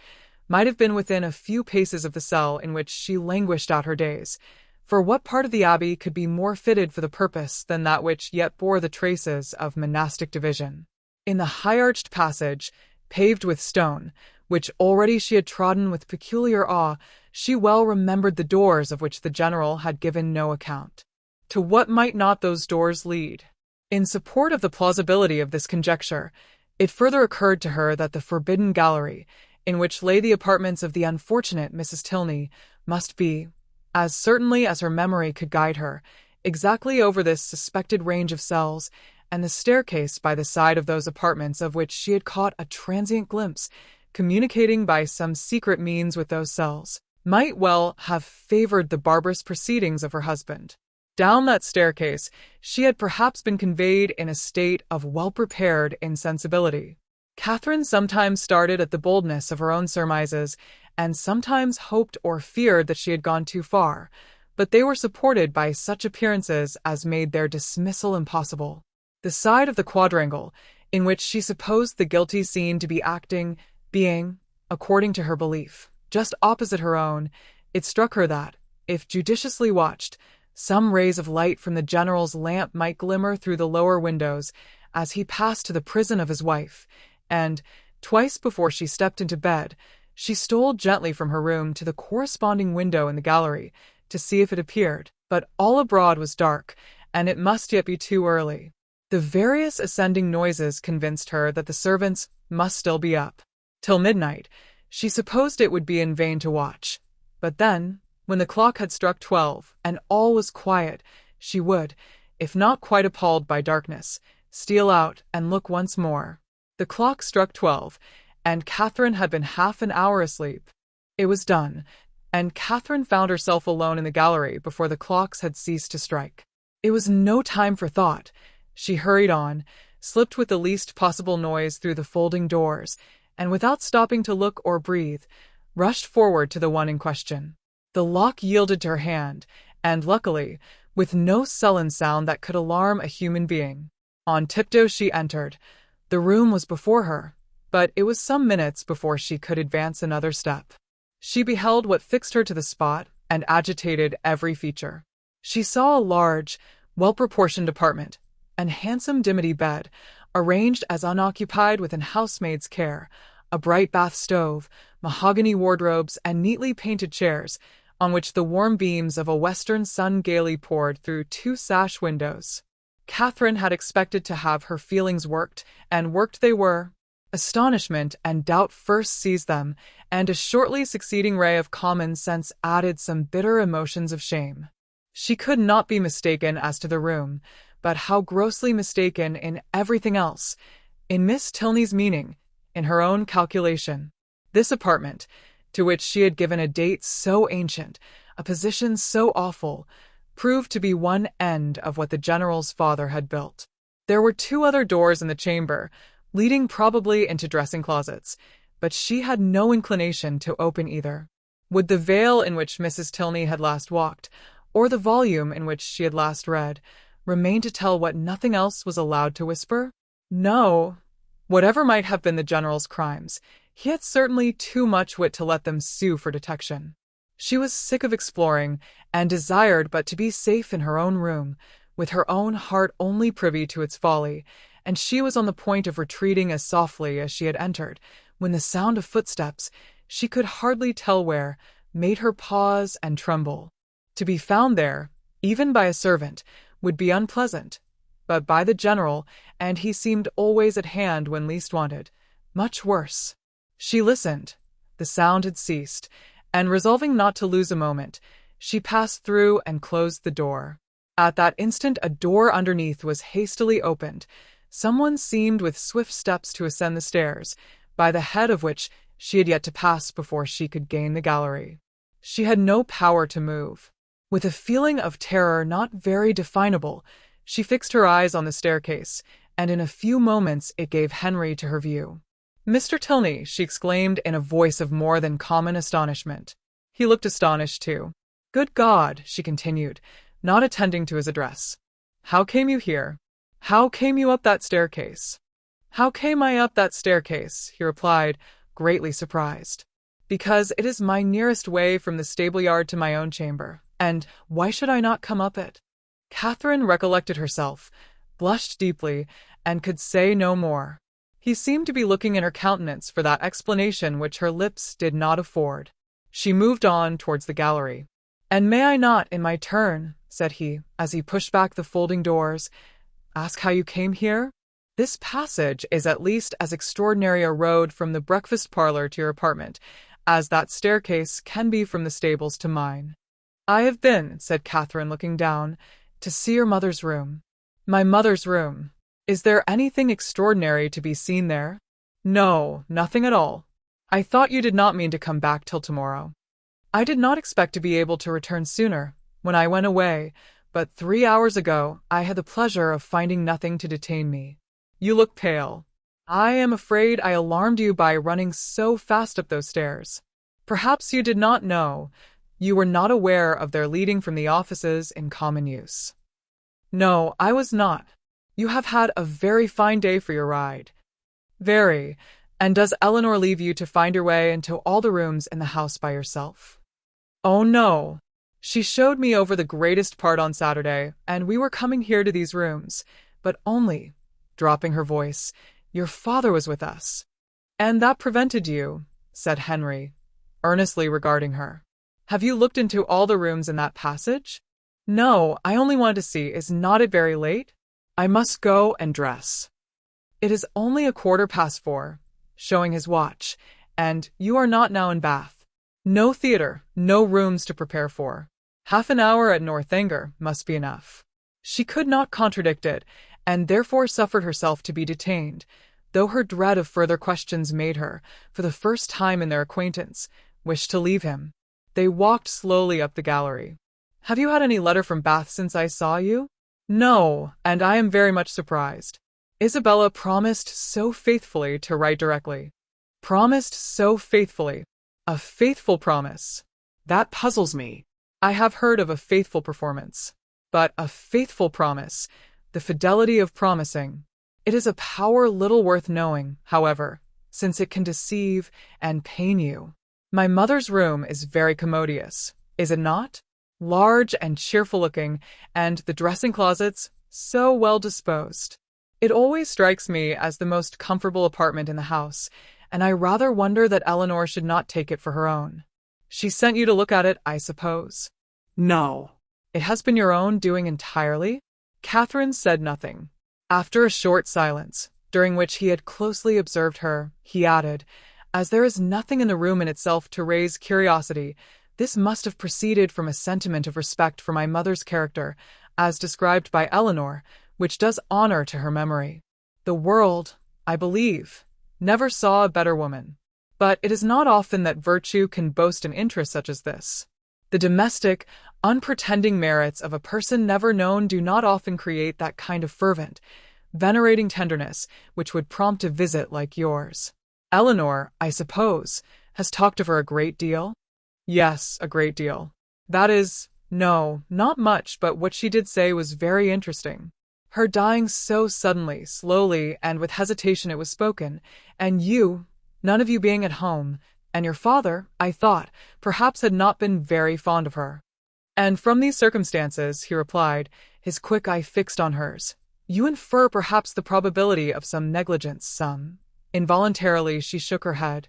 might have been within a few paces of the cell in which she languished out her days. For what part of the abbey could be more fitted for the purpose than that which yet bore the traces of monastic division? In the high-arched passage, paved with stone, which already she had trodden with peculiar awe, she well remembered the doors of which the general had given no account. To what might not those doors lead? In support of the plausibility of this conjecture, it further occurred to her that the forbidden gallery, in which lay the apartments of the unfortunate Mrs. Tilney, must be, as certainly as her memory could guide her, exactly over this suspected range of cells, and the staircase by the side of those apartments of which she had caught a transient glimpse, communicating by some secret means with those cells, might well have favoured the barbarous proceedings of her husband. Down that staircase she had perhaps been conveyed in a state of well-prepared insensibility. Catherine sometimes started at the boldness of her own surmises, and sometimes hoped or feared that she had gone too far, but they were supported by such appearances as made their dismissal impossible. The side of the quadrangle, in which she supposed the guilty scene to be acting, being, according to her belief, just opposite her own, it struck her that, if judiciously watched, some rays of light from the general's lamp might glimmer through the lower windows as he passed to the prison of his wife, and, twice before she stepped into bed, she stole gently from her room to the corresponding window in the gallery to see if it appeared, but all abroad was dark, and it must yet be too early. The various ascending noises convinced her that the servants must still be up. Till midnight, she supposed it would be in vain to watch, but then, when the clock had struck 12 and all was quiet, she would, if not quite appalled by darkness, steal out and look once more. The clock struck 12, and Catherine had been half an hour asleep. It was done, and Catherine found herself alone in the gallery before the clocks had ceased to strike. It was no time for thought. She hurried on, slipped with the least possible noise through the folding doors, and without stopping to look or breathe, rushed forward to the one in question. The lock yielded to her hand, and luckily, with no sullen sound that could alarm a human being. On tiptoe she entered. The room was before her, but it was some minutes before she could advance another step. She beheld what fixed her to the spot and agitated every feature. She saw a large, well-proportioned apartment, and handsome dimity bed, arranged as unoccupied with an housemaid's care, a bright bath stove, mahogany wardrobes, and neatly painted chairs, on which the warm beams of a western sun gaily poured through two sash windows. Catherine had expected to have her feelings worked, and worked they were. Astonishment and doubt first seized them, and a shortly succeeding ray of common sense added some bitter emotions of shame. She could not be mistaken as to the room, but how grossly mistaken in everything else, in Miss Tilney's meaning, in her own calculation. This apartment, to which she had given a date so ancient, a position so awful, proved to be one end of what the General's father had built. There were two other doors in the chamber, leading probably into dressing closets, but she had no inclination to open either. Would the veil in which Mrs. Tilney had last walked, or the volume in which she had last read, remain to tell what nothing else was allowed to whisper? No. Whatever might have been the General's crimes, he had certainly too much wit to let them sue for detection. She was sick of exploring, and desired but to be safe in her own room, with her own heart only privy to its folly, and she was on the point of retreating as softly as she had entered, when the sound of footsteps, she could hardly tell where, made her pause and tremble. To be found there, even by a servant, would be unpleasant, but by the General, and he seemed always at hand when least wanted, much worse. She listened. The sound had ceased, and resolving not to lose a moment, she passed through and closed the door. At that instant a door underneath was hastily opened. Someone seemed with swift steps to ascend the stairs, by the head of which she had yet to pass before she could gain the gallery. She had no power to move. With a feeling of terror not very definable, she fixed her eyes on the staircase, and in a few moments it gave Henry to her view. "Mr. Tilney," she exclaimed in a voice of more than common astonishment. He looked astonished too. "Good God," she continued, not attending to his address. "How came you here? How came you up that staircase?" "How came I up that staircase?" he replied, greatly surprised. "Because it is my nearest way from the stable-yard to my own chamber, and why should I not come up it?" Catherine recollected herself, blushed deeply, and could say no more. He seemed to be looking in her countenance for that explanation which her lips did not afford. She moved on towards the gallery. "And may I not, in my turn," said he, as he pushed back the folding doors, "ask how you came here? This passage is at least as extraordinary a road from the breakfast parlour to your apartment as that staircase can be from the stables to mine." "I have been," said Catherine, looking down, "to see your mother's room." "My mother's room? Is there anything extraordinary to be seen there?" "No, nothing at all. I thought you did not mean to come back till tomorrow." "I did not expect to be able to return sooner, when I went away, but 3 hours ago I had the pleasure of finding nothing to detain me." "You look pale. I am afraid I alarmed you by running so fast up those stairs. Perhaps you did not know. You were not aware of their leading from the offices in common use." "No, I was not. You have had a very fine day for your ride." "Very. And does Eleanor leave you to find your way into all the rooms in the house by yourself?" "Oh, no. She showed me over the greatest part on Saturday, and we were coming here to these rooms, but only," dropping her voice, "your father was with us." "And that prevented you," said Henry, earnestly regarding her. "Have you looked into all the rooms in that passage?" "No, I only wanted to see. Is not it very late? I must go and dress." "It is only 4:15, showing his watch, and you are not now in Bath. No theatre, no rooms to prepare for. Half an hour at Northanger must be enough." She could not contradict it, and therefore suffered herself to be detained, though her dread of further questions made her, for the first time in their acquaintance, wish to leave him. They walked slowly up the gallery. "Have you had any letter from Bath since I saw you?" "No, and I am very much surprised. Isabella promised so faithfully to write directly." "Promised so faithfully. A faithful promise. That puzzles me. I have heard of a faithful performance. But a faithful promise, the fidelity of promising. It is a power little worth knowing, however, since it can deceive and pain you. My mother's room is very commodious, is it not? Large and cheerful-looking, and the dressing closets so well disposed. It always strikes me as the most comfortable apartment in the house, and I rather wonder that Eleanor should not take it for her own. She sent you to look at it, I suppose?" No. "It has been your own doing entirely?" Catherine said nothing. After a short silence, during which he had closely observed her, he added, "As there is nothing in the room in itself to raise curiosity, this must have proceeded from a sentiment of respect for my mother's character, as described by Eleanor, which does honor to her memory. The world, I believe, never saw a better woman. But it is not often that virtue can boast an interest such as this. The domestic, unpretending merits of a person never known do not often create that kind of fervent, venerating tenderness which would prompt a visit like yours. Eleanor, I suppose, has talked of her a great deal?" "Yes, a great deal. That is, no, not much, but what she did say was very interesting. Her dying so suddenly, slowly, and with hesitation it was spoken, and you, none of you being at home, and your father, I thought, perhaps had not been very fond of her." "And from these circumstances," he replied, his quick eye fixed on hers, "you infer perhaps the probability of some negligence, some—" Involuntarily she shook her head.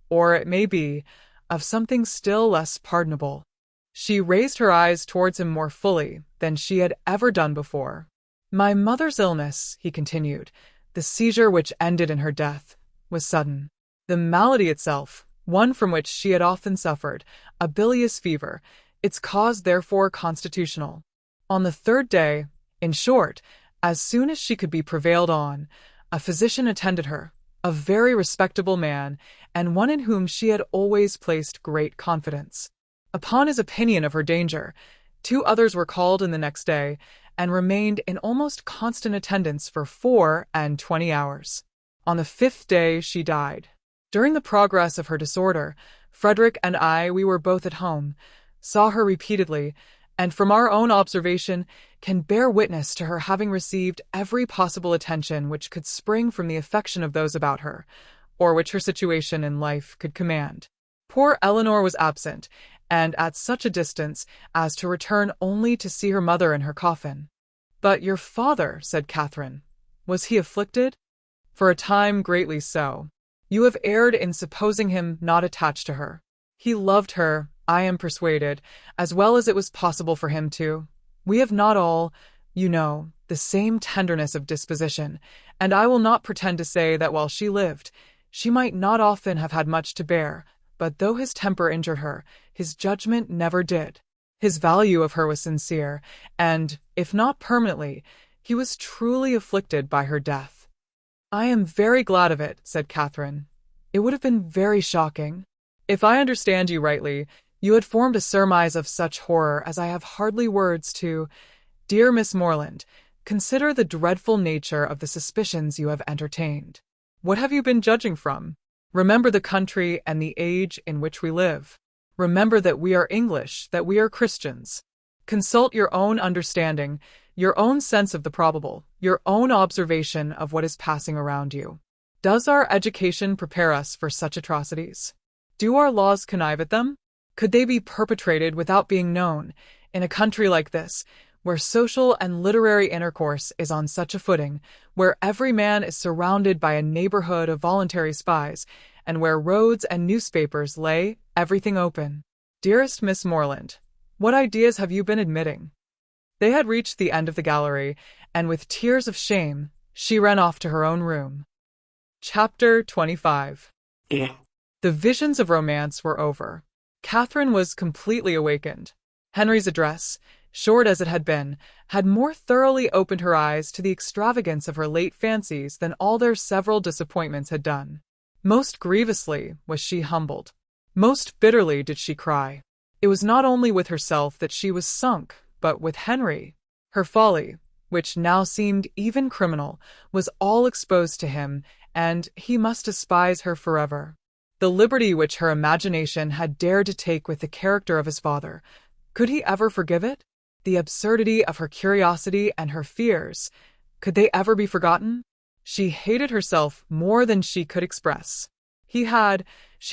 "Or it may be, of something still less pardonable." She raised her eyes towards him more fully than she had ever done before. "My mother's illness," he continued, "the seizure which ended in her death, was sudden. The malady itself, one from which she had often suffered, a bilious fever, its cause therefore constitutional. On the third day, in short, as soon as she could be prevailed on, a physician attended her, a very respectable man, and one in whom she had always placed great confidence. Upon his opinion of her danger, 2 others were called in the next day, and remained in almost constant attendance for 24 hours. On the 5th day she died. During the progress of her disorder, Frederick and we were both at home, saw her repeatedly, and from our own observation can bear witness to her having received every possible attention which could spring from the affection of those about her, or which her situation in life could command. Poor Eleanor was absent, and at such a distance as to return only to see her mother in her coffin." "But your father," said Catherine, "was he afflicted?" "For a time greatly so. You have erred in supposing him not attached to her. He loved her, I am persuaded, as well as it was possible for him to. We have not all, you know, the same tenderness of disposition, and I will not pretend to say that while she lived, she might not often have had much to bear, but though his temper injured her, his judgment never did. His value of her was sincere, and, if not permanently, he was truly afflicted by her death." "I am very glad of it," said Catherine. "It would have been very shocking. If I understand you rightly, you had formed a surmise of such horror as I have hardly words to. Dear Miss Morland, consider the dreadful nature of the suspicions you have entertained. What have you been judging from? Remember the country and the age in which we live. Remember that we are English, that we are Christians. Consult your own understanding, your own sense of the probable, your own observation of what is passing around you. Does our education prepare us for such atrocities? Do our laws connive at them? Could they be perpetrated without being known, in a country like this, where social and literary intercourse is on such a footing, where every man is surrounded by a neighborhood of voluntary spies, and where roads and newspapers lay everything open? Dearest Miss Morland, what ideas have you been admitting?" They had reached the end of the gallery, and with tears of shame, she ran off to her own room. Chapter 25. The visions of romance were over. Catherine was completely awakened. Henry's address, short as it had been, had more thoroughly opened her eyes to the extravagance of her late fancies than all their several disappointments had done. Most grievously was she humbled. Most bitterly did she cry. It was not only with herself that she was sunk, but with Henry. Her folly, which now seemed even criminal, was all exposed to him, and he must despise her forever. The liberty which her imagination had dared to take with the character of his father, could he ever forgive it? The absurdity of her curiosity and her fears, could they ever be forgotten? She hated herself more than she could express. She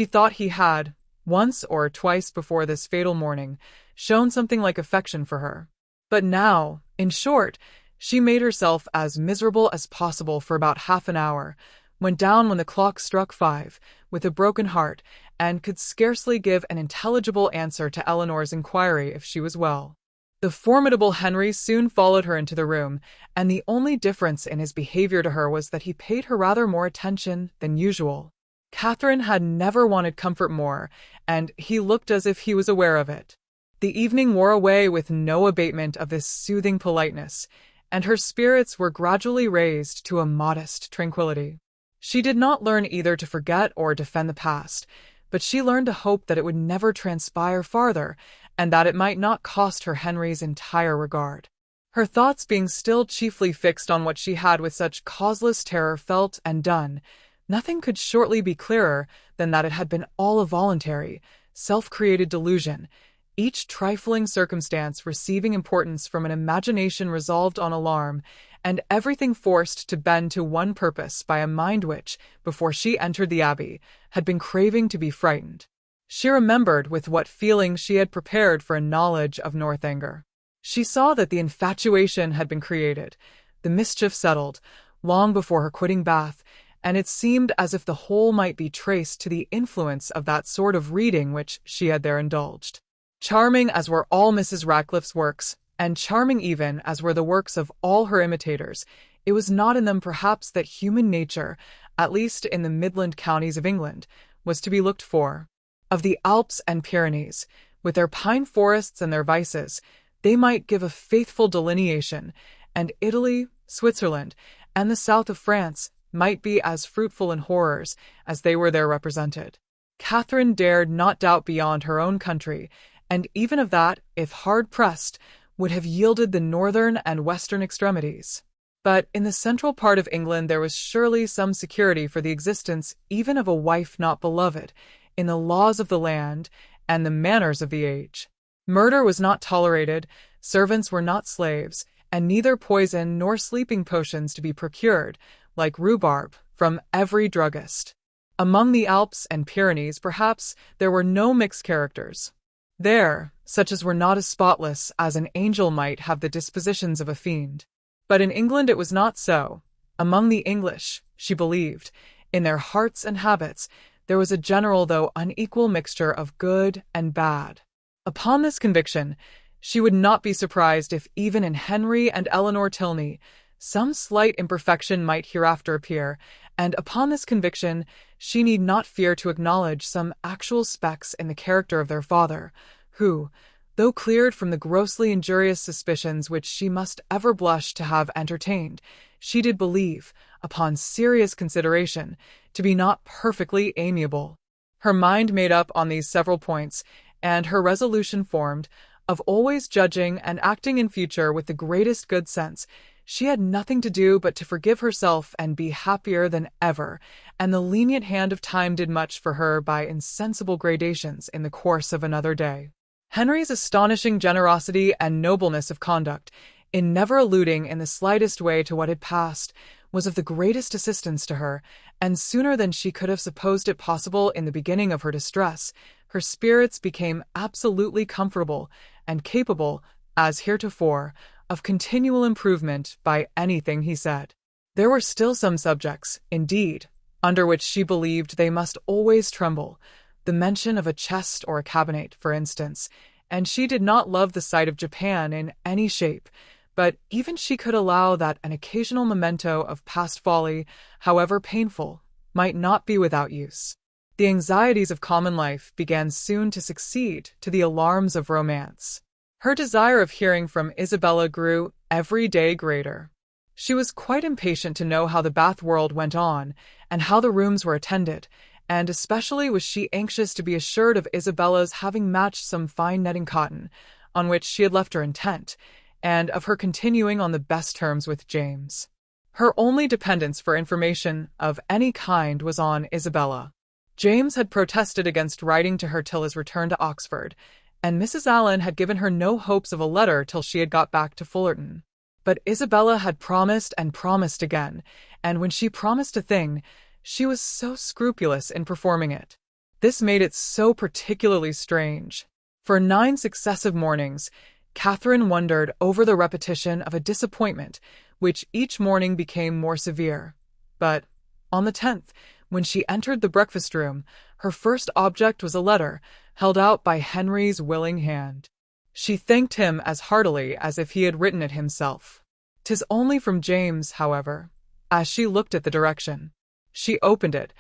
thought he had, once or twice before this fatal morning, shown something like affection for her. But now, in short, she made herself as miserable as possible for about half an hour, went down when the clock struck 5, with a broken heart, and could scarcely give an intelligible answer to Eleanor's inquiry if she was well. The formidable Henry soon followed her into the room, and the only difference in his behavior to her was that he paid her rather more attention than usual. Catherine had never wanted comfort more, and he looked as if he was aware of it. The evening wore away with no abatement of this soothing politeness, and her spirits were gradually raised to a modest tranquillity. She did not learn either to forget or defend the past, but she learned to hope that it would never transpire farther, and that it might not cost her Henry's entire regard. Her thoughts being still chiefly fixed on what she had with such causeless terror felt and done, nothing could shortly be clearer than that it had been all a voluntary, self-created delusion, each trifling circumstance receiving importance from an imagination resolved on alarm, and everything forced to bend to one purpose by a mind which, before she entered the abbey, had been craving to be frightened. She remembered with what feeling she had prepared for a knowledge of Northanger. She saw that the infatuation had been created, the mischief settled, long before her quitting Bath, and it seemed as if the whole might be traced to the influence of that sort of reading which she had there indulged. Charming as were all Mrs. Radcliffe's works, and charming even as were the works of all her imitators, it was not in them perhaps that human nature, at least in the Midland counties of England, was to be looked for. Of the Alps and Pyrenees, with their pine forests and their vices, they might give a faithful delineation, and Italy, Switzerland, and the south of France might be as fruitful in horrors as they were there represented. Catherine dared not doubt beyond her own country, and even of that, if hard-pressed, would have yielded the northern and western extremities. But in the central part of England there was surely some security for the existence even of a wife not beloved, in the laws of the land and the manners of the age. Murder was not tolerated, servants were not slaves, and neither poison nor sleeping potions to be procured, like rhubarb, from every druggist. Among the Alps and Pyrenees, perhaps, there were no mixed characters. There, such as were not as spotless as an angel might have the dispositions of a fiend. But in England it was not so. Among the English, she believed, in their hearts and habits, there was a general though unequal mixture of good and bad. Upon this conviction, she would not be surprised if even in Henry and Eleanor Tilney some slight imperfection might hereafter appear, and upon this conviction she need not fear to acknowledge some actual specks in the character of their father, who, though cleared from the grossly injurious suspicions which she must ever blush to have entertained, she did believe, upon serious consideration, to be not perfectly amiable. Her mind made up on these several points, and her resolution formed, of always judging and acting in future with the greatest good sense, she had nothing to do but to forgive herself and be happier than ever, and the lenient hand of time did much for her by insensible gradations in the course of another day. Henry's astonishing generosity and nobleness of conduct, in never alluding in the slightest way to what had passed, was of the greatest assistance to her, and sooner than she could have supposed it possible in the beginning of her distress, her spirits became absolutely comfortable and capable, as heretofore, of continual improvement by anything he said. There were still some subjects, indeed, under which she believed they must always tremble, the mention of a chest or a cabinet, for instance, and she did not love the sight of Japan in any shape, but even she could allow that an occasional memento of past folly, however painful, might not be without use. The anxieties of common life began soon to succeed to the alarms of romance. Her desire of hearing from Isabella grew every day greater. She was quite impatient to know how the Bath world went on and how the rooms were attended, and especially was she anxious to be assured of Isabella's having matched some fine netting cotton, on which she had left her intent, and of her continuing on the best terms with James. Her only dependence for information of any kind was on Isabella. James had protested against writing to her till his return to Oxford, and Mrs. Allen had given her no hopes of a letter till she had got back to Fullerton. But Isabella had promised and promised again, and when she promised a thing, she was so scrupulous in performing it. This made it so particularly strange. For 9 successive mornings, Catherine wondered over the repetition of a disappointment, which each morning became more severe. But on the 10th, when she entered the breakfast-room, her first object was a letter, held out by Henry's willing hand. She thanked him as heartily as if he had written it himself. "'Tis only from James, however." As she looked at the direction, she opened it.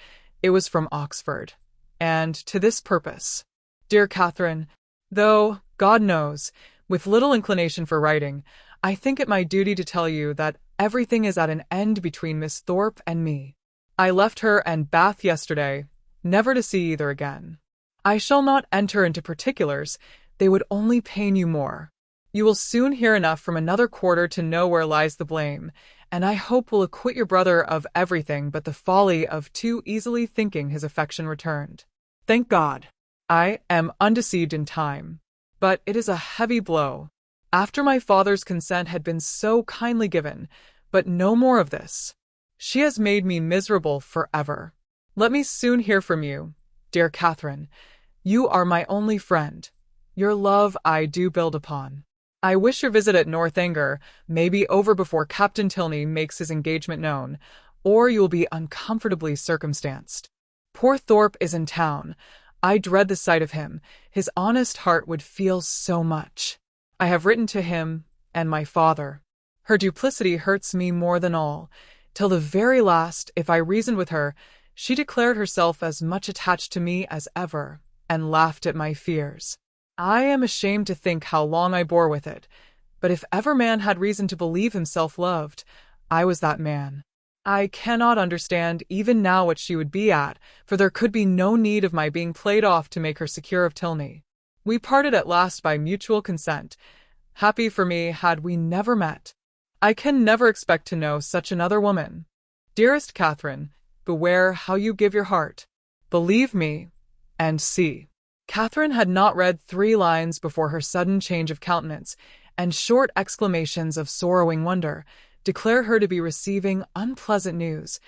It was from Oxford, and to this purpose: "Dear Catherine, though, God knows, with little inclination for writing, I think it my duty to tell you that everything is at an end between Miss Thorpe and me. I left her and Bath yesterday, never to see either again. I shall not enter into particulars, they would only pain you more. You will soon hear enough from another quarter to know where lies the blame, and I hope will acquit your brother of everything but the folly of too easily thinking his affection returned. Thank God, I am undeceived in time, but it is a heavy blow. After my father's consent had been so kindly given, but no more of this. She has made me miserable forever. Let me soon hear from you, dear Catherine. You are my only friend. Your love I do build upon. I wish your visit at Northanger may be over before Captain Tilney makes his engagement known, or you will be uncomfortably circumstanced. Poor Thorpe is in town. I dread the sight of him. His honest heart would feel so much. I have written to him and my father. Her duplicity hurts me more than all. Till the very last, if I reasoned with her, she declared herself as much attached to me as ever, and laughed at my fears. I am ashamed to think how long I bore with it, but if ever man had reason to believe himself loved, I was that man. I cannot understand even now what she would be at, for there could be no need of my being played off to make her secure of Tilney. We parted at last by mutual consent. Happy for me had we never met. I can never expect to know such another woman. Dearest Catherine, beware how you give your heart. Believe me, and see." Catherine had not read 3 lines before her sudden change of countenance, and short exclamations of sorrowing wonder declared her to be receiving unpleasant news,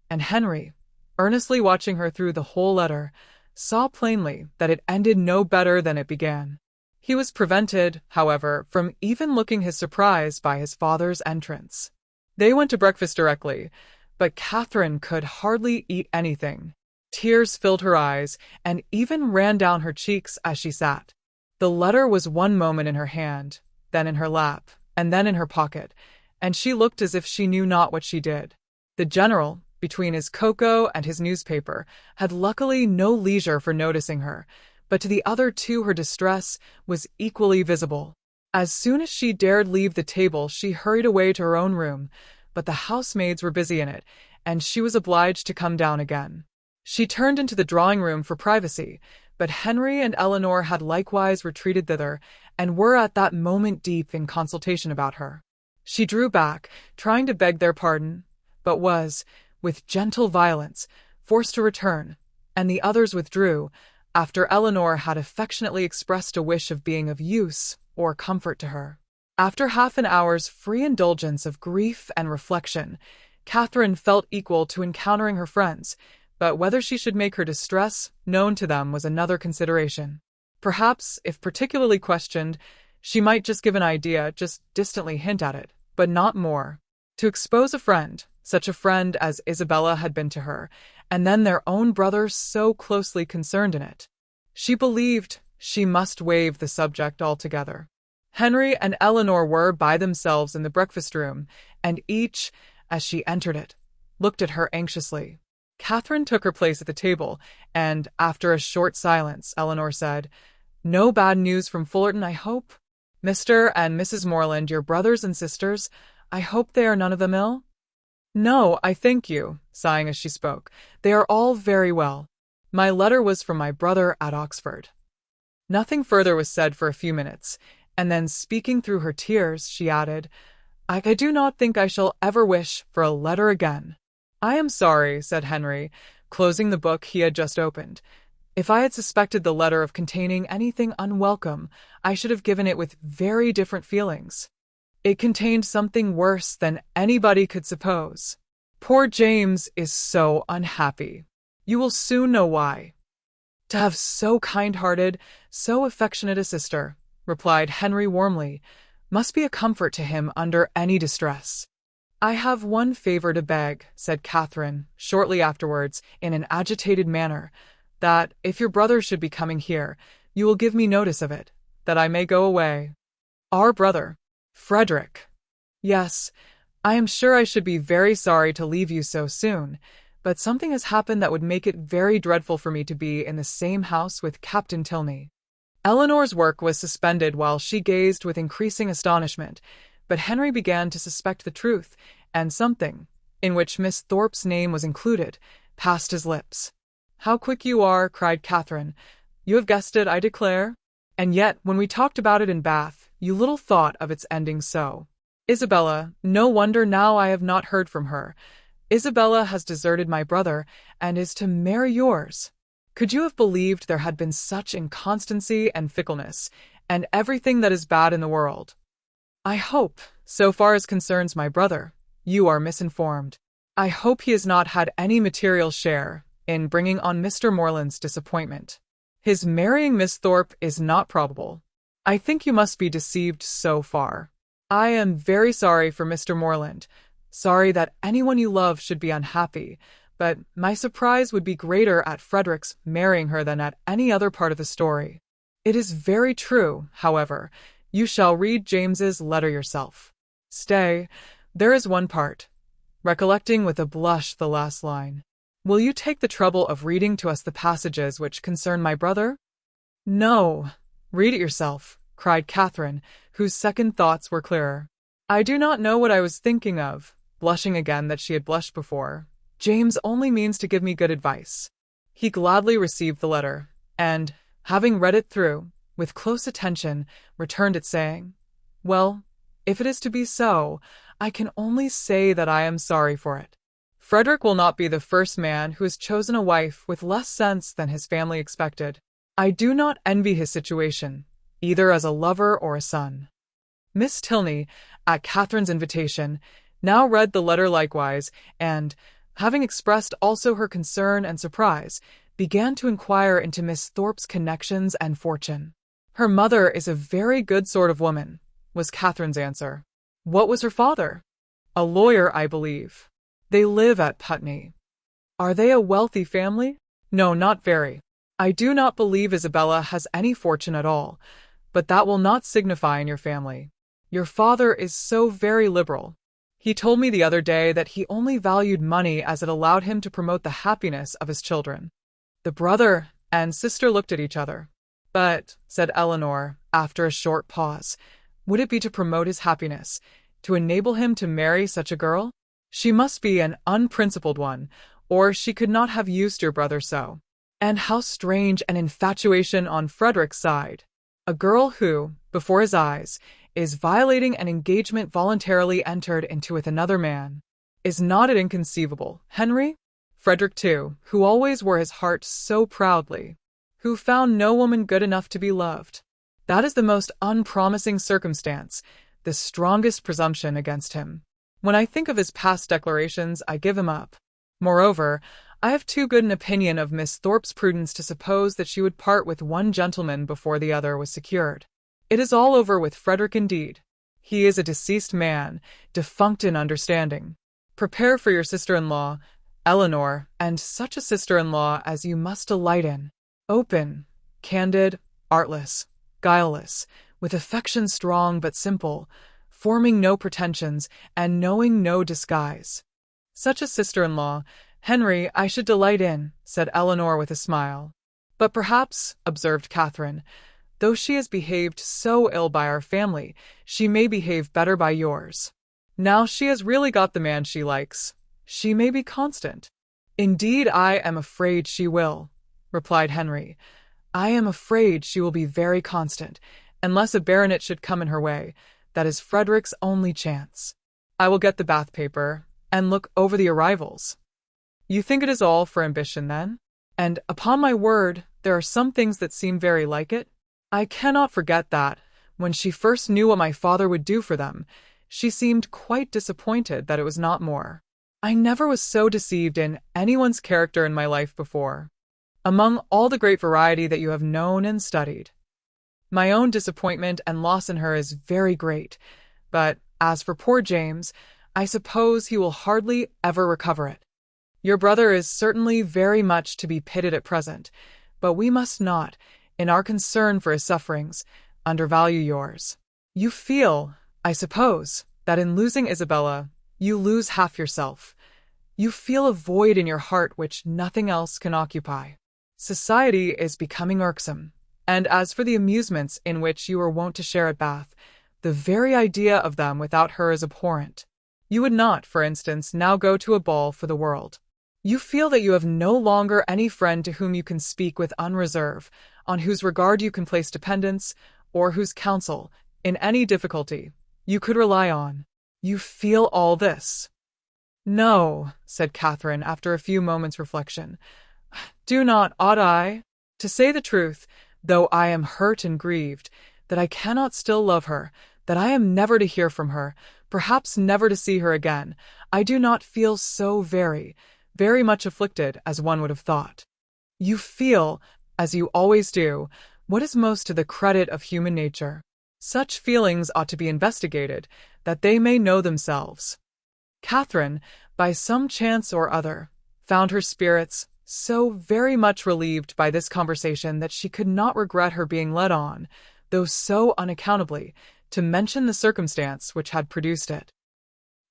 and Henry, earnestly watching her through the whole letter, saw plainly that it ended no better than it began. He was prevented, however, from even looking his surprise by his father's entrance. They went to breakfast directly, but Catherine could hardly eat anything. Tears filled her eyes and even ran down her cheeks as she sat. The letter was one moment in her hand, then in her lap, and then in her pocket, and she looked as if she knew not what she did. The general, between his cocoa and his newspaper, had luckily no leisure for noticing her, but to the other two her distress was equally visible. As soon as she dared leave the table, she hurried away to her own room, but the housemaids were busy in it, and she was obliged to come down again. She turned into the drawing-room for privacy, but Henry and Eleanor had likewise retreated thither, and were at that moment deep in consultation about her. She drew back, trying to beg their pardon, but was, with gentle violence, forced to return, and the others withdrew, after Eleanor had affectionately expressed a wish of being of use or comfort to her. After half an hour's free indulgence of grief and reflection, Catherine felt equal to encountering her friends, but whether she should make her distress known to them was another consideration. Perhaps, if particularly questioned, she might just give an idea, just distantly hint at it, but not more. To expose a friend, such a friend as Isabella had been to her, and then their own brother so closely concerned in it. She believed she must waive the subject altogether. Henry and Eleanor were by themselves in the breakfast-room, and each, as she entered it, looked at her anxiously. Catherine took her place at the table, and, after a short silence, Eleanor said, "No bad news from Fullerton, I hope?" Mr. and Mrs. Morland, your brothers and sisters, I hope they are none of them ill? No, I thank you, sighing as she spoke. They are all very well. My letter was from my brother at Oxford. Nothing further was said for a few minutes, and then, speaking through her tears, she added, I do not think I shall ever wish for a letter again. I am sorry, said Henry, closing the book he had just opened. If I had suspected the letter of containing anything unwelcome, I should have given it with very different feelings. It contained something worse than anybody could suppose. Poor James is so unhappy. You will soon know why. To have so kind-hearted, so affectionate a sister, replied Henry warmly, must be a comfort to him under any distress. I have one favor to beg, said Catherine, shortly afterwards, in an agitated manner, that, if your brother should be coming here, you will give me notice of it, that I may go away. Our brother, Frederick. Yes, I am sure I should be very sorry to leave you so soon, but something has happened that would make it very dreadful for me to be in the same house with Captain Tilney. Eleanor's work was suspended while she gazed with increasing astonishment, but Henry began to suspect the truth, and something, in which Miss Thorpe's name was included, passed his lips. How quick you are, cried Catherine. You have guessed it, I declare. And yet, when we talked about it in Bath, you little thought of its ending so. Isabella, no wonder now I have not heard from her. Isabella has deserted my brother, and is to marry yours. Could you have believed there had been such inconstancy and fickleness, and everything that is bad in the world? I hope, so far as concerns my brother, you are misinformed. I hope he has not had any material share in bringing on Mr. Morland's disappointment. His marrying Miss Thorpe is not probable. I think you must be deceived so far. I am very sorry for Mr. Morland, sorry that anyone you love should be unhappy, but my surprise would be greater at Frederick's marrying her than at any other part of the story. It is very true, however. You shall read James's letter yourself. Stay, there is one part. Recollecting with a blush the last line. Will you take the trouble of reading to us the passages which concern my brother? No, read it yourself, cried Catherine, whose second thoughts were clearer. I do not know what I was thinking of, blushing again that she had blushed before. James only means to give me good advice. He gladly received the letter, and, having read it through, with close attention, returned it saying, Well, if it is to be so, I can only say that I am sorry for it. Frederick will not be the first man who has chosen a wife with less sense than his family expected. I do not envy his situation, either as a lover or a son. Miss Tilney, at Catherine's invitation, now read the letter likewise, and, having expressed also her concern and surprise, began to inquire into Miss Thorpe's connections and fortune. Her mother is a very good sort of woman, was Catherine's answer. What was her father? A lawyer, I believe. They live at Putney. Are they a wealthy family? No, not very. I do not believe Isabella has any fortune at all, but that will not signify in your family. Your father is so very liberal. He told me the other day that he only valued money as it allowed him to promote the happiness of his children. The brother and sister looked at each other. But, said Eleanor, after a short pause, would it be to promote his happiness, to enable him to marry such a girl? She must be an unprincipled one, or she could not have used your brother so. And how strange an infatuation on Frederick's side. A girl who, before his eyes, is violating an engagement voluntarily entered into with another man. Is not it inconceivable, Henry? Frederick, too, who always wore his heart so proudly, who found no woman good enough to be loved. That is the most unpromising circumstance, the strongest presumption against him. When I think of his past declarations, I give him up. Moreover, I have too good an opinion of Miss Thorpe's prudence to suppose that she would part with one gentleman before the other was secured. It is all over with Frederick indeed. He is a deceased man, defunct in understanding. Prepare for your sister-in-law, Eleanor, and such a sister-in-law as you must delight in. Open, candid, artless, guileless, with affection strong but simple, forming no pretensions, and knowing no disguise. Such a sister-in-law, Henry, I should delight in, said Eleanor with a smile. But perhaps, observed Catherine, Though she has behaved so ill by our family, she may behave better by yours. Now she has really got the man she likes. She may be constant." "Indeed, I am afraid she will," replied Henry. "I am afraid she will be very constant, unless a baronet should come in her way. That is Frederick's only chance. I will get the bath paper and look over the arrivals." "You think it is all for ambition, then? And upon my word, there are some things that seem very like it. I cannot forget that, when she first knew what my father would do for them, she seemed quite disappointed that it was not more. I never was so deceived in anyone's character in my life before, among all the great variety that you have known and studied. My own disappointment and loss in her is very great, but as for poor James, I suppose he will hardly ever recover it. Your brother is certainly very much to be pitied at present, but we must not, in our concern for his sufferings, undervalue yours. You feel, I suppose, that in losing Isabella, you lose half yourself. You feel a void in your heart which nothing else can occupy. Society is becoming irksome, and as for the amusements in which you were wont to share at Bath, the very idea of them without her is abhorrent. You would not, for instance, now go to a ball for the world. You feel that you have no longer any friend to whom you can speak with unreserve, on whose regard you can place dependence, or whose counsel, in any difficulty, you could rely on. You feel all this." "No," said Catherine after a few moments' reflection. "Do not, ought I? To say the truth, though I am hurt and grieved, that I cannot still love her, that I am never to hear from her, perhaps never to see her again, I do not feel so very, very much afflicted as one would have thought. You feel, as you always do, what is most to the credit of human nature. Such feelings ought to be investigated, that they may know themselves." Catherine, by some chance or other, found her spirits so very much relieved by this conversation that she could not regret her being led on, though so unaccountably, to mention the circumstance which had produced it.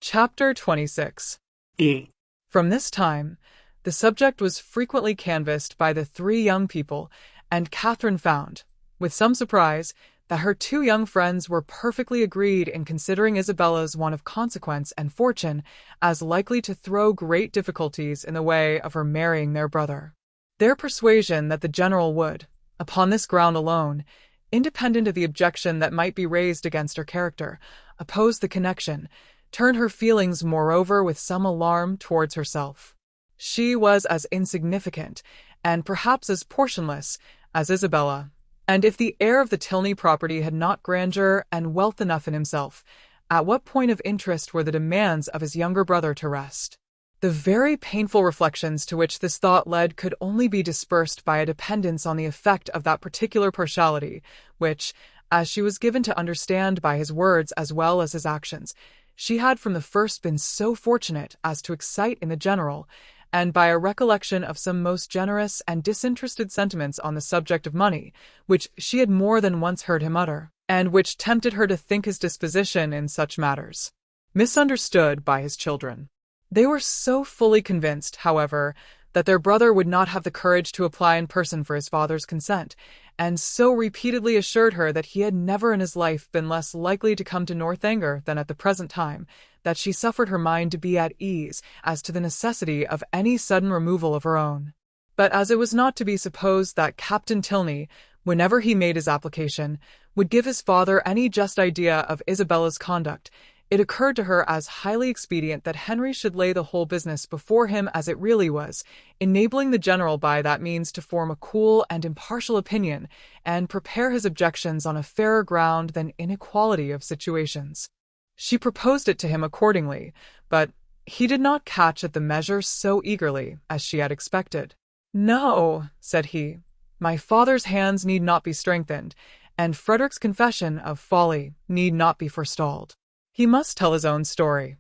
Chapter 26. E. From this time, the subject was frequently canvassed by the three young people, and Catherine found, with some surprise, that her two young friends were perfectly agreed in considering Isabella's want of consequence and fortune as likely to throw great difficulties in the way of her marrying their brother. Their persuasion that the general would, upon this ground alone, independent of the objection that might be raised against her character, oppose the connection, turned her feelings moreover with some alarm towards herself. She was as insignificant, and perhaps as portionless, as Isabella, and if the heir of the Tilney property had not grandeur and wealth enough in himself, at what point of interest were the demands of his younger brother to rest? The very painful reflections to which this thought led could only be dispersed by a dependence on the effect of that particular partiality, which, as she was given to understand by his words as well as his actions, she had from the first been so fortunate as to excite in the general, and by a recollection of some most generous and disinterested sentiments on the subject of money, which she had more than once heard him utter, and which tempted her to think his disposition in such matters misunderstood by his children. They were so fully convinced, however, that their brother would not have the courage to apply in person for his father's consent, and so repeatedly assured her that he had never in his life been less likely to come to Northanger than at the present time, that she suffered her mind to be at ease as to the necessity of any sudden removal of her own. But as it was not to be supposed that Captain Tilney, whenever he made his application, would give his father any just idea of Isabella's conduct, it occurred to her as highly expedient that Henry should lay the whole business before him as it really was, enabling the general by that means to form a cool and impartial opinion, and prepare his objections on a fairer ground than inequality of situations. She proposed it to him accordingly, but he did not catch at the measure so eagerly as she had expected. "No," said he, "my father's hands need not be strengthened, and Frederick's confession of folly need not be forestalled. He must tell his own story,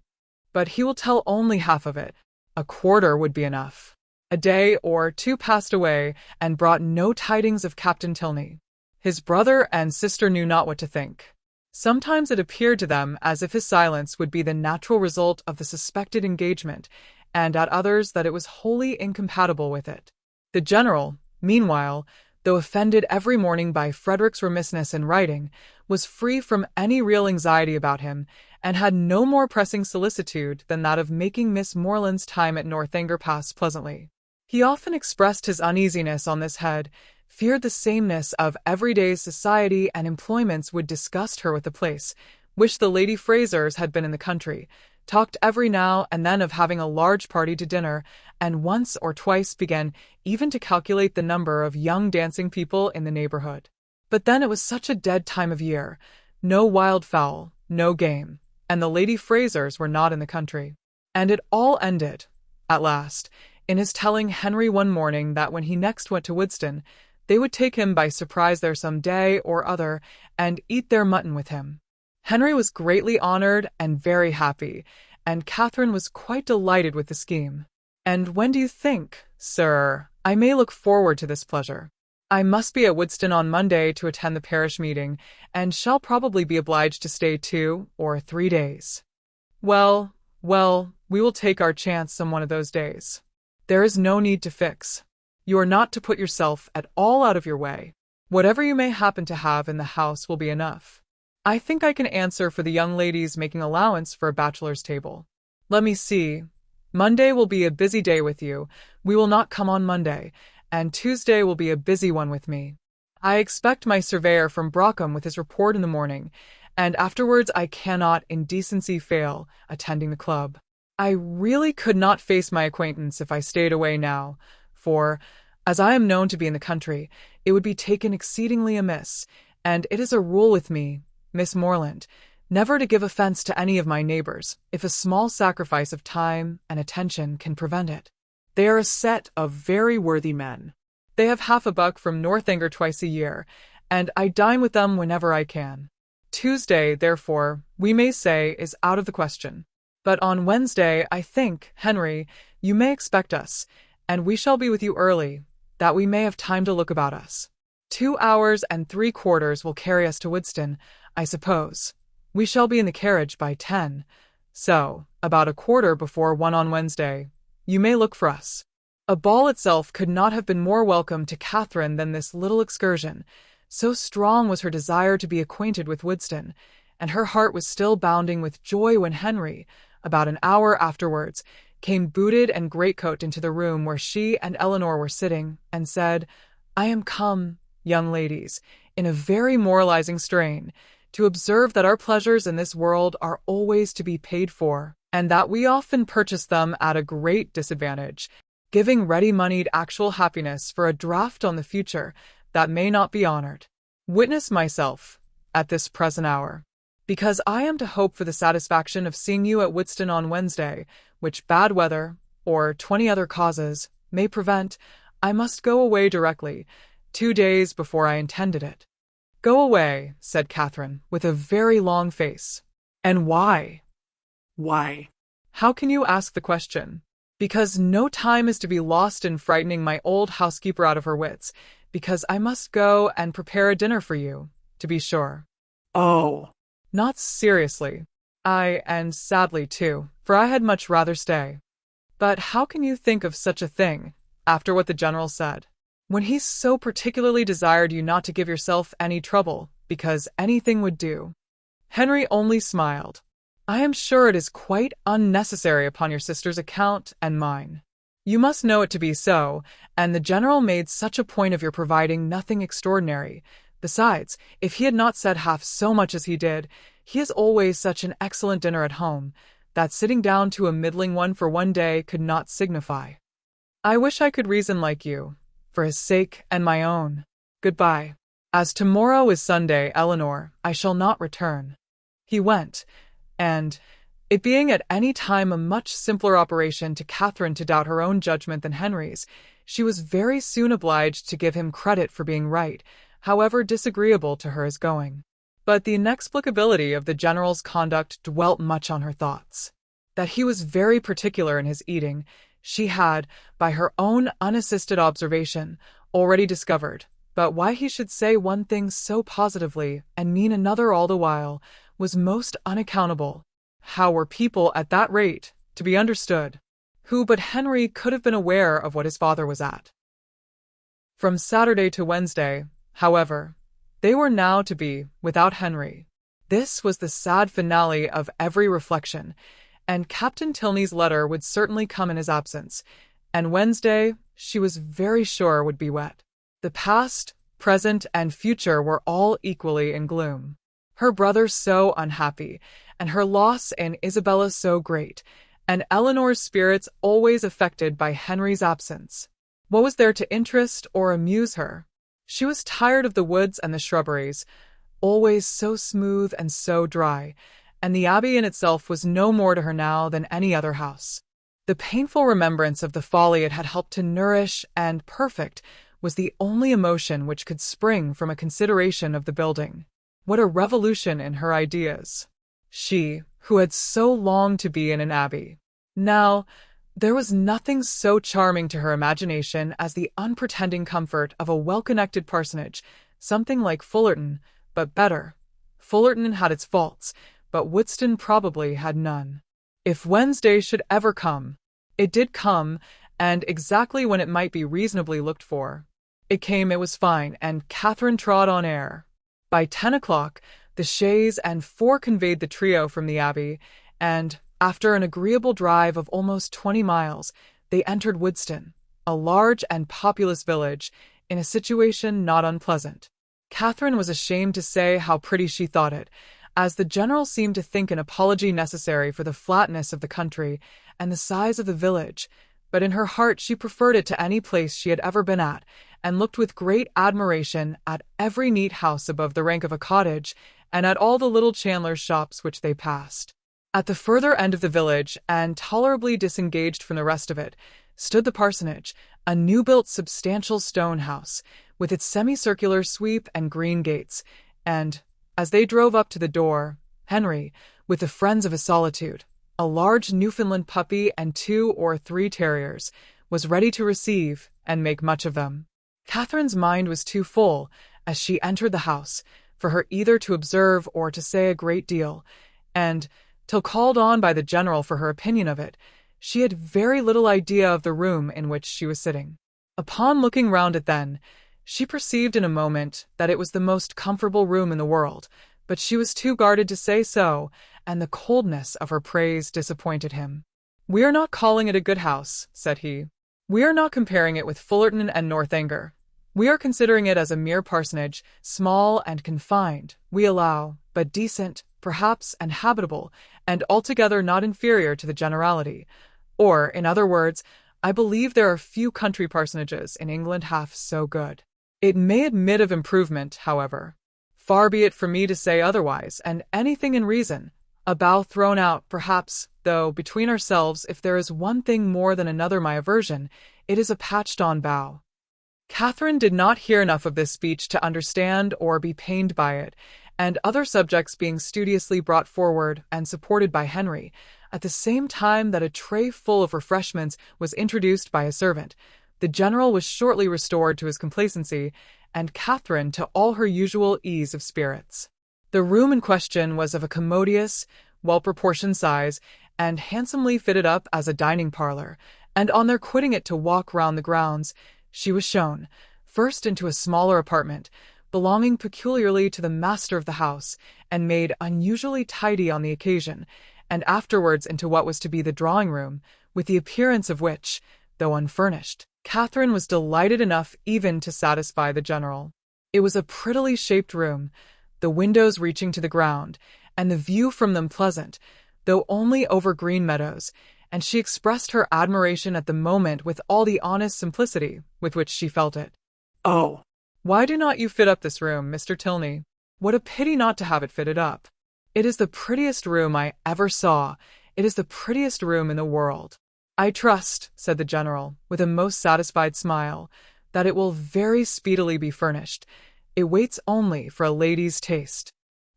but he will tell only half of it. A quarter would be enough." A day or two passed away, and brought no tidings of Captain Tilney. His brother and sister knew not what to think. Sometimes it appeared to them as if his silence would be the natural result of the suspected engagement, and at others that it was wholly incompatible with it. The general, meanwhile, though offended every morning by Frederick's remissness in writing, was free from any real anxiety about him, and had no more pressing solicitude than that of making Miss Morland's time at Northanger pass pleasantly. He often expressed his uneasiness on this head, feared the sameness of everyday society and employments would disgust her with the place, wished the Lady Frasers had been in the country, talked every now and then of having a large party to dinner, and once or twice began even to calculate the number of young dancing people in the neighborhood. But then it was such a dead time of year, no wild fowl, no game, and the Lady Frasers were not in the country. And it all ended, at last, in his telling Henry one morning that when he next went to Woodston, they would take him by surprise there some day or other and eat their mutton with him. Henry was greatly honored and very happy, and Catherine was quite delighted with the scheme. "And when do you think, sir, I may look forward to this pleasure?" "I must be at Woodston on Monday to attend the parish meeting, and shall probably be obliged to stay 2 or 3 days." Well, we will take our chance some one of those days. There is no need to fix. You are not to put yourself at all out of your way. Whatever you may happen to have in the house will be enough. I think I can answer for the young ladies making allowance for a bachelor's table. Let me see. Monday will be a busy day with you. We will not come on Monday, and Tuesday will be a busy one with me. I expect my surveyor from Brockham with his report in the morning, and afterwards I cannot, in decency, fail attending the club. I really could not face my acquaintance if I stayed away now, for, as I am known to be in the country, it would be taken exceedingly amiss, and it is a rule with me, Miss Morland, never to give offence to any of my neighbours, if a small sacrifice of time and attention can prevent it. They are a set of very worthy men. They have half a buck from Northanger twice a year, and I dine with them whenever I can. Tuesday, therefore, we may say, is out of the question. But on Wednesday, I think, Henry, you may expect us, and we shall be with you early, that we may have time to look about us. 2 hours and 3/4 will carry us to Woodston, I suppose. We shall be in the carriage by 10, so, about 1/4 before 1 on Wednesday, you may look for us. A ball itself could not have been more welcome to Catherine than this little excursion, so strong was her desire to be acquainted with Woodston, and her heart was still bounding with joy when Henry, about an hour afterwards, came booted and greatcoat into the room where she and Eleanor were sitting, and said, "I am come, young ladies, in a very moralizing strain, to observe that our pleasures in this world are always to be paid for, and that we often purchase them at a great disadvantage, giving ready-moneyed actual happiness for a draught on the future that may not be honoured. Witness myself, at this present hour. Because I am to hope for the satisfaction of seeing you at Woodston on Wednesday, which bad weather, or 20 other causes, may prevent, I must go away directly, 2 days before I intended it." "Go away," said Catherine, with a very long face. "And why?" Why? "How can you ask the question?" "Because no time is to be lost in frightening my old housekeeper out of her wits, because I must go and prepare a dinner for you, to be sure." Oh. "Not seriously. And sadly too, for I had much rather stay." "But how can you think of such a thing, after what the General said, when he so particularly desired you not to give yourself any trouble, because anything would do?" Henry only smiled. "I am sure it is quite unnecessary upon your sister's account and mine. You must know it to be so, and the General made such a point of your providing nothing extraordinary. Besides, if he had not said half so much as he did, he has always such an excellent dinner at home, that sitting down to a middling one for one day could not signify. I wish I could reason like you, for his sake and my own. Goodbye. As tomorrow is Sunday, Eleanor, I shall not return." He went, and, it being at any time a much simpler operation to Catherine to doubt her own judgment than Henry's, she was very soon obliged to give him credit for being right, however disagreeable to her his going. But the inexplicability of the General's conduct dwelt much on her thoughts. That he was very particular in his eating, she had, by her own unassisted observation, already discovered, but why he should say one thing so positively and mean another all the while was most unaccountable. How were people at that rate to be understood? Who but Henry could have been aware of what his father was at? From Saturday to Wednesday, however, they were now to be without Henry. This was the sad finale of every reflection, and Captain Tilney's letter would certainly come in his absence, and Wednesday, she was very sure, would be wet. The past, present, and future were all equally in gloom. Her brother so unhappy, and her loss in Isabella so great, and Eleanor's spirits always affected by Henry's absence. What was there to interest or amuse her? She was tired of the woods and the shrubberies, always so smooth and so dry, and the Abbey in itself was no more to her now than any other house. The painful remembrance of the folly it had helped to nourish and perfect was the only emotion which could spring from a consideration of the building. What a revolution in her ideas! She, who had so longed to be in an abbey. Now, there was nothing so charming to her imagination as the unpretending comfort of a well-connected parsonage, something like Fullerton, but better. Fullerton had its faults, but Woodston probably had none. If Wednesday should ever come, it did come, and exactly when it might be reasonably looked for. It came, it was fine, and Catherine trod on air. By 10 o'clock, the chaise and four conveyed the trio from the Abbey, and, after an agreeable drive of almost 20 miles, they entered Woodston, a large and populous village, in a situation not unpleasant. Catherine was ashamed to say how pretty she thought it, as the general seemed to think an apology necessary for the flatness of the country and the size of the village, but in her heart she preferred it to any place she had ever been at, and looked with great admiration at every neat house above the rank of a cottage, and at all the little chandlers' shops which they passed. At the further end of the village, and tolerably disengaged from the rest of it, stood the parsonage, a new-built substantial stone house, with its semicircular sweep and green gates, and, as they drove up to the door, Henry, with the friends of his solitude, a large Newfoundland puppy and 2 or 3 terriers, was ready to receive and make much of them. Catherine's mind was too full, as she entered the house, for her either to observe or to say a great deal, and, till called on by the general for her opinion of it, she had very little idea of the room in which she was sitting. Upon looking round it then, she perceived in a moment that it was the most comfortable room in the world, but she was too guarded to say so, and the coldness of her praise disappointed him. "We are not calling it a good house," said he. "We are not comparing it with Fullerton and Northanger. We are considering it as a mere parsonage, small and confined, we allow, but decent, perhaps, and habitable, and altogether not inferior to the generality. Or, in other words, I believe there are few country parsonages in England half so good. It may admit of improvement, however. Far be it from me to say otherwise, and anything in reason. A bow thrown out, perhaps, though, between ourselves, if there is one thing more than another my aversion, it is a patched-on bow." Catherine did not hear enough of this speech to understand or be pained by it, and other subjects being studiously brought forward and supported by Henry, at the same time that a tray full of refreshments was introduced by a servant, the general was shortly restored to his complacency, and Catherine to all her usual ease of spirits. The room in question was of a commodious, well-proportioned size, and handsomely fitted up as a dining parlour, and on their quitting it to walk round the grounds, she was shown, first into a smaller apartment, belonging peculiarly to the master of the house, and made unusually tidy on the occasion, and afterwards into what was to be the drawing-room, with the appearance of which, though unfurnished, Catherine was delighted enough even to satisfy the general. It was a prettily shaped room, the windows reaching to the ground, and the view from them pleasant, though only over green meadows, and she expressed her admiration at the moment with all the honest simplicity with which she felt it. "Oh, Why do not you fit up this room, Mr. Tilney? What a pity not to have it fitted up. It is the prettiest room I ever saw. It is the prettiest room in the world." "I trust," said the general, with a most satisfied smile, "that it will very speedily be furnished. It waits only for a lady's taste."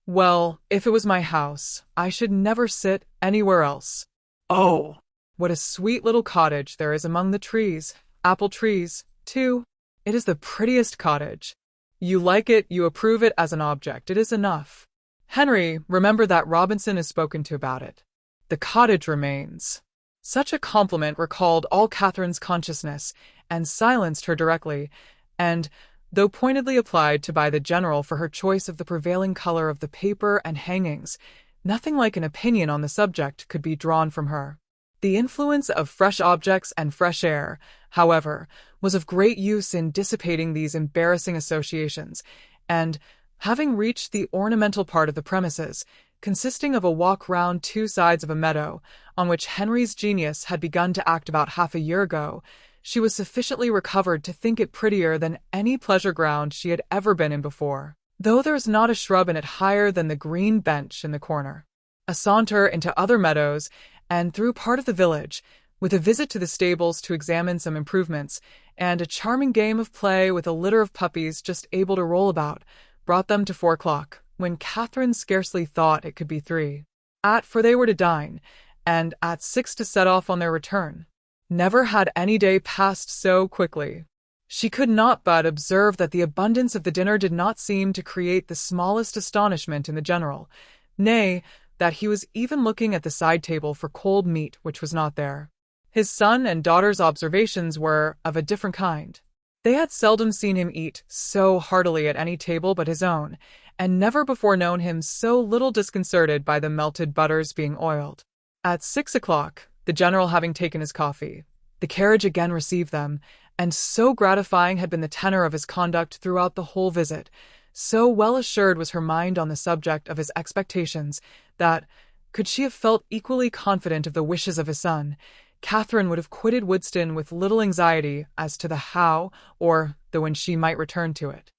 "Well, if it was my house, I should never sit anywhere else." oh, What a sweet little cottage there is among the trees, apple trees, too. It is the prettiest cottage. You like it, you approve it as an object, it is enough. Henry, remember that Robinson is spoken to about it. The cottage remains." Such a compliment recalled all Catherine's consciousness, and silenced her directly, and, though pointedly applied to by the general for her choice of the prevailing color of the paper and hangings, nothing like an opinion on the subject could be drawn from her. The influence of fresh objects and fresh air, however, was of great use in dissipating these embarrassing associations, and, having reached the ornamental part of the premises, consisting of a walk round two sides of a meadow, on which Henry's genius had begun to act about half a year ago, she was sufficiently recovered to think it prettier than any pleasure ground she had ever been in before, though there is not a shrub in it higher than the green bench in the corner. A saunter into other meadows, and through part of the village, with a visit to the stables to examine some improvements, and a charming game of play with a litter of puppies just able to roll about, brought them to 4 o'clock, when Catherine scarcely thought it could be 3. For they were to dine, and at 6 to set off on their return. Never had any day passed so quickly. She could not but observe that the abundance of the dinner did not seem to create the smallest astonishment in the general, nay, that he was even looking at the side table for cold meat which was not there. His son and daughter's observations were of a different kind. They had seldom seen him eat so heartily at any table but his own, and never before known him so little disconcerted by the melted butters being oiled. At 6 o'clock, the general having taken his coffee, the carriage again received them, and so gratifying had been the tenor of his conduct throughout the whole visit, so well assured was her mind on the subject of his expectations, that, could she have felt equally confident of the wishes of his son, Catherine would have quitted Woodston with little anxiety as to the how or the when she might return to it.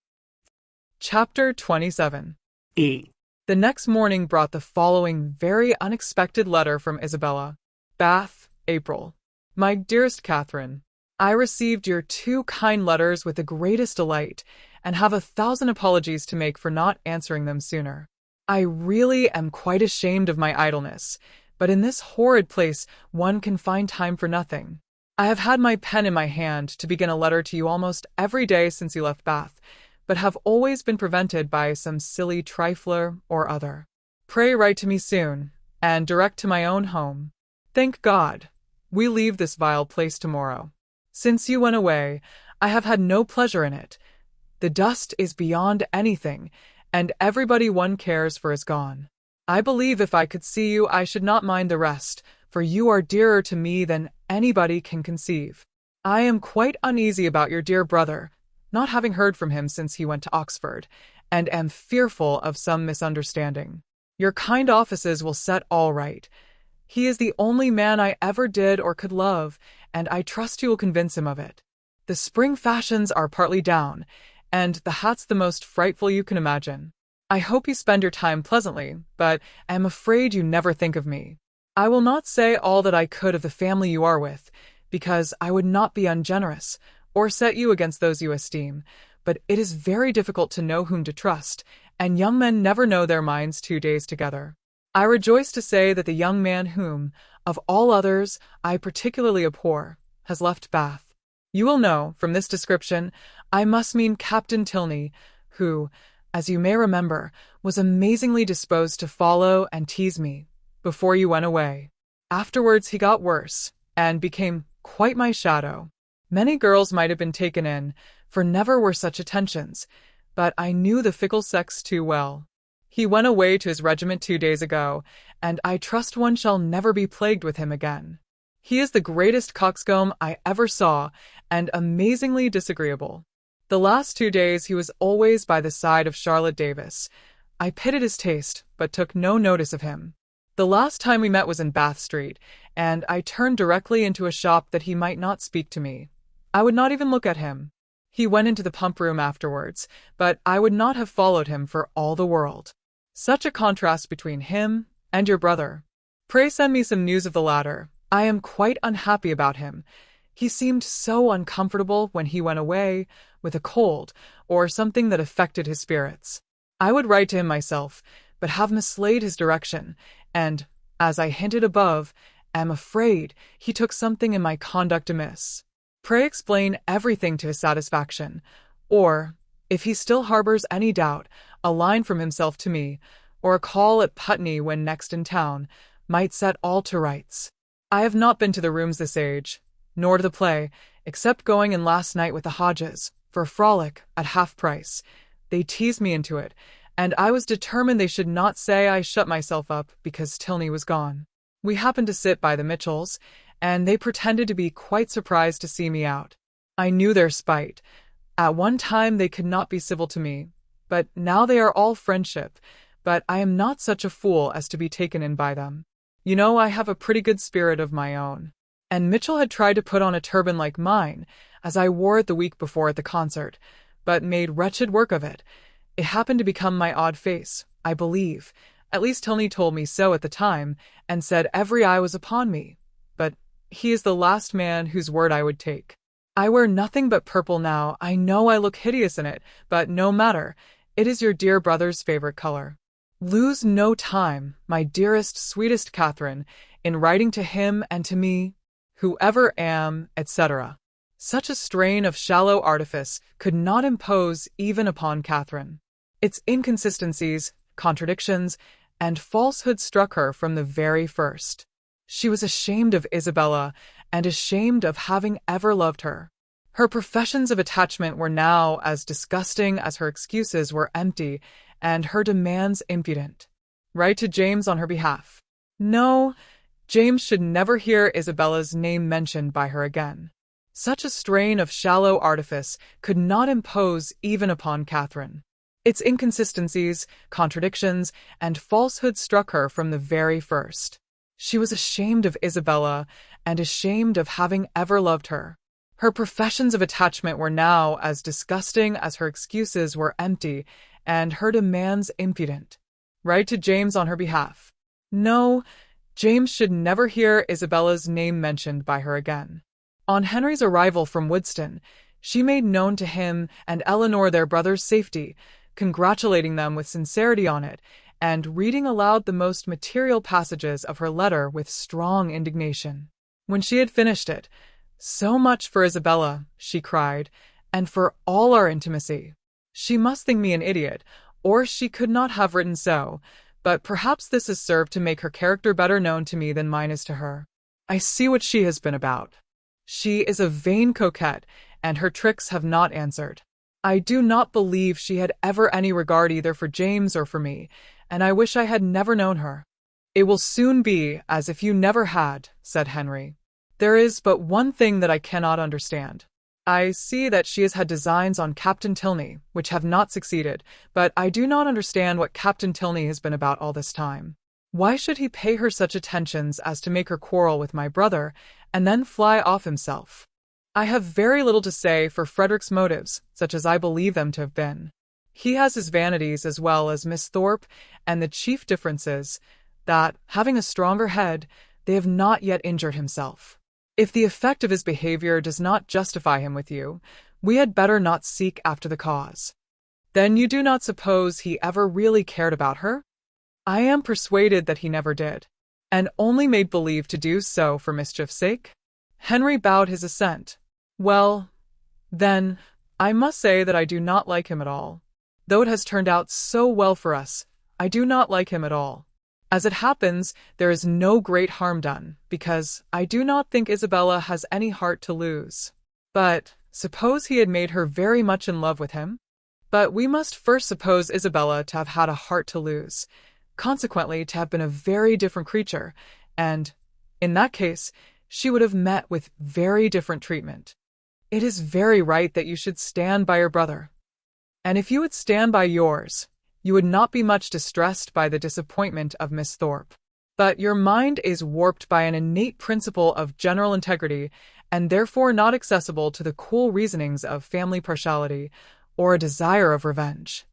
Chapter 27. E. The next morning brought the following very unexpected letter from Isabella. Bath, April. My dearest Catherine, I received your 2 kind letters with the greatest delight, and have 1,000 apologies to make for not answering them sooner. I really am quite ashamed of my idleness, but in this horrid place one can find time for nothing. I have had my pen in my hand to begin a letter to you almost every day since you left Bath, but have always been prevented by some silly trifler or other. Pray write to me soon, and direct to my own home. Thank God, we leave this vile place tomorrow. Since you went away, I have had no pleasure in it. The dust is beyond anything, and everybody one cares for is gone. I believe if I could see you I should not mind the rest, for you are dearer to me than anybody can conceive. I am quite uneasy about your dear brother, not having heard from him since he went to Oxford, and am fearful of some misunderstanding. Your kind offices will set all right. He is the only man I ever did or could love, and I trust you will convince him of it. The spring fashions are partly down, and the hat's the most frightful you can imagine. I hope you spend your time pleasantly, but I am afraid you never think of me. I will not say all that I could of the family you are with, because I would not be ungenerous, or set you against those you esteem, but it is very difficult to know whom to trust, and young men never know their minds 2 days together. I rejoice to say that the young man whom, of all others, I particularly abhor, has left Bath. You will know, from this description, I must mean Captain Tilney, who, as you may remember, was amazingly disposed to follow and tease me, before you went away. Afterwards he got worse, and became quite my shadow. Many girls might have been taken in, for never were such attentions, but I knew the fickle sex too well. He went away to his regiment 2 days ago, and I trust one shall never be plagued with him again. He is the greatest coxcomb I ever saw, and amazingly disagreeable. The last 2 days he was always by the side of Charlotte Davis. I pitied his taste, but took no notice of him. The last time we met was in Bath Street, and I turned directly into a shop that he might not speak to me. I would not even look at him. He went into the pump room afterwards, but I would not have followed him for all the world. Such a contrast between him and your brother. Pray send me some news of the latter. I am quite unhappy about him. He seemed so uncomfortable when he went away, with a cold, or something that affected his spirits. I would write to him myself, but have mislaid his direction, and, as I hinted above, am afraid he took something in my conduct amiss. Pray explain everything to his satisfaction, or, if he still harbors any doubt, a line from himself to me, or a call at Putney when next in town, might set all to rights. I have not been to the rooms this age, nor to the play, except going in last night with the Hodges, for a frolic at half price. They teased me into it, and I was determined they should not say I shut myself up because Tilney was gone. We happened to sit by the Mitchells, and they pretended to be quite surprised to see me out. I knew their spite. At one time they could not be civil to me, but now they are all friendship, but I am not such a fool as to be taken in by them. You know, I have a pretty good spirit of my own. And Mitchell had tried to put on a turban like mine, as I wore it the week before at the concert, but made wretched work of it. It happened to become my odd face, I believe. At least Tilney told me so at the time, and said every eye was upon me. But he is the last man whose word I would take. I wear nothing but purple now. I know I look hideous in it, but no matter. It is your dear brother's favorite color. Lose no time, my dearest, sweetest Catherine, in writing to him and to me, whoever am, etc. Such a strain of shallow artifice could not impose even upon Catherine. Its inconsistencies, contradictions, and falsehood struck her from the very first. She was ashamed of Isabella, and ashamed of having ever loved her. Her professions of attachment were now as disgusting as her excuses were empty, and her demands impudent. Write to James on her behalf. No, James should never hear Isabella's name mentioned by her again. Such a strain of shallow artifice could not impose even upon Catherine. Its inconsistencies, contradictions, and falsehood struck her from the very first. She was ashamed of Isabella, and ashamed of having ever loved her. Her professions of attachment were now as disgusting as her excuses were empty, and her demands impudent. Write to James on her behalf. No, James should never hear Isabella's name mentioned by her again. On Henry's arrival from Woodston, she made known to him and Eleanor their brother's safety, congratulating them with sincerity on it, and reading aloud the most material passages of her letter with strong indignation. When she had finished it, "So much for Isabella," she cried, "and for all our intimacy. She must think me an idiot, or she could not have written so, but perhaps this has served to make her character better known to me than mine is to her. I see what she has been about. She is a vain coquette, and her tricks have not answered. I do not believe she had ever any regard either for James or for me, and I wish I had never known her." "It will soon be as if you never had," said Henry. "There is but one thing that I cannot understand. I see that she has had designs on Captain Tilney, which have not succeeded, but I do not understand what Captain Tilney has been about all this time. Why should he pay her such attentions as to make her quarrel with my brother, and then fly off himself? I have very little to say for Frederick's motives, such as I believe them to have been. He has his vanities as well as Miss Thorpe, and the chief difference is that, having a stronger head, they have not yet injured himself. If the effect of his behavior does not justify him with you, we had better not seek after the cause." "Then you do not suppose he ever really cared about her?" "I am persuaded that he never did, and only made believe to do so for mischief's sake." Henry bowed his assent. "Well, then, I must say that I do not like him at all. Though it has turned out so well for us, I do not like him at all. As it happens, there is no great harm done, because I do not think Isabella has any heart to lose. But suppose he had made her very much in love with him? But we must first suppose Isabella to have had a heart to lose, consequently to have been a very different creature, and, in that case, she would have met with very different treatment. It is very right that you should stand by your brother. And if you would stand by yours, you would not be much distressed by the disappointment of Miss Thorpe. But your mind is warped by an innate principle of general integrity, and therefore not accessible to the cool reasonings of family partiality, or a desire of revenge."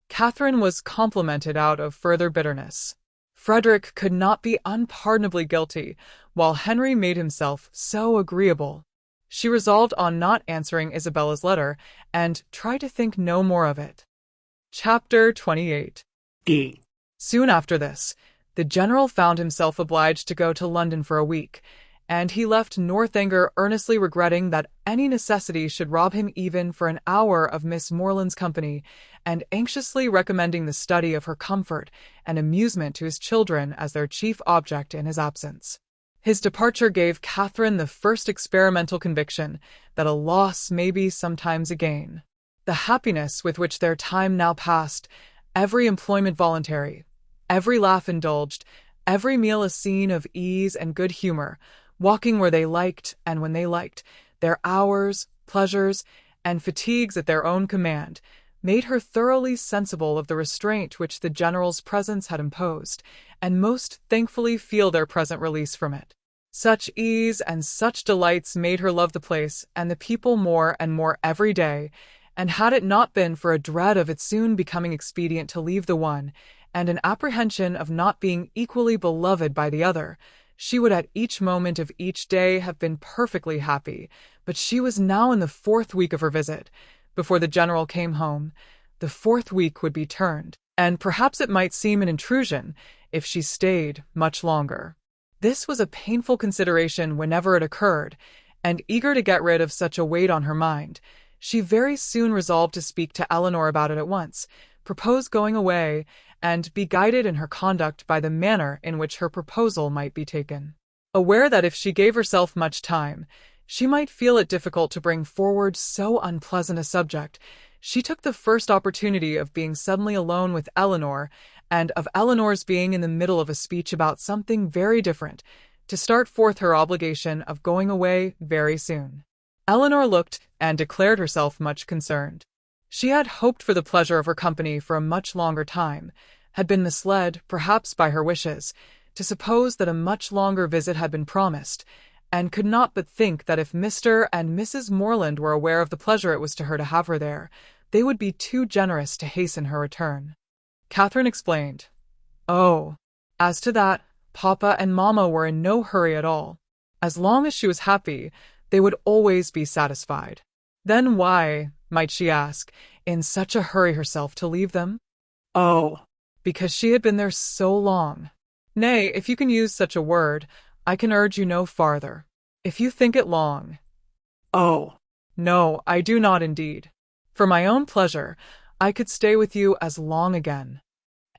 Catherine was complimented out of further bitterness. Frederick could not be unpardonably guilty, while Henry made himself so agreeable. She resolved on not answering Isabella's letter, and tried to think no more of it. Chapter 28. D. Soon after this, the general found himself obliged to go to London for a week, and he left Northanger earnestly regretting that any necessity should rob him even for an hour of Miss Morland's company, and anxiously recommending the study of her comfort and amusement to his children as their chief object in his absence. His departure gave Catherine the first experimental conviction that a loss may be sometimes a gain. The happiness with which their time now passed, every employment voluntary, every laugh indulged, every meal a scene of ease and good humor, walking where they liked and when they liked, their hours, pleasures, and fatigues at their own command, made her thoroughly sensible of the restraint which the General's presence had imposed, and most thankfully feel their present release from it. Such ease and such delights made her love the place and the people more and more every day, and had it not been for a dread of its soon becoming expedient to leave the one, and an apprehension of not being equally beloved by the other, she would at each moment of each day have been perfectly happy. But she was now in the 4th week of her visit. Before the General came home, the 4th week would be turned, and perhaps it might seem an intrusion if she stayed much longer. This was a painful consideration whenever it occurred, and eager to get rid of such a weight on her mind, she very soon resolved to speak to Eleanor about it at once, propose going away, and be guided in her conduct by the manner in which her proposal might be taken. Aware that if she gave herself much time, she might feel it difficult to bring forward so unpleasant a subject, she took the first opportunity of being suddenly alone with Eleanor, and of Eleanor's being in the middle of a speech about something very different, to start forth her obligation of going away very soon. Eleanor looked and declared herself much concerned. She had hoped for the pleasure of her company for a much longer time, had been misled, perhaps by her wishes, to suppose that a much longer visit had been promised, and could not but think that if Mr. and Mrs. Morland were aware of the pleasure it was to her to have her there, they would be too generous to hasten her return. Catherine explained. Oh, as to that, Papa and Mamma were in no hurry at all. As long as she was happy, they would always be satisfied. Then why, might she ask, in such a hurry herself to leave them? Oh, Because she had been there so long. Nay, if you can use such a word, I can urge you no farther. If you think it long. oh, No, I do not indeed. For my own pleasure, I could stay with you as long again.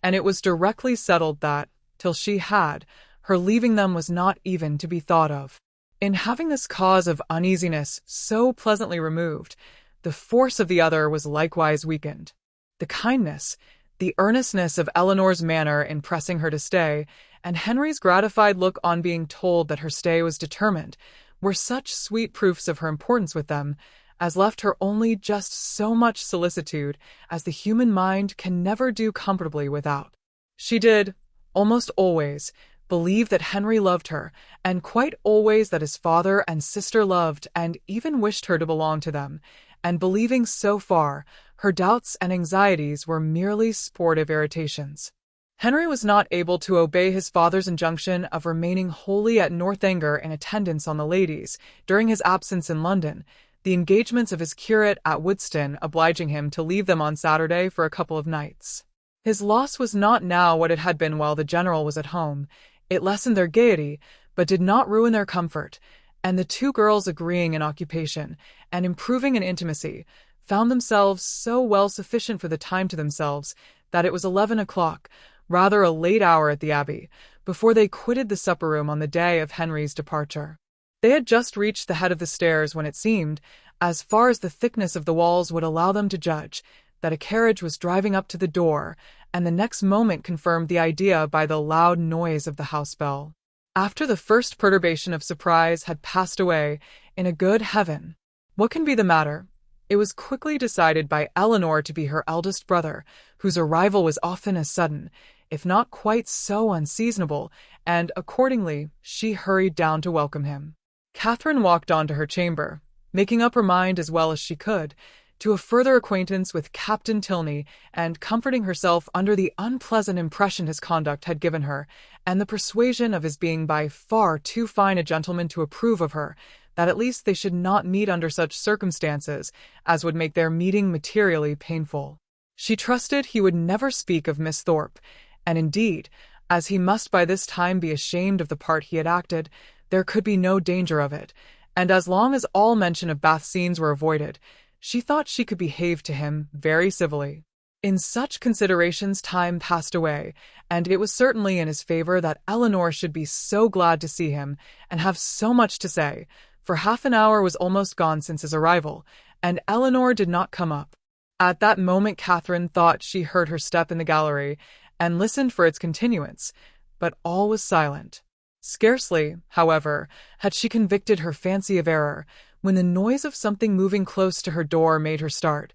And it was directly settled that, till she had, her leaving them was not even to be thought of. In having this cause of uneasiness so pleasantly removed, the force of the other was likewise weakened. The kindness, the earnestness of Eleanor's manner in pressing her to stay, and Henry's gratified look on being told that her stay was determined, were such sweet proofs of her importance with them, as left her only just so much solicitude as the human mind can never do comfortably without. She did, almost always, believe that Henry loved her, and quite always that his father and sister loved and even wished her to belong to them, and believing so far, her doubts and anxieties were merely sportive irritations. Henry was not able to obey his father's injunction of remaining wholly at Northanger in attendance on the ladies during his absence in London, the engagements of his curate at Woodston obliging him to leave them on Saturday for a couple of nights. His loss was not now what it had been while the General was at home. It lessened their gaiety, but did not ruin their comfort, and the two girls, agreeing in occupation and improving in intimacy, found themselves so well sufficient for the time to themselves that it was 11 o'clock, rather a late hour at the Abbey, before they quitted the supper-room on the day of Henry's departure. They had just reached the head of the stairs when it seemed, as far as the thickness of the walls would allow them to judge, that a carriage was driving up to the door, and the next moment confirmed the idea by the loud noise of the house bell. After the first perturbation of surprise had passed away, in a good heaven, what can be the matter? It was quickly decided by Eleanor to be her eldest brother, whose arrival was often as sudden, if not quite so unseasonable, and accordingly she hurried down to welcome him. Catherine walked on to her chamber, making up her mind as well as she could to a further acquaintance with Captain Tilney, and comforting herself under the unpleasant impression his conduct had given her, and the persuasion of his being by far too fine a gentleman to approve of her, that at least they should not meet under such circumstances as would make their meeting materially painful. She trusted he would never speak of Miss Thorpe, and indeed, as he must by this time be ashamed of the part he had acted, there could be no danger of it, and as long as all mention of Bath scenes were avoided, she thought she could behave to him very civilly. In such considerations, time passed away, and it was certainly in his favor that Eleanor should be so glad to see him and have so much to say, for half an hour was almost gone since his arrival, and Eleanor did not come up. At that moment Catherine thought she heard her step in the gallery, and listened for its continuance, but all was silent. Scarcely, however, had she convicted her fancy of error, when the noise of something moving close to her door made her start.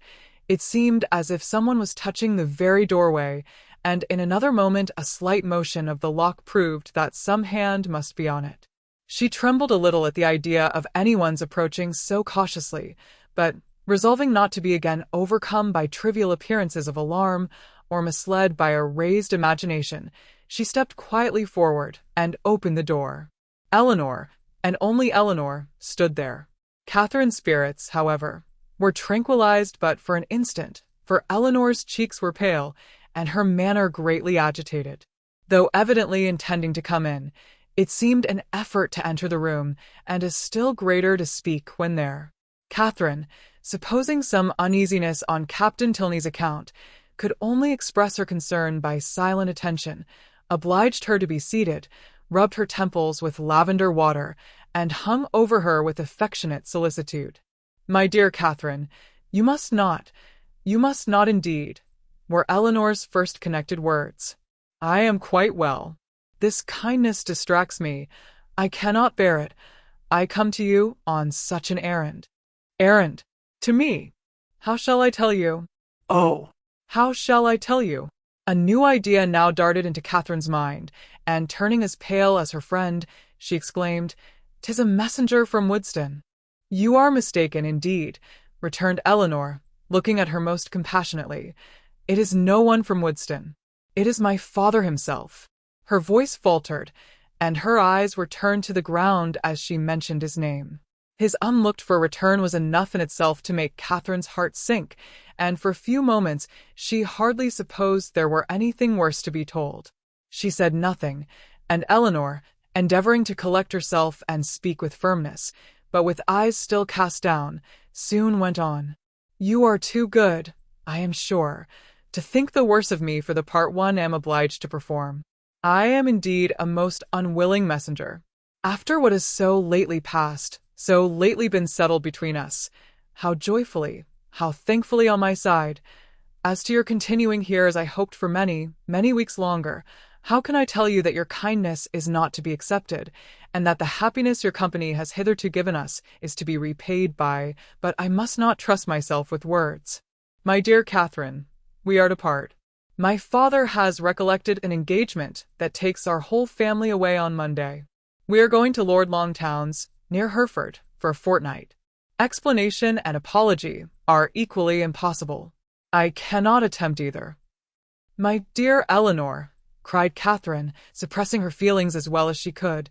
It seemed as if someone was touching the very doorway, and in another moment a slight motion of the lock proved that some hand must be on it. She trembled a little at the idea of anyone's approaching so cautiously, but, resolving not to be again overcome by trivial appearances of alarm or misled by a raised imagination, she stepped quietly forward and opened the door. Eleanor, and only Eleanor, stood there. Catherine's spirits, however, were tranquilized but for an instant, for Eleanor's cheeks were pale and her manner greatly agitated. Though evidently intending to come in, it seemed an effort to enter the room, and a still greater to speak when there. Catherine, supposing some uneasiness on Captain Tilney's account, could only express her concern by silent attention, obliged her to be seated, rubbed her temples with lavender water, and hung over her with affectionate solicitude. "My dear Catherine, you must not indeed," were Eleanor's first connected words. "I am quite well. This kindness distracts me. I cannot bear it. I come to you on such an errand." "Errand? To me? How shall I tell you?" Oh, "How shall I tell you?" A new idea now darted into Catherine's mind, and turning as pale as her friend, she exclaimed, "'Tis a messenger from Woodston." "You are mistaken, indeed," returned Eleanor, looking at her most compassionately. "It is no one from Woodston. It is my father himself." Her voice faltered, and her eyes were turned to the ground as she mentioned his name. His unlooked-for return was enough in itself to make Catherine's heart sink, and for a few moments she hardly supposed there were anything worse to be told. She said nothing, and Eleanor, endeavoring to collect herself and speak with firmness, but with eyes still cast down, soon went on. "You are too good, I am sure, to think the worse of me for the part one am obliged to perform. I am indeed a most unwilling messenger. After what has so lately passed, so lately been settled between us, how joyfully, how thankfully on my side. As to your continuing here as I hoped for many, many weeks longer, how can I tell you that your kindness is not to be accepted, and that the happiness your company has hitherto given us is to be repaid by, but I must not trust myself with words. My dear Catherine, we are to part. My father has recollected an engagement that takes our whole family away on Monday. We are going to Lord Longtown's, near Hereford, for a fortnight. Explanation and apology are equally impossible. I cannot attempt either." "My dear Eleanor," cried Catherine, suppressing her feelings as well as she could,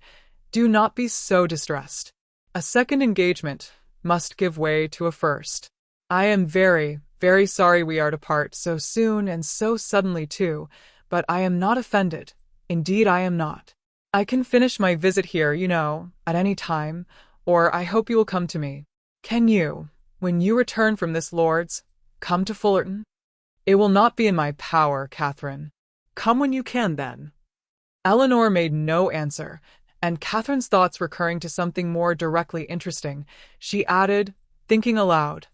"do not be so distressed. A second engagement must give way to a first. I am very, very sorry we are to part so soon and so suddenly too, but I am not offended. Indeed, I am not. I can finish my visit here, you know, at any time, or I hope you will come to me. Can you, when you return from this Lord's, come to Fullerton?" "It will not be in my power, Catherine." come when you can then. Eleanor made no answer, and Catherine's thoughts recurring to something more directly interesting, she added, thinking aloud,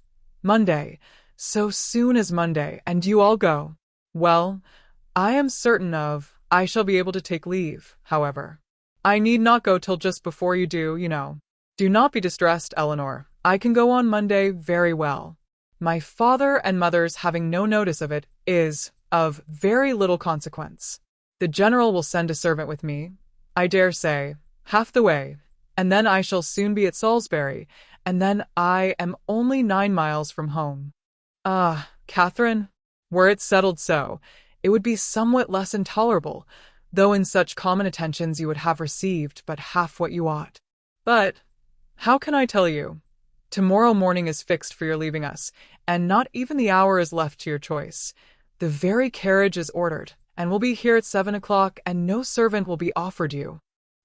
"Monday, so soon as Monday, and you all go. Well, I am certain I shall be able to take leave, however. I need not go till just before you do, you know. Do not be distressed, Eleanor. I can go on Monday very well. My father and mother's having no notice of it is of very little consequence. The general will send a servant with me, I dare say, half the way, and then I shall soon be at Salisbury, and then I am only 9 miles from home. Ah, Catherine, were it settled so, it would be somewhat less intolerable, though in such common attentions you would have received but half what you ought. But, how can I tell you? Tomorrow morning is fixed for your leaving us, and not even the hour is left to your choice. The very carriage is ordered, and will be here at 7 o'clock, and no servant will be offered you."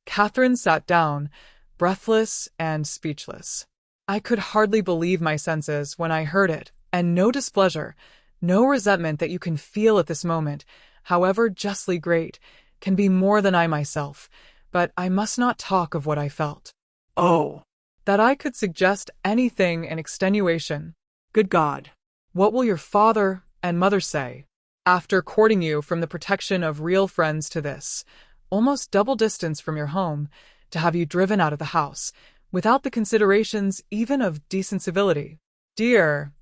Catherine sat down, breathless and speechless. I could hardly believe my senses when I heard it, and no displeasure, No resentment that you can feel at this moment, however justly great, can be more than I myself, but I must not talk of what I felt. Oh, That I could suggest anything in extenuation. good God. What will your father and mother say? After courting you from the protection of real friends to this, almost double distance from your home, to have you driven out of the house, without the considerations even of decent civility. Dear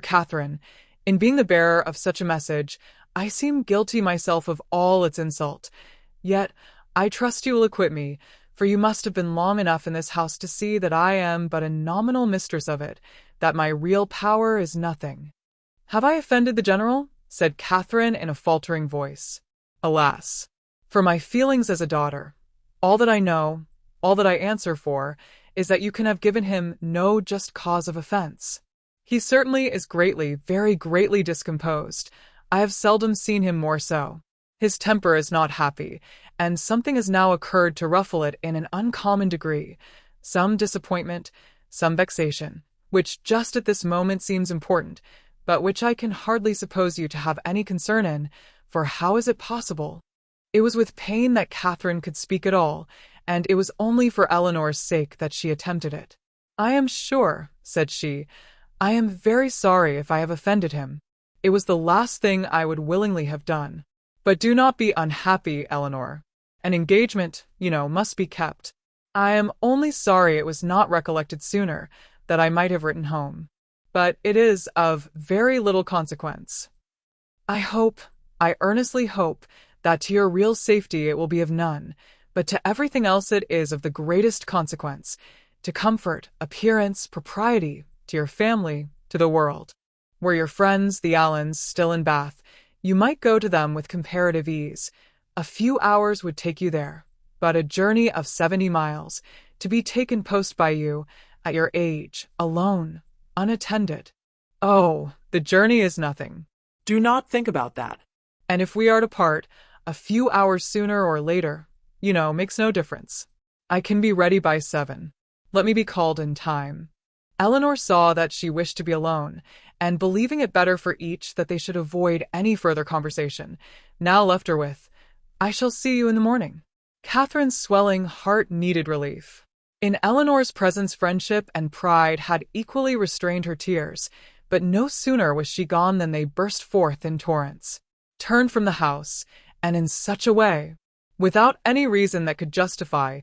Catherine, in being the bearer of such a message, I seem guilty myself of all its insult. Yet, I trust you will acquit me, for you must have been long enough in this house to see that I am but a nominal mistress of it, that my real power is nothing. Have I offended the General? Said Catherine in a faltering voice. Alas, for my feelings as a daughter, all that I know, all that I answer for, is that you can have given him no just cause of offense. He certainly is greatly, very greatly discomposed. I have seldom seen him more so. His temper is not happy, and something has now occurred to ruffle it in an uncommon degree, some disappointment, some vexation, which just at this moment seems important, but which I can hardly suppose you to have any concern in, for how is it possible? It was with pain that Catherine could speak at all, and it was only for Eleanor's sake that she attempted it. I am sure, said she, I am very sorry if I have offended him. It was the last thing I would willingly have done. But do not be unhappy, Eleanor. An engagement, you know, must be kept. I am only sorry it was not recollected sooner, that I might have written home. But it is of very little consequence. I earnestly hope, that to your real safety it will be of none, but to everything else it is of the greatest consequence, to comfort, appearance, propriety, to your family, to the world. Were your friends, the Allens, still in Bath, you might go to them with comparative ease. A few hours would take you there, but a journey of 70 miles, to be taken post by you, at your age, alone, unattended. Oh, the journey is nothing. Do not think about that. And if we are to part, a few hours sooner or later, you know, makes no difference. I can be ready by 7. Let me be called in time. Eleanor saw that she wished to be alone, and believing it better for each that they should avoid any further conversation, now left her with, I shall see you in the morning. Catherine's swelling heart needed relief. In Eleanor's presence friendship and pride had equally restrained her tears, but no sooner was she gone than they burst forth in torrents. Turned from the house, and in such a way, without any reason that could justify,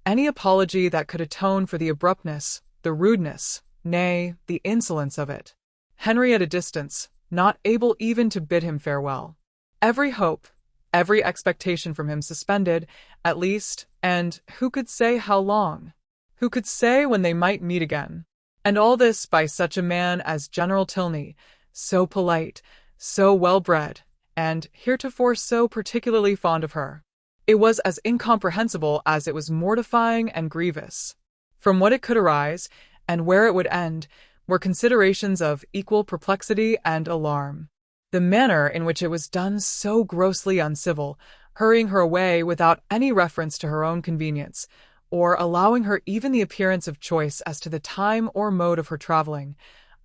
any apology that could atone for the abruptness, the rudeness, nay, the insolence of it. Henry at a distance, not able even to bid him farewell. Every hope, every expectation from him suspended, at least, and who could say how long? Who could say when they might meet again? And all this by such a man as General Tilney, so polite, so well-bred, and heretofore so particularly fond of her. It was as incomprehensible as it was mortifying and grievous. From what it could arise, and where it would end, were considerations of equal perplexity and alarm. The manner in which it was done so grossly uncivil, hurrying her away without any reference to her own convenience, or allowing her even the appearance of choice as to the time or mode of her travelling,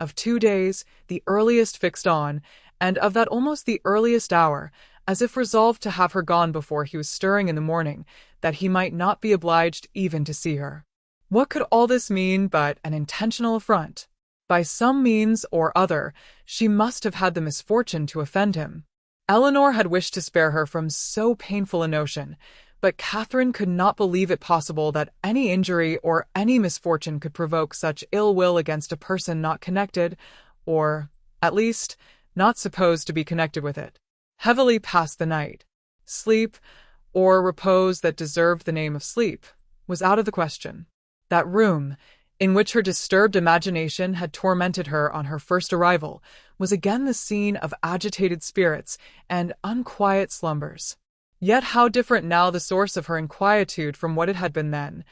of 2 days, the earliest fixed on, and of that almost the earliest hour, as if resolved to have her gone before he was stirring in the morning, that he might not be obliged even to see her. What could all this mean but an intentional affront? By some means or other, she must have had the misfortune to offend him. Eleanor had wished to spare her from so painful a notion, but Catherine could not believe it possible that any injury or any misfortune could provoke such ill will against a person not connected, or, at least, not supposed to be connected with it. Heavily passed the night. Sleep, or repose that deserved the name of sleep, was out of the question. That room, in which her disturbed imagination had tormented her on her first arrival, was again the scene of agitated spirits and unquiet slumbers. Yet how different now the source of her inquietude from what it had been then,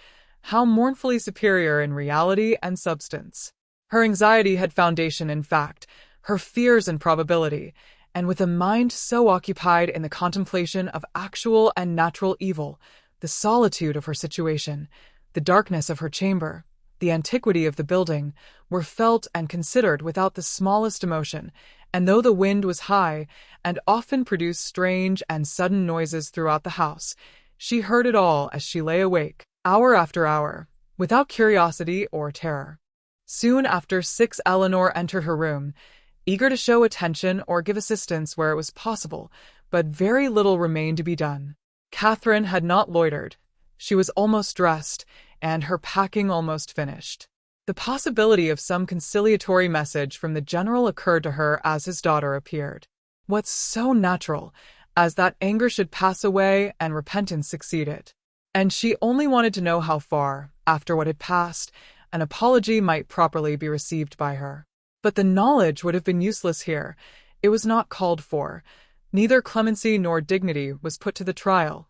how mournfully superior in reality and substance. Her anxiety had foundation in fact, her fears in probability, and with a mind so occupied in the contemplation of actual and natural evil, the solitude of her situation, the darkness of her chamber, the antiquity of the building, were felt and considered without the smallest emotion, and though the wind was high and often produced strange and sudden noises throughout the house, she heard it all as she lay awake, hour after hour, without curiosity or terror. Soon after 6, Eleanor entered her room, eager to show attention or give assistance where it was possible, but very little remained to be done. Catherine had not loitered. She was almost dressed, and her packing almost finished. The possibility of some conciliatory message from the general occurred to her as his daughter appeared. What's so natural as that anger should pass away and repentance succeed it? And she only wanted to know how far, after what had passed, an apology might properly be received by her. But the knowledge would have been useless here. It was not called for. Neither clemency nor dignity was put to the trial.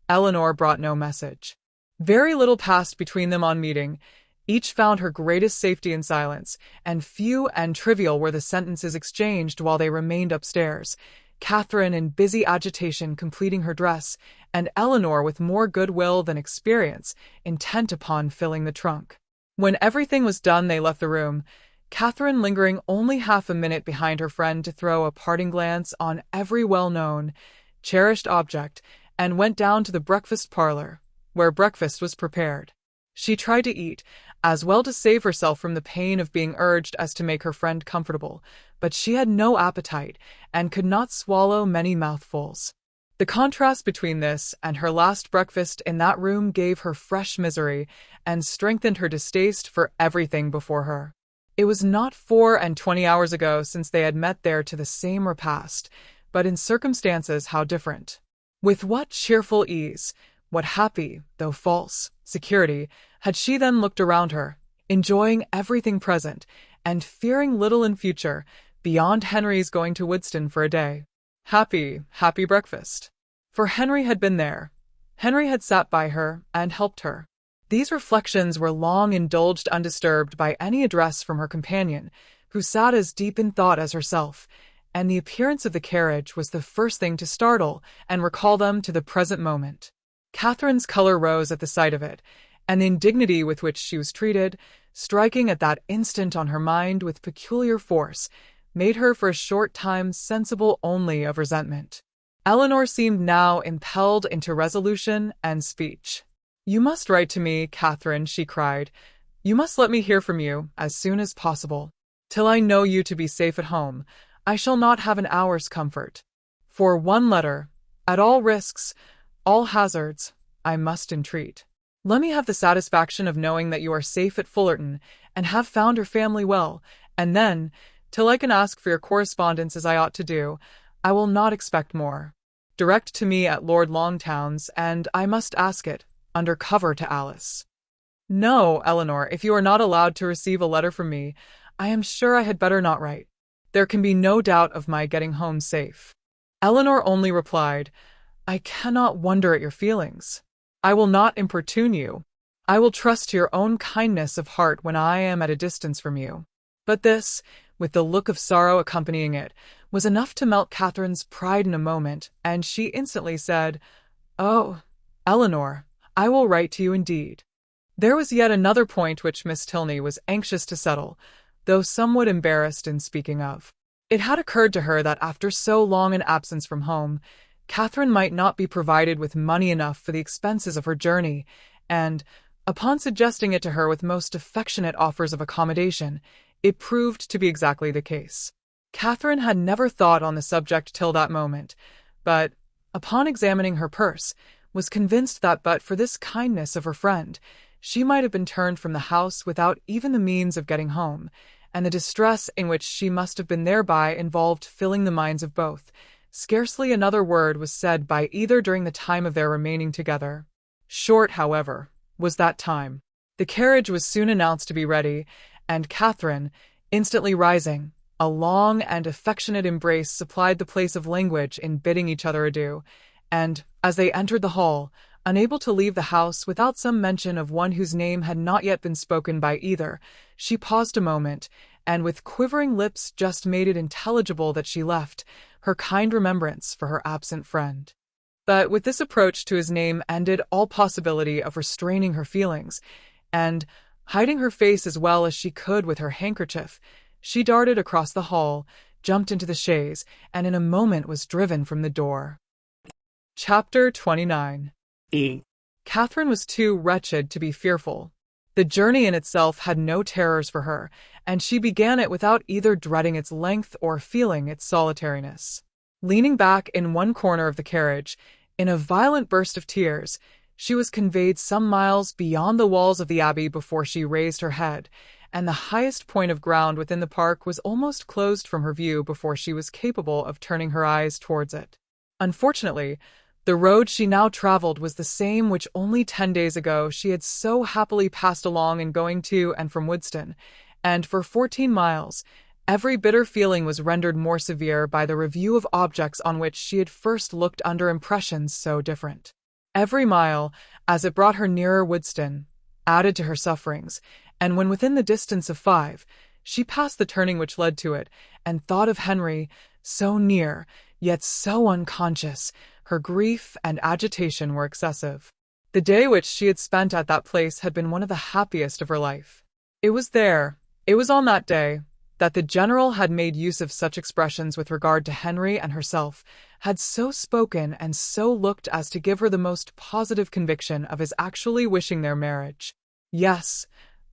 Eleanor brought no message. Very little passed between them on meeting. Each found her greatest safety in silence, and few and trivial were the sentences exchanged while they remained upstairs, Catherine in busy agitation completing her dress, and Eleanor with more goodwill than experience, intent upon filling the trunk. When everything was done, they left the room, Catherine lingering only half a minute behind her friend to throw a parting glance on every well-known, cherished object, and went down to the breakfast parlor, where breakfast was prepared. She tried to eat, as well to save herself from the pain of being urged as to make her friend comfortable, but she had no appetite and could not swallow many mouthfuls. The contrast between this and her last breakfast in that room gave her fresh misery and strengthened her distaste for everything before her. It was not 24 hours ago since they had met there to the same repast, but in circumstances how different. With what cheerful ease, what happy, though false, security had she then looked around her, enjoying everything present, and fearing little in future, beyond Henry's going to Woodston for a day. Happy, happy breakfast. For Henry had been there. Henry had sat by her and helped her. These reflections were long indulged undisturbed by any address from her companion, who sat as deep in thought as herself, and the appearance of the carriage was the first thing to startle and recall them to the present moment. Catherine's color rose at the sight of it, and the indignity with which she was treated, striking at that instant on her mind with peculiar force, made her for a short time sensible only of resentment. Eleanor seemed now impelled into resolution and speech. "You must write to me, Catherine," she cried. "You must let me hear from you as soon as possible. Till I know you to be safe at home, I shall not have an hour's comfort. For one letter, at all risks, all hazards, I must entreat. Let me have the satisfaction of knowing that you are safe at Fullerton, and have found your family well, and then, till I can ask for your correspondence as I ought to do, I will not expect more. Direct to me at Lord Longtown's, and I must ask it, under cover to Alice." "No, Eleanor, if you are not allowed to receive a letter from me, I am sure I had better not write. There can be no doubt of my getting home safe." Eleanor only replied, "I cannot wonder at your feelings. I will not importune you. I will trust to your own kindness of heart when I am at a distance from you." But this, with the look of sorrow accompanying it, was enough to melt Catherine's pride in a moment, and she instantly said, "Oh, Eleanor, I will write to you indeed." There was yet another point which Miss Tilney was anxious to settle, though somewhat embarrassed in speaking of. It had occurred to her that after so long an absence from home, Catherine might not be provided with money enough for the expenses of her journey, and, upon suggesting it to her with most affectionate offers of accommodation, it proved to be exactly the case. Catherine had never thought on the subject till that moment, but, upon examining her purse, was convinced that but for this kindness of her friend, she might have been turned from the house without even the means of getting home, and the distress in which she must have been thereby involved filling the minds of both. Scarcely another word was said by either during the time of their remaining together. Short, however, was that time. The carriage was soon announced to be ready, and Catherine, instantly rising, a long and affectionate embrace supplied the place of language in bidding each other adieu, and, as they entered the hall, unable to leave the house without some mention of one whose name had not yet been spoken by either, she paused a moment, and with quivering lips just made it intelligible that she left her kind remembrance for her absent friend. But with this approach to his name ended all possibility of restraining her feelings, and, hiding her face as well as she could with her handkerchief, she darted across the hall, jumped into the chaise, and in a moment was driven from the door. Chapter 29. Catherine was too wretched to be fearful. The journey in itself had no terrors for her, and she began it without either dreading its length or feeling its solitariness. Leaning back in one corner of the carriage, in a violent burst of tears, she was conveyed some miles beyond the walls of the abbey before she raised her head, and the highest point of ground within the park was almost closed from her view before she was capable of turning her eyes towards it. Unfortunately, the road she now travelled was the same which only 10 days ago she had so happily passed along in going to and from Woodston, and for 14 miles, every bitter feeling was rendered more severe by the review of objects on which she had first looked under impressions so different. Every mile, as it brought her nearer Woodston, added to her sufferings, and when within the distance of 5, she passed the turning which led to it, and thought of Henry, so near, yet so unconscious. Her grief and agitation were excessive. The day which she had spent at that place had been one of the happiest of her life. It was on that day, that the General had made use of such expressions with regard to Henry and herself, had so spoken and so looked as to give her the most positive conviction of his actually wishing their marriage. Yes,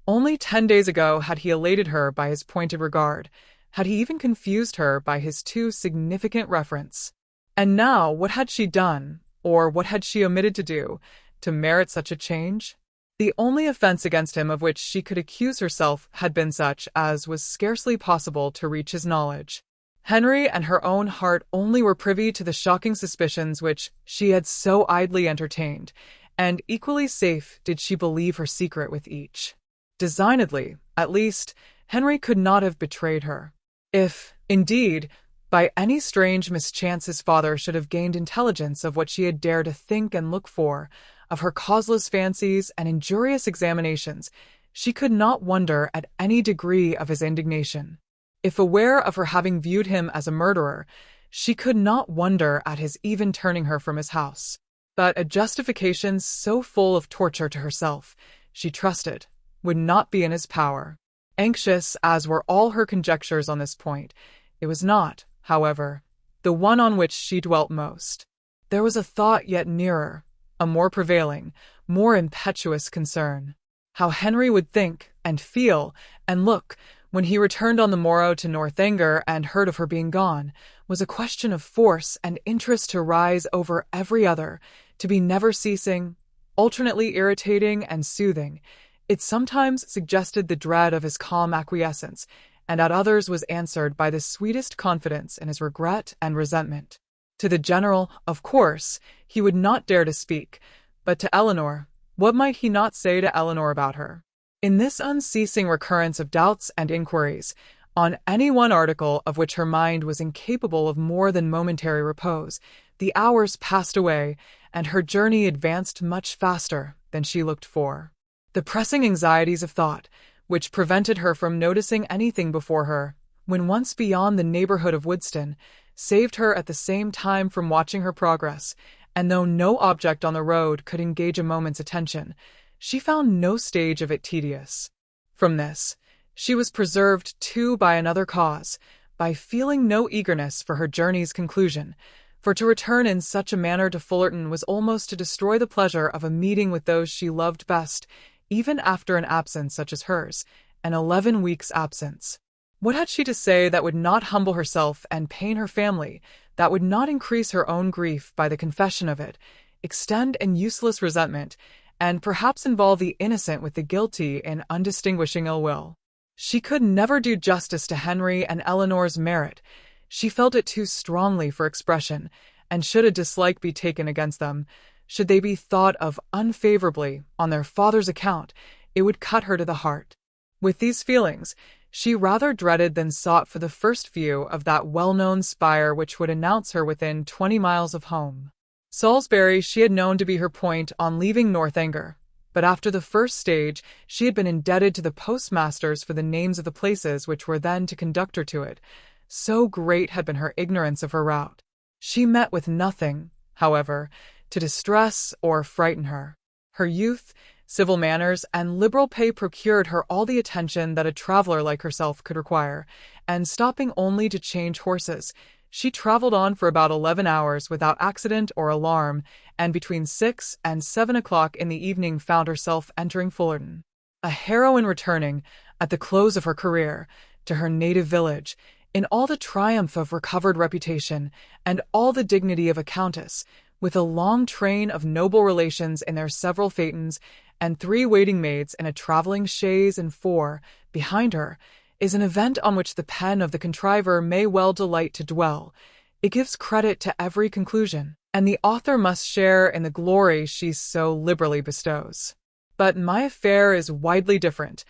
only 10 days ago had he elated her by his pointed regard, had he even confused her by his too significant reference. And now, what had she done, or what had she omitted to do, to merit such a change? The only offence against him of which she could accuse herself had been such as was scarcely possible to reach his knowledge. Henry and her own heart only were privy to the shocking suspicions which she had so idly entertained, and equally safe did she believe her secret with each. Designedly, at least, Henry could not have betrayed her. If, indeed, by any strange mischance his father should have gained intelligence of what she had dared to think and look for, of her causeless fancies and injurious examinations, she could not wonder at any degree of his indignation. If aware of her having viewed him as a murderer, she could not wonder at his even turning her from his house. But a justification so full of torture to herself, she trusted, would not be in his power. Anxious as were all her conjectures on this point, it was not, however, the one on which she dwelt most. There was a thought yet nearer, a more prevailing, more impetuous concern. How Henry would think, and feel, and look, when he returned on the morrow to Northanger and heard of her being gone, was a question of force and interest to rise over every other, to be never ceasing, alternately irritating and soothing. It sometimes suggested the dread of his calm acquiescence, and at others was answered by the sweetest confidence in his regret and resentment. To the General, of course, he would not dare to speak, but to Eleanor, what might he not say to Eleanor about her? In this unceasing recurrence of doubts and inquiries, on any one article of which her mind was incapable of more than momentary repose, the hours passed away, and her journey advanced much faster than she looked for. The pressing anxieties of thought, which prevented her from noticing anything before her, when once beyond the neighbourhood of Woodston, saved her at the same time from watching her progress, and though no object on the road could engage a moment's attention, she found no stage of it tedious. From this, she was preserved too by another cause, by feeling no eagerness for her journey's conclusion, for to return in such a manner to Fullerton was almost to destroy the pleasure of a meeting with those she loved best, even after an absence such as hers, an 11 weeks' absence. What had she to say that would not humble herself and pain her family, that would not increase her own grief by the confession of it, extend an useless resentment, and perhaps involve the innocent with the guilty in undistinguishing ill will? She could never do justice to Henry and Eleanor's merit. She felt it too strongly for expression, and should a dislike be taken against them, should they be thought of unfavorably on their father's account, it would cut her to the heart. With these feelings, she rather dreaded than sought for the first view of that well-known spire which would announce her within 20 miles of home. Salisbury she had known to be her point on leaving Northanger, but after the first stage she had been indebted to the postmasters for the names of the places which were then to conduct her to it. So great had been her ignorance of her route. She met with nothing, however, to distress or frighten her. Her youth, civil manners, and liberal pay procured her all the attention that a traveler like herself could require, and stopping only to change horses, she traveled on for about 11 hours without accident or alarm, and between 6 and 7 o'clock in the evening found herself entering Fullerton. A heroine returning, at the close of her career, to her native village, in all the triumph of recovered reputation, and all the dignity of a countess, with a long train of noble relations in their several phaetons, and 3 waiting maids in a travelling chaise and 4, behind her, is an event on which the pen of the contriver may well delight to dwell. It gives credit to every conclusion, and the author must share in the glory she so liberally bestows. But my affair is widely different.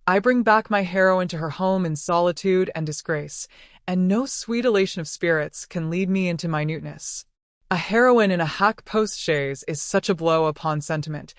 I bring back my heroine to her home in solitude and disgrace, and no sweet elation of spirits can lead me into minuteness. A heroine in a hack post-chaise is such a blow upon sentiment,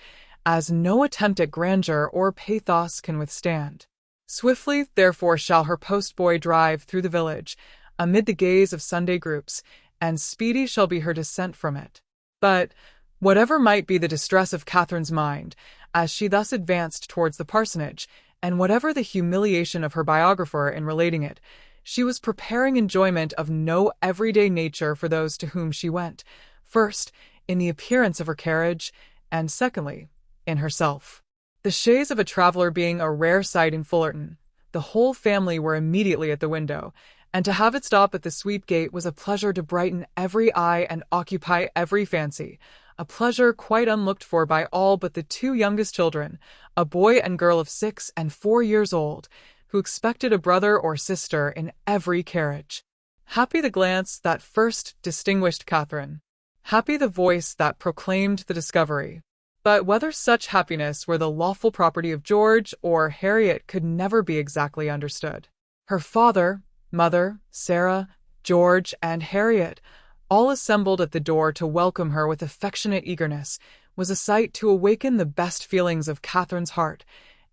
as no attempt at grandeur or pathos can withstand. Swiftly, therefore, shall her post-boy drive through the village, amid the gaze of Sunday groups, and speedy shall be her descent from it. But, whatever might be the distress of Catherine's mind, as she thus advanced towards the parsonage, and whatever the humiliation of her biographer in relating it, she was preparing enjoyment of no everyday nature for those to whom she went, first, in the appearance of her carriage, and secondly, in herself. The chaise of a traveller being a rare sight in Fullerton, the whole family were immediately at the window, and to have it stop at the sweet gate was a pleasure to brighten every eye and occupy every fancy, a pleasure quite unlooked for by all but the 2 youngest children, a boy and girl of 6 and 4 years old, who expected a brother or sister in every carriage. Happy the glance that first distinguished Catherine, happy the voice that proclaimed the discovery. But whether such happiness were the lawful property of George or Harriet could never be exactly understood. Her father, mother, Sarah, George, and Harriet, all assembled at the door to welcome her with affectionate eagerness, was a sight to awaken the best feelings of Catherine's heart,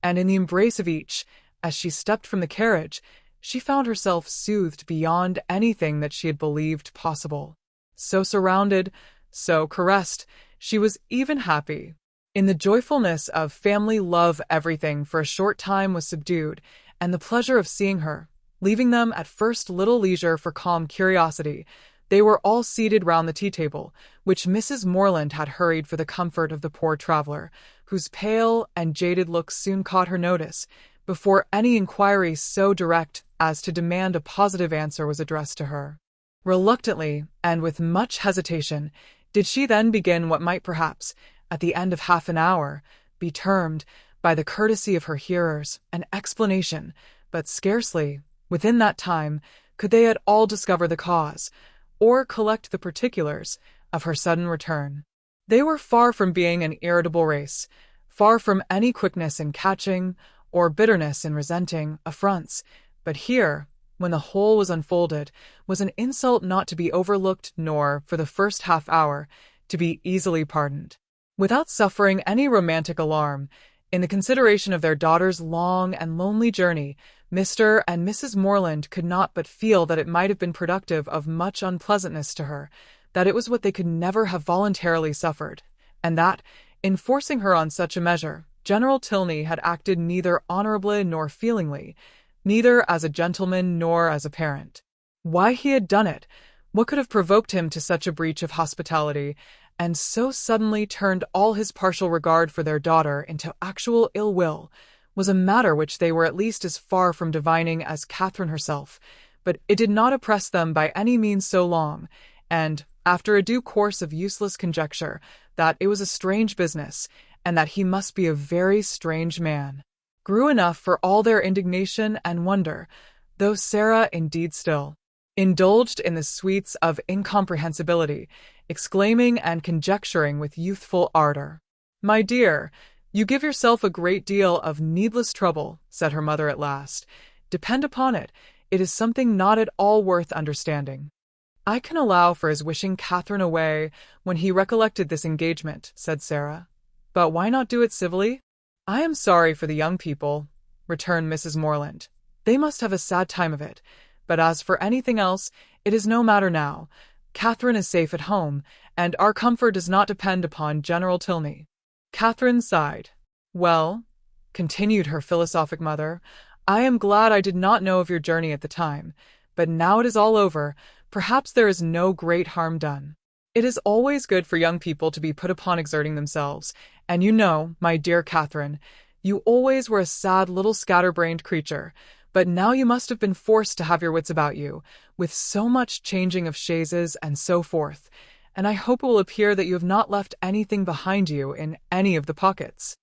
and in the embrace of each, as she stepped from the carriage, she found herself soothed beyond anything that she had believed possible. So surrounded, so caressed, she was even happy. In the joyfulness of family love, everything for a short time was subdued, and the pleasure of seeing her, leaving them at first little leisure for calm curiosity, they were all seated round the tea-table, which Mrs. Morland had hurried for the comfort of the poor traveller, whose pale and jaded looks soon caught her notice, before any inquiry so direct as to demand a positive answer was addressed to her. Reluctantly, and with much hesitation, did she then begin what might perhaps, at the end of half an hour, be termed, by the courtesy of her hearers, an explanation, but scarcely, within that time, could they at all discover the cause, or collect the particulars, of her sudden return. They were far from being an irritable race, far from any quickness in catching, or bitterness in resenting, affronts, but here, when the whole was unfolded, was an insult not to be overlooked nor, for the first half hour, to be easily pardoned. Without suffering any romantic alarm, in the consideration of their daughter's long and lonely journey, Mr. and Mrs. Morland could not but feel that it might have been productive of much unpleasantness to her, that it was what they could never have voluntarily suffered, and that, in forcing her on such a measure, General Tilney had acted neither honourably nor feelingly, neither as a gentleman nor as a parent. Why he had done it, what could have provoked him to such a breach of hospitality, and so suddenly turned all his partial regard for their daughter into actual ill will, was a matter which they were at least as far from divining as Catherine herself, but it did not oppress them by any means so long, and, after a due course of useless conjecture, that it was a strange business, and that he must be a very strange man, grew enough for all their indignation and wonder, though Sarah indeed still indulged in the sweets of incomprehensibility, exclaiming and conjecturing with youthful ardour. "My dear, you give yourself a great deal of needless trouble," said her mother at last. "Depend upon it, it is something not at all worth understanding." "I can allow for his wishing Catherine away when he recollected this engagement," said Sarah. "But why not do it civilly?" "I am sorry for the young people," returned Mrs. Morland. "They must have a sad time of it. But as for anything else, it is no matter now. Catherine is safe at home, and our comfort does not depend upon General Tilney." Catherine sighed. Well, continued her philosophic mother, I am glad I did not know of your journey at the time, but now it is all over, perhaps there is no great harm done. It is always good for young people to be put upon exerting themselves, and you know, my dear Catherine, you always were a sad little scatterbrained creature, but now you must have been forced to have your wits about you, with so much changing of chaises and so forth, and I hope it will appear that you have not left anything behind you in any of the pockets.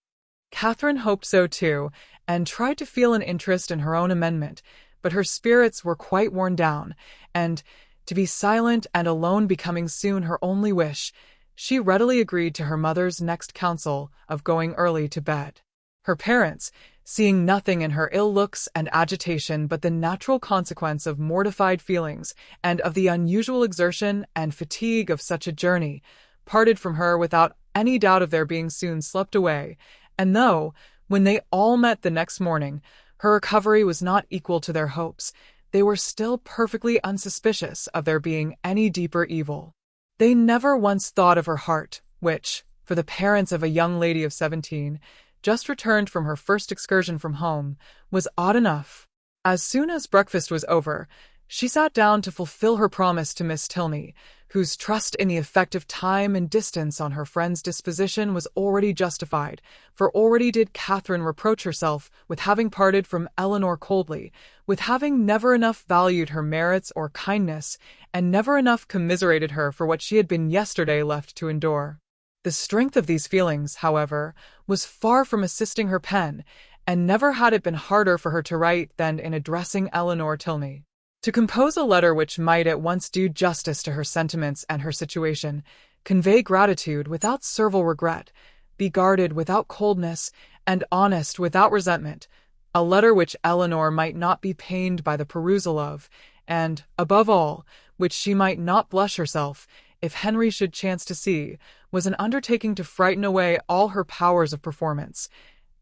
Catherine hoped so too, and tried to feel an interest in her own amendment, but her spirits were quite worn down, and, to be silent and alone becoming soon her only wish, she readily agreed to her mother's next counsel of going early to bed. Her parents, seeing nothing in her ill looks and agitation but the natural consequence of mortified feelings and of the unusual exertion and fatigue of such a journey, parted from her without any doubt of their being soon swept away, and though, when they all met the next morning, her recovery was not equal to their hopes, they were still perfectly unsuspicious of there being any deeper evil. They never once thought of her heart, which, for the parents of a young lady of 17, just returned from her first excursion from home, was odd enough. As soon as breakfast was over, she sat down to fulfill her promise to Miss Tilney, whose trust in the effect of time and distance on her friend's disposition was already justified, for already did Catherine reproach herself with having parted from Eleanor coldly, with having never enough valued her merits or kindness, and never enough commiserated her for what she had been yesterday left to endure. The strength of these feelings, however, was far from assisting her pen, and never had it been harder for her to write than in addressing Eleanor Tilney. To compose a letter which might at once do justice to her sentiments and her situation, convey gratitude without servile regret, be guarded without coldness, and honest without resentment, a letter which Eleanor might not be pained by the perusal of, and, above all, which she might not blush herself, if Henry should chance to see, was an undertaking to frighten away all her powers of performance,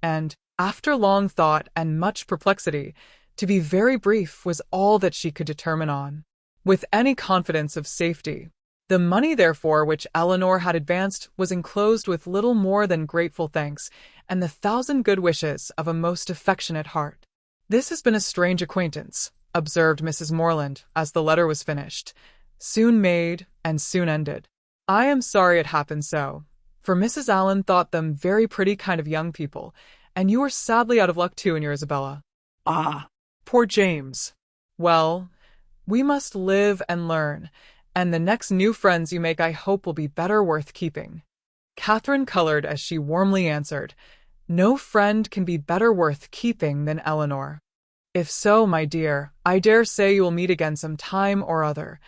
and, after long thought and much perplexity, to be very brief was all that she could determine on, with any confidence of safety. The money, therefore, which Eleanor had advanced was enclosed with little more than grateful thanks, and the 1,000 good wishes of a most affectionate heart. "This has been a strange acquaintance," observed Mrs. Morland, as the letter was finished, "soon made and soon ended. I am sorry it happened so, for Mrs. Allen thought them very pretty kind of young people, and you are sadly out of luck too in your Isabella." Ah, Poor James. Well, we must live and learn, and the next new friends you make I hope will be better worth keeping. Catherine colored as she warmly answered, "No friend can be better worth keeping than Eleanor. If so, my dear, I dare say you will meet again some time or other.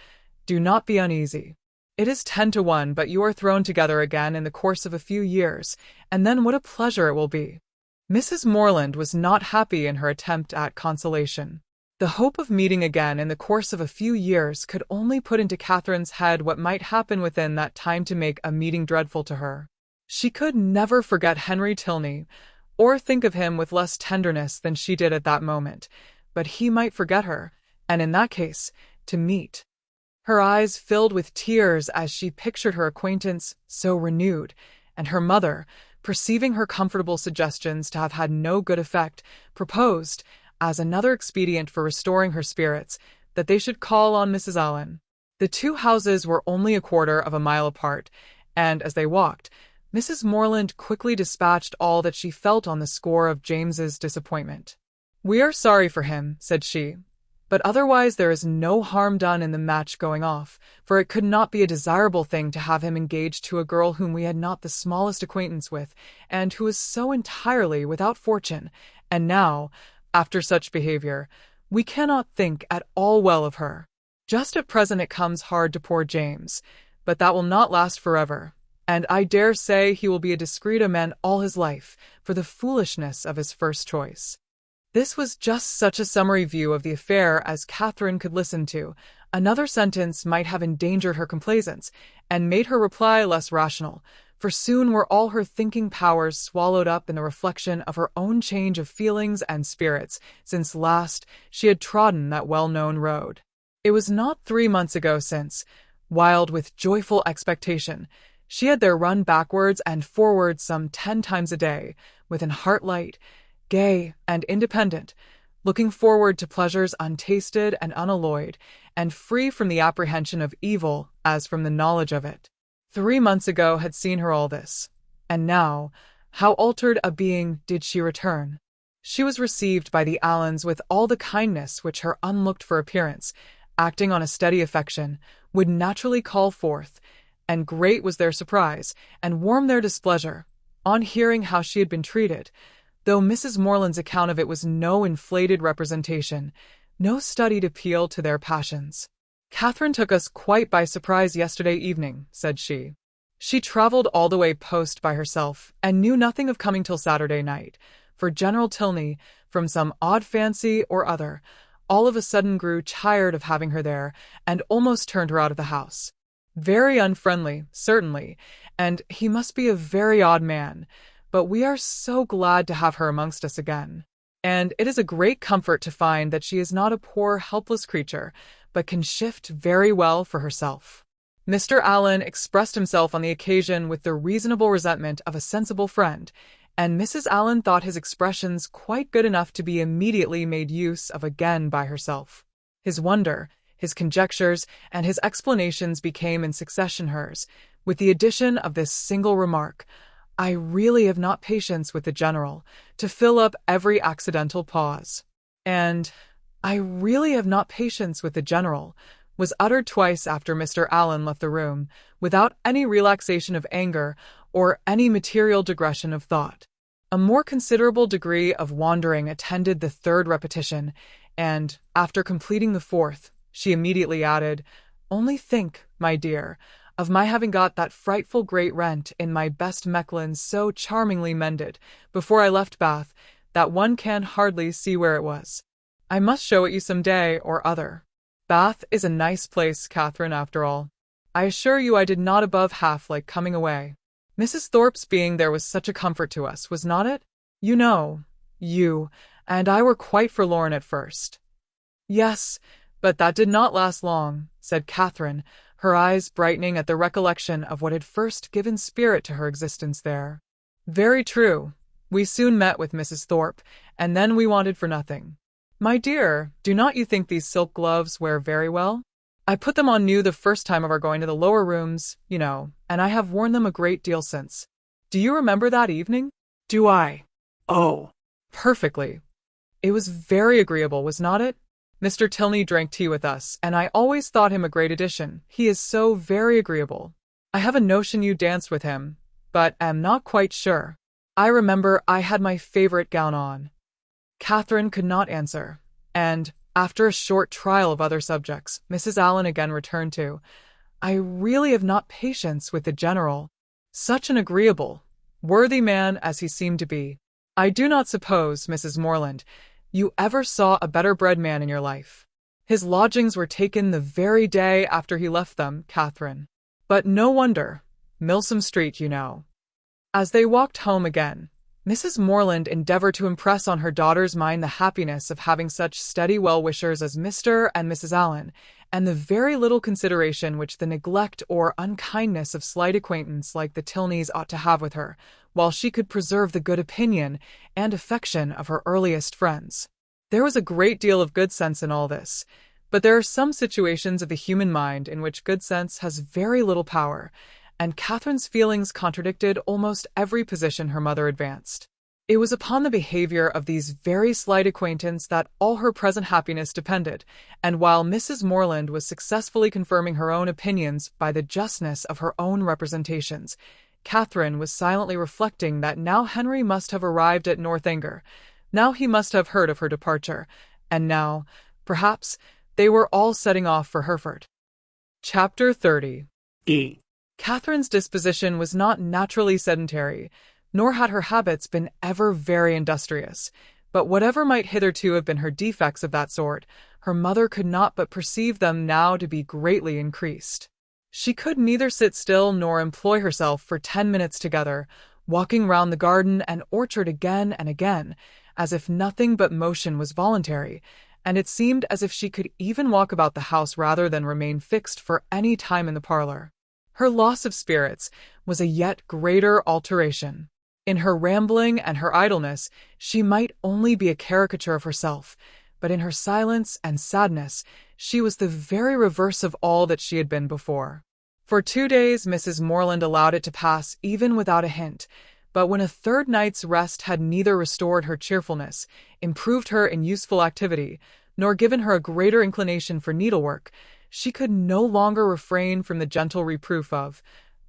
Do not be uneasy. It is 10 to 1, but you are thrown together again in the course of a few years, and then what a pleasure it will be." Mrs. Morland was not happy in her attempt at consolation. The hope of meeting again in the course of a few years could only put into Catherine's head what might happen within that time to make a meeting dreadful to her. She could never forget Henry Tilney, or think of him with less tenderness than she did at that moment, but he might forget her, and in that case, to meet. Her eyes filled with tears as she pictured her acquaintance so renewed, and her mother, perceiving her comfortable suggestions to have had no good effect, proposed, as another expedient for restoring her spirits, that they should call on Mrs. Allen. The two houses were only a quarter of a mile apart, and as they walked, Mrs. Morland quickly dispatched all that she felt on the score of James's disappointment. "We are sorry for him," said she, "but otherwise there is no harm done in the match going off, for it could not be a desirable thing to have him engaged to a girl whom we had not the smallest acquaintance with, and who is so entirely without fortune, and now, after such behavior, we cannot think at all well of her. Just at present it comes hard to poor James, but that will not last forever, and I dare say he will be a discreet man all his life, for the foolishness of his first choice." This was just such a summary view of the affair as Catherine could listen to. Another sentence might have endangered her complaisance, and made her reply less rational, for soon were all her thinking powers swallowed up in the reflection of her own change of feelings and spirits, since last she had trodden that well-known road. It was not 3 months ago since, wild with joyful expectation, She had their run backwards and forwards some 10 times a day, with an heart light, gay and independent, looking forward to pleasures untasted and unalloyed, and free from the apprehension of evil as from the knowledge of it. 3 months ago had seen her all this, and now, how altered a being did she return. She was received by the Allens with all the kindness which her unlooked-for appearance, acting on a steady affection, would naturally call forth, and great was their surprise, and warm their displeasure, on hearing how she had been treated, though Mrs. Morland's account of it was no inflated representation, no studied appeal to their passions. "Catherine took us quite by surprise yesterday evening," said she. "She travelled all the way post by herself, and knew nothing of coming till Saturday night, for General Tilney, from some odd fancy or other, all of a sudden grew tired of having her there, and almost turned her out of the house. Very unfriendly, certainly, and he must be a very odd man, but we are so glad to have her amongst us again. And it is a great comfort to find that she is not a poor, helpless creature, but can shift very well for herself." Mr. Allen expressed himself on the occasion with the reasonable resentment of a sensible friend, and Mrs. Allen thought his expressions quite good enough to be immediately made use of again by herself. His wonder, his conjectures, and his explanations became in succession hers, with the addition of this single remark: "I really have not patience with the General," to fill up every accidental pause. And "I really have not patience with the General" was uttered twice after Mr. Allen left the room, without any relaxation of anger or any material digression of thought. A more considerable degree of wandering attended the third repetition, and, after completing the fourth, she immediately added, "Only think, my dear, of my having got that frightful great rent in my best Mechlin so charmingly mended, before I left Bath, that one can hardly see where it was. I must show it you some day or other. Bath is a nice place, Catherine, after all. I assure you I did not above half like coming away. Mrs. Thorpe's being there was such a comfort to us, was not it? You know, you and I were quite forlorn at first." "Yes, but that did not last long," said Catherine, her eyes brightening at the recollection of what had first given spirit to her existence there. "Very true. We soon met with Mrs. Thorpe, and then we wanted for nothing. My dear, do not you think these silk gloves wear very well? I put them on new the first time of our going to the lower rooms, you know, and I have worn them a great deal since. Do you remember that evening?" Do I? Oh, "Perfectly. It was very agreeable, was not it? Mr. Tilney drank tea with us, and I always thought him a great addition. He is so very agreeable. I have a notion you danced with him, but am not quite sure. I remember I had my favorite gown on." Catherine could not answer, and, after a short trial of other subjects, Mrs. Allen again returned to, "I really have not patience with the General. Such an agreeable, worthy man as he seemed to be. I do not suppose, Mrs. Morland, you ever saw a better-bred man in your life. His lodgings were taken the very day after he left them, Catherine. But no wonder. Milsom Street, you know." As they walked home again, Mrs. Morland endeavored to impress on her daughter's mind the happiness of having such steady well-wishers as Mr. and Mrs. Allen, and the very little consideration which the neglect or unkindness of slight acquaintance like the Tilneys ought to have with her, while she could preserve the good opinion and affection of her earliest friends. There was a great deal of good sense in all this, but there are some situations of the human mind in which good sense has very little power, and Catherine's feelings contradicted almost every position her mother advanced. It was upon the behavior of these very slight acquaintance that all her present happiness depended, and while Mrs. Morland was successfully confirming her own opinions by the justness of her own representations, Catherine was silently reflecting that now Henry must have arrived at Northanger, now he must have heard of her departure, and now, perhaps, they were all setting off for Hereford. Chapter 30. E. Catherine's disposition was not naturally sedentary, nor had her habits been ever very industrious, but whatever might hitherto have been her defects of that sort, her mother could not but perceive them now to be greatly increased. She could neither sit still nor employ herself for 10 minutes together, walking round the garden and orchard again and again, as if nothing but motion was voluntary, and it seemed as if she could even walk about the house rather than remain fixed for any time in the parlour. Her loss of spirits was a yet greater alteration. In her rambling and her idleness, she might only be a caricature of herself, but in her silence and sadness, she was the very reverse of all that she had been before. For 2 days, Mrs. Morland allowed it to pass even without a hint, but when a third night's rest had neither restored her cheerfulness, improved her in useful activity, nor given her a greater inclination for needlework, she could no longer refrain from the gentle reproof of,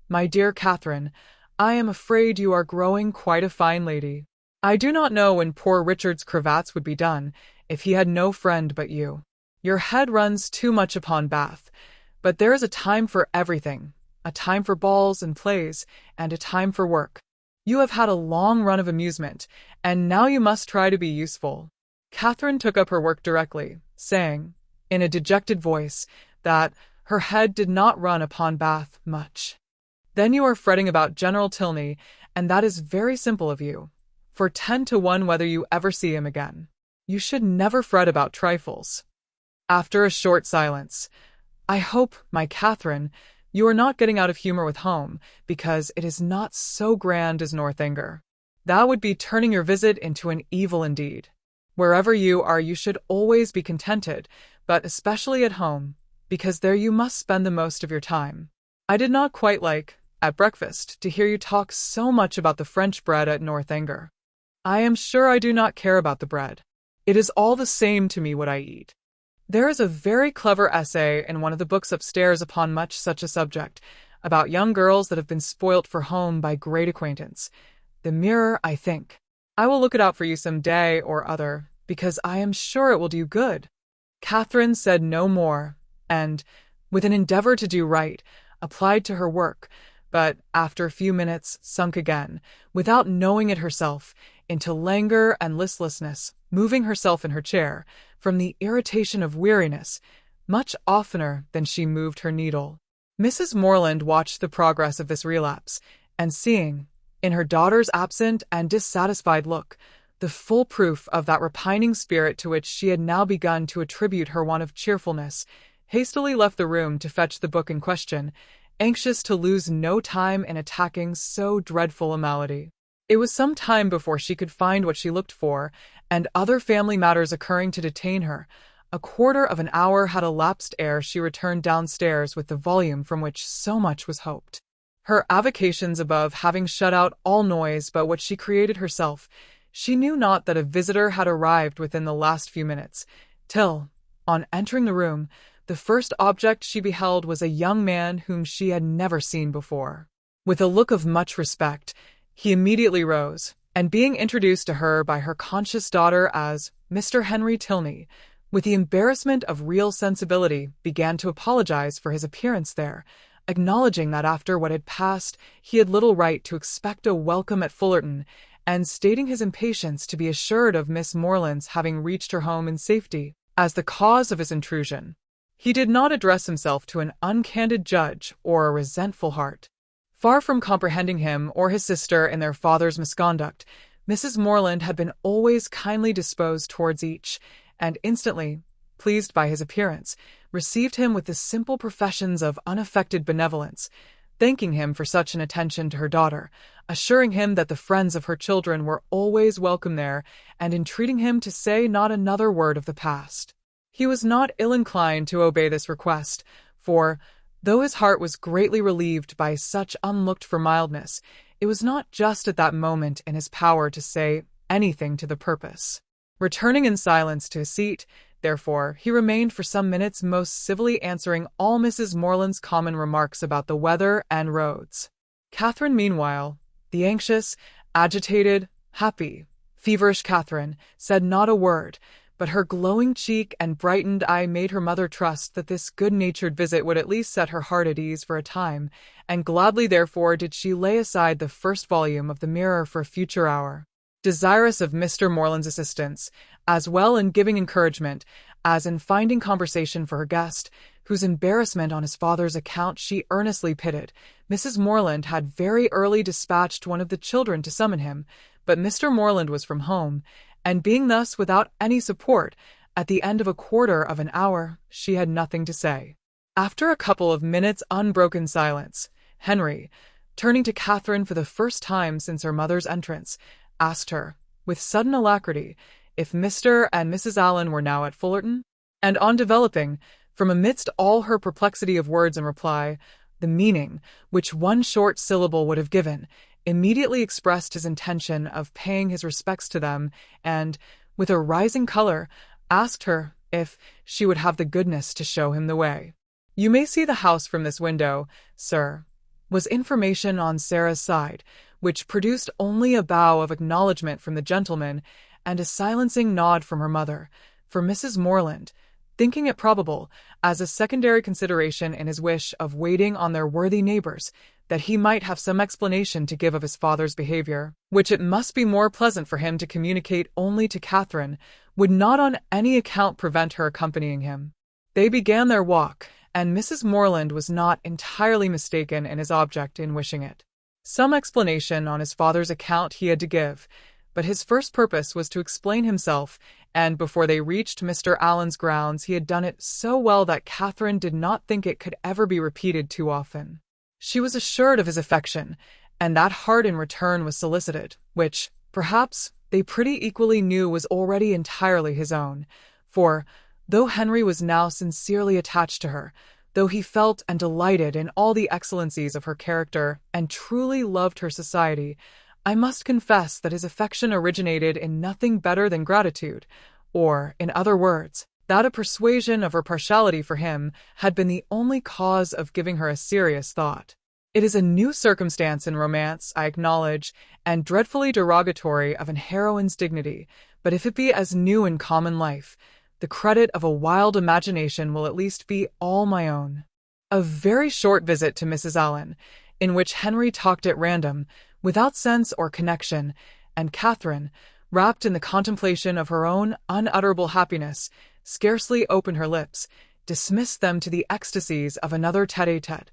"My dear Catherine, I am afraid you are growing quite a fine lady. I do not know when poor Richard's cravats would be done, if he had no friend but you. Your head runs too much upon Bath, but there is a time for everything, a time for balls and plays, and a time for work. You have had a long run of amusement, and now you must try to be useful." Catherine took up her work directly, saying, in a dejected voice, that her head did not run upon Bath much. "Then you are fretting about General Tilney, and that is very simple of you, for 10 to 1 whether you ever see him again. You should never fret about trifles." After a short silence, "I hope, my Catherine, you are not getting out of humour with home, because it is not so grand as Northanger. That would be turning your visit into an evil indeed. Wherever you are, you should always be contented, but especially at home, because there you must spend the most of your time. I did not quite like, at breakfast, to hear you talk so much about the French bread at Northanger. I am sure I do not care about the bread. It is all the same to me what I eat. There is a very clever essay in one of the books upstairs upon much such a subject, about young girls that have been spoilt for home by great acquaintance. The Mirror, I think. I will look it out for you some day or other, because I am sure it will do you good." Catherine said no more, and, with an endeavour to do right, applied to her work, but after a few minutes sunk again, without knowing it herself, into languor and listlessness, moving herself in her chair, from the irritation of weariness, much oftener than she moved her needle. Mrs. Morland watched the progress of this relapse, and seeing, in her daughter's absent and dissatisfied look, the full proof of that repining spirit to which she had now begun to attribute her want of cheerfulness, hastily left the room to fetch the book in question, anxious to lose no time in attacking so dreadful a malady. It was some time before she could find what she looked for, and other family matters occurring to detain her, a quarter of an hour had elapsed ere she returned downstairs with the volume from which so much was hoped. Her avocations above having shut out all noise but what she created herself, she knew not that a visitor had arrived within the last few minutes, till, on entering the room, the first object she beheld was a young man whom she had never seen before. With a look of much respect, he immediately rose, and being introduced to her by her conscious daughter as Mr. Henry Tilney, with the embarrassment of real sensibility, began to apologize for his appearance there, acknowledging that after what had passed he had little right to expect a welcome at Fullerton, and stating his impatience to be assured of Miss Morland's having reached her home in safety, as the cause of his intrusion. He did not address himself to an uncandid judge or a resentful heart. Far from comprehending him or his sister in their father's misconduct, Mrs. Morland had been always kindly disposed towards each, and instantly, pleased by his appearance, received him with the simple professions of unaffected benevolence, thanking him for such an attention to her daughter, assuring him that the friends of her children were always welcome there, and entreating him to say not another word of the past. He was not ill-inclined to obey this request, for, though his heart was greatly relieved by such unlooked-for mildness, it was not just at that moment in his power to say anything to the purpose. Returning in silence to his seat, therefore, he remained for some minutes most civilly answering all Mrs. Morland's common remarks about the weather and roads. Catherine, meanwhile, the anxious, agitated, happy, feverish Catherine, said not a word, but her glowing cheek and brightened eye made her mother trust that this good-natured visit would at least set her heart at ease for a time, and gladly therefore did she lay aside the first volume of the Mirror for a future hour. Desirous of Mr. Morland's assistance, as well in giving encouragement as in finding conversation for her guest, whose embarrassment on his father's account she earnestly pitied, Mrs. Morland had very early dispatched one of the children to summon him, but Mr. Morland was from home, and being thus without any support, at the end of a quarter of an hour she had nothing to say. After a couple of minutes' unbroken silence, Henry, turning to Catherine for the first time since her mother's entrance, asked her, with sudden alacrity, if Mr. and Mrs. Allen were now at Fullerton, and on developing, from amidst all her perplexity of words in reply, the meaning which one short syllable would have given, immediately expressed his intention of paying his respects to them, and, with a rising colour, asked her if she would have the goodness to show him the way. "You may see the house from this window, sir," was information on Sarah's side, which produced only a bow of acknowledgment from the gentleman and a silencing nod from her mother, for Mrs. Morland, thinking it probable, as a secondary consideration in his wish of waiting on their worthy neighbours, that he might have some explanation to give of his father's behaviour, which it must be more pleasant for him to communicate only to Catherine, would not on any account prevent her accompanying him. They began their walk, and Mrs. Morland was not entirely mistaken in his object in wishing it. Some explanation on his father's account he had to give, but his first purpose was to explain himself, and before they reached Mr. Allen's grounds he had done it so well that Catherine did not think it could ever be repeated too often. She was assured of his affection, and that heart in return was solicited, which, perhaps, they pretty equally knew was already entirely his own, for, though Henry was now sincerely attached to her, though he felt and delighted in all the excellencies of her character and truly loved her society, I must confess that his affection originated in nothing better than gratitude, or, in other words, that a persuasion of her partiality for him had been the only cause of giving her a serious thought. It is a new circumstance in romance, I acknowledge, and dreadfully derogatory of an heroine's dignity, but if it be as new in common life, the credit of a wild imagination will at least be all my own. A very short visit to Mrs. Allen, in which Henry talked at random, without sense or connection, and Catherine, wrapped in the contemplation of her own unutterable happiness, scarcely opened her lips, dismissed them to the ecstasies of another tête-à-tête,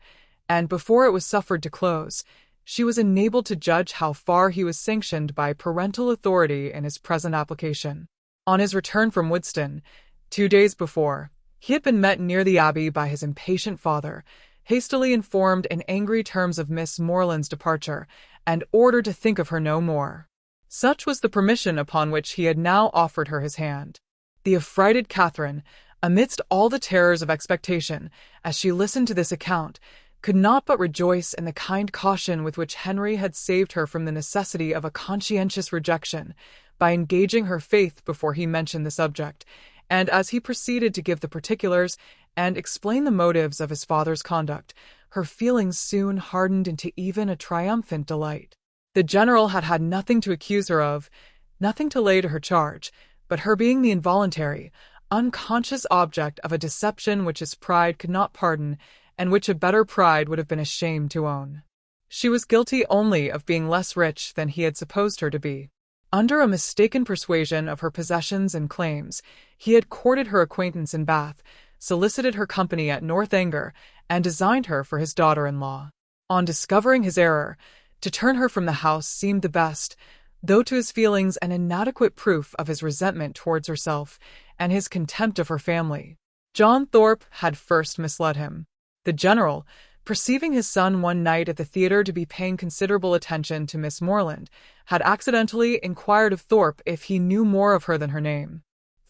and before it was suffered to close, she was enabled to judge how far he was sanctioned by parental authority in his present application. On his return from Woodstock, 2 days before, he had been met near the Abbey by his impatient father, hastily informed in angry terms of Miss Morland's departure, and ordered to think of her no more. Such was the permission upon which he had now offered her his hand. The affrighted Catherine, amidst all the terrors of expectation, as she listened to this account, could not but rejoice in the kind caution with which Henry had saved her from the necessity of a conscientious rejection, by engaging her faith before he mentioned the subject, and as he proceeded to give the particulars and explain the motives of his father's conduct, her feelings soon hardened into even a triumphant delight. The general had had nothing to accuse her of, nothing to lay to her charge, but her being the involuntary, unconscious object of a deception which his pride could not pardon, and which a better pride would have been ashamed to own. She was guilty only of being less rich than he had supposed her to be. Under a mistaken persuasion of her possessions and claims, he had courted her acquaintance in Bath, solicited her company at Northanger, and designed her for his daughter-in-law. On discovering his error, to turn her from the house seemed the best, though to his feelings an inadequate proof of his resentment towards herself and his contempt of her family. John Thorpe had first misled him. The general, perceiving his son one night at the theatre to be paying considerable attention to Miss Morland, had accidentally inquired of Thorpe if he knew more of her than her name.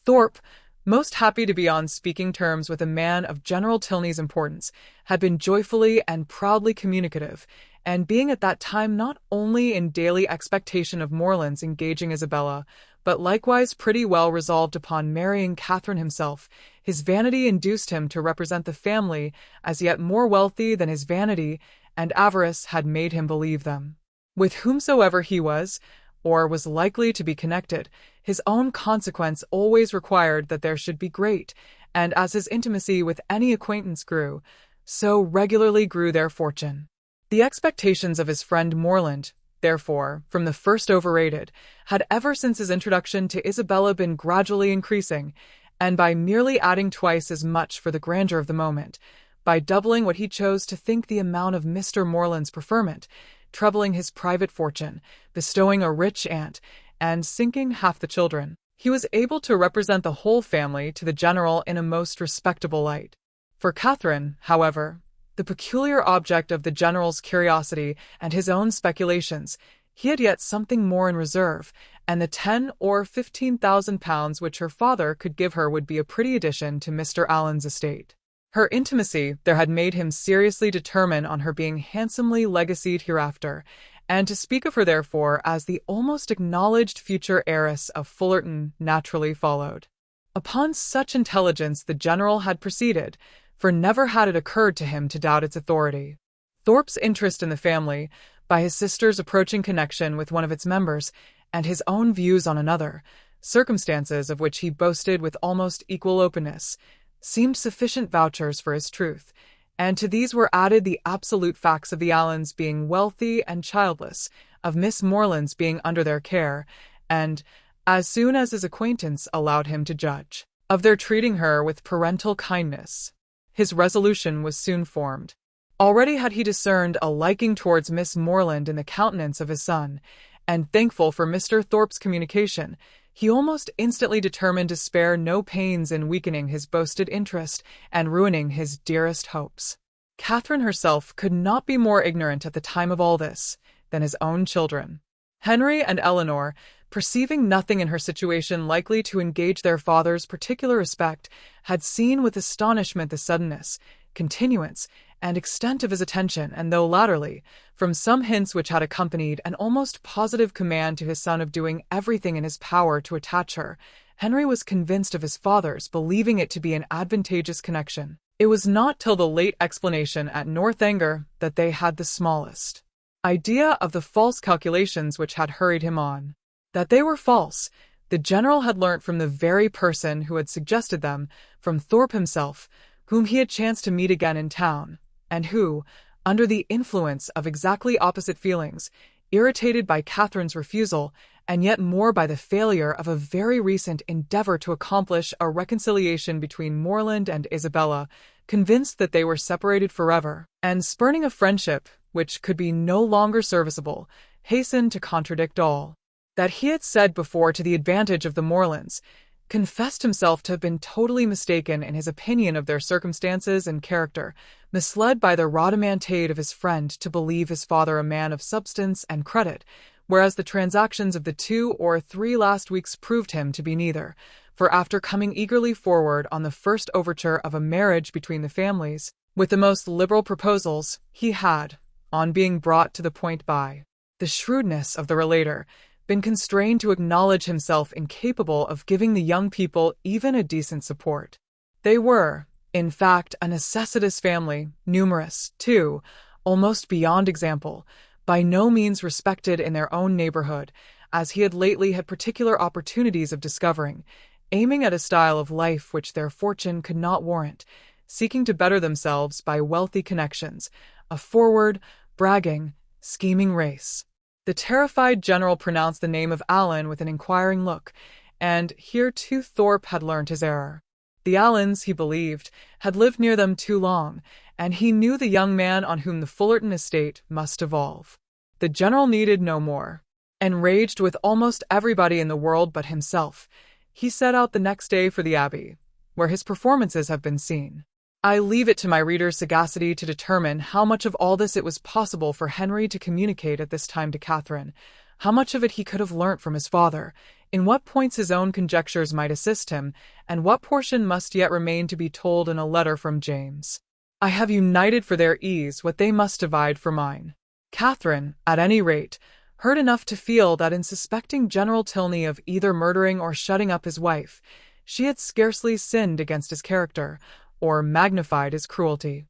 Thorpe, most happy to be on speaking terms with a man of General Tilney's importance, had been joyfully and proudly communicative, and being at that time not only in daily expectation of Morland's engaging Isabella, but likewise pretty well resolved upon marrying Catherine himself, his vanity induced him to represent the family as yet more wealthy than his vanity and avarice had made him believe them. With whomsoever he was, or was likely to be connected, his own consequence always required that there should be great, and as his intimacy with any acquaintance grew, so regularly grew their fortune. The expectations of his friend Morland, therefore, from the first overrated, had ever since his introduction to Isabella been gradually increasing, and by merely adding twice as much for the grandeur of the moment, by doubling what he chose to think the amount of Mr. Morland's preferment, trebling his private fortune, bestowing a rich aunt, and sinking half the children, he was able to represent the whole family to the general in a most respectable light. For Catherine, however, The peculiar object of the general's curiosity and his own speculations, he had yet something more in reserve, and the 10 or 15,000 pounds which her father could give her would be a pretty addition to Mr. Allen's estate. Her intimacy there had made him seriously determine on her being handsomely legacied hereafter, and to speak of her therefore as the almost acknowledged future heiress of Fullerton naturally followed. Upon such intelligence the general had proceeded, for never had it occurred to him to doubt its authority. Thorpe's interest in the family, by his sister's approaching connection with one of its members, and his own views on another, circumstances of which he boasted with almost equal openness, seemed sufficient vouchers for his truth, and to these were added the absolute facts of the Allens being wealthy and childless, of Miss Morland's being under their care, and, as soon as his acquaintance allowed him to judge, of their treating her with parental kindness. His resolution was soon formed. Already had he discerned a liking towards Miss Morland in the countenance of his son, and thankful for Mr. Thorpe's communication, he almost instantly determined to spare no pains in weakening his boasted interest and ruining his dearest hopes. Catherine herself could not be more ignorant at the time of all this than his own children. Henry and Eleanor, perceiving nothing in her situation likely to engage their father's particular respect, had seen with astonishment the suddenness, continuance, and extent of his attention, and though latterly, from some hints which had accompanied an almost positive command to his son of doing everything in his power to attach her, Henry was convinced of his father's believing it to be an advantageous connection. It was not till the late explanation at Northanger that they had the smallest idea of the false calculations which had hurried him on. That they were false, the general had learnt from the very person who had suggested them, from Thorpe himself, whom he had chanced to meet again in town, and who, under the influence of exactly opposite feelings, irritated by Catherine's refusal, and yet more by the failure of a very recent endeavour to accomplish a reconciliation between Morland and Isabella, convinced that they were separated forever, and spurning a friendship which could be no longer serviceable, hastened to contradict all that he had said before to the advantage of the Morlands, confessed himself to have been totally mistaken in his opinion of their circumstances and character, misled by the rhodomantade of his friend to believe his father a man of substance and credit, whereas the transactions of the 2 or 3 last weeks proved him to be neither, for after coming eagerly forward on the first overture of a marriage between the families, with the most liberal proposals, he had, on being brought to the point by the shrewdness of the relator, been constrained to acknowledge himself incapable of giving the young people even a decent support. They were, in fact, a necessitous family, numerous, too, almost beyond example, by no means respected in their own neighbourhood, as he had lately had particular opportunities of discovering, aiming at a style of life which their fortune could not warrant, seeking to better themselves by wealthy connections, a forward, bragging, scheming race. The terrified general pronounced the name of Allen with an inquiring look, and here too Thorpe had learnt his error. The Allens, he believed, had lived near them too long, and he knew the young man on whom the Fullerton estate must devolve. The general needed no more. Enraged with almost everybody in the world but himself, he set out the next day for the Abbey, where his performances have been seen. I leave it to my reader's sagacity to determine how much of all this it was possible for Henry to communicate at this time to Catherine, how much of it he could have learnt from his father, in what points his own conjectures might assist him, and what portion must yet remain to be told in a letter from James. I have united for their ease what they must divide for mine. Catherine, at any rate, heard enough to feel that in suspecting General Tilney of either murdering or shutting up his wife, she had scarcely sinned against his character, or magnified his cruelty.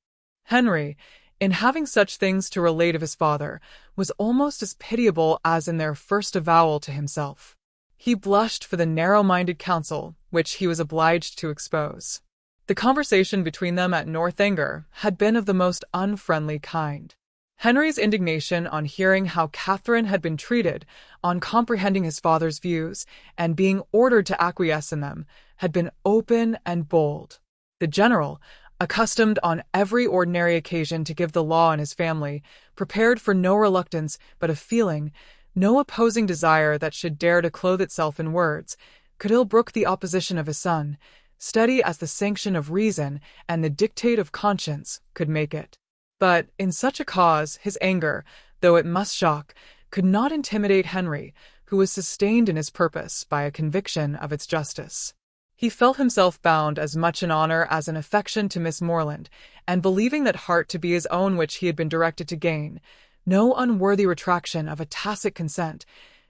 Henry, in having such things to relate of his father, was almost as pitiable as in their first avowal to himself. He blushed for the narrow-minded counsel which he was obliged to expose. The conversation between them at Northanger had been of the most unfriendly kind. Henry's indignation on hearing how Catherine had been treated, on comprehending his father's views, and being ordered to acquiesce in them, had been open and bold. The general, accustomed on every ordinary occasion to give the law in his family, prepared for no reluctance but a feeling, no opposing desire that should dare to clothe itself in words, could ill brook the opposition of his son, steady as the sanction of reason and the dictate of conscience could make it. But in such a cause, his anger, though it must shock, could not intimidate Henry, who was sustained in his purpose by a conviction of its justice. He felt himself bound as much in honor as in affection to Miss Morland, and believing that heart to be his own which he had been directed to gain, no unworthy retraction of a tacit consent,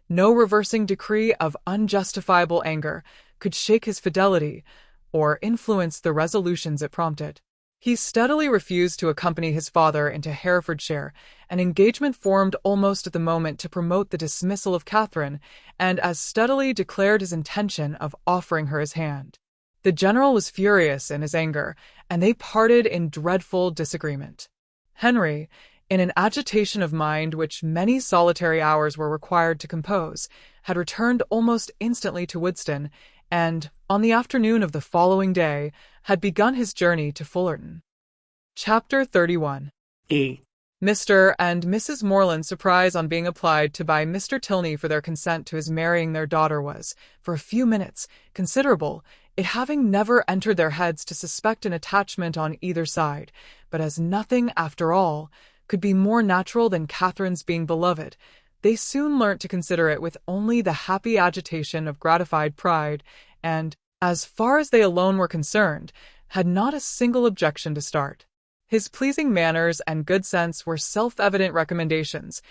no reversing decree of unjustifiable anger could shake his fidelity or influence the resolutions it prompted. He steadily refused to accompany his father into Herefordshire, an engagement formed almost at the moment to promote the dismissal of Catherine, and as steadily declared his intention of offering her his hand. The general was furious in his anger, and they parted in dreadful disagreement. Henry, in an agitation of mind which many solitary hours were required to compose, had returned almost instantly to Woodston, and, on the afternoon of the following day, had begun his journey to Fullerton. Chapter 31. E. Mr. and Mrs. Morland's surprise on being applied to by Mr. Tilney for their consent to his marrying their daughter was, for a few minutes, considerable, it having never entered their heads to suspect an attachment on either side, but as nothing, after all, could be more natural than Catherine's being beloved, they soon learnt to consider it with only the happy agitation of gratified pride, and, as far as they alone were concerned, had not a single objection to start. His pleasing manners and good sense were self-evident recommendations,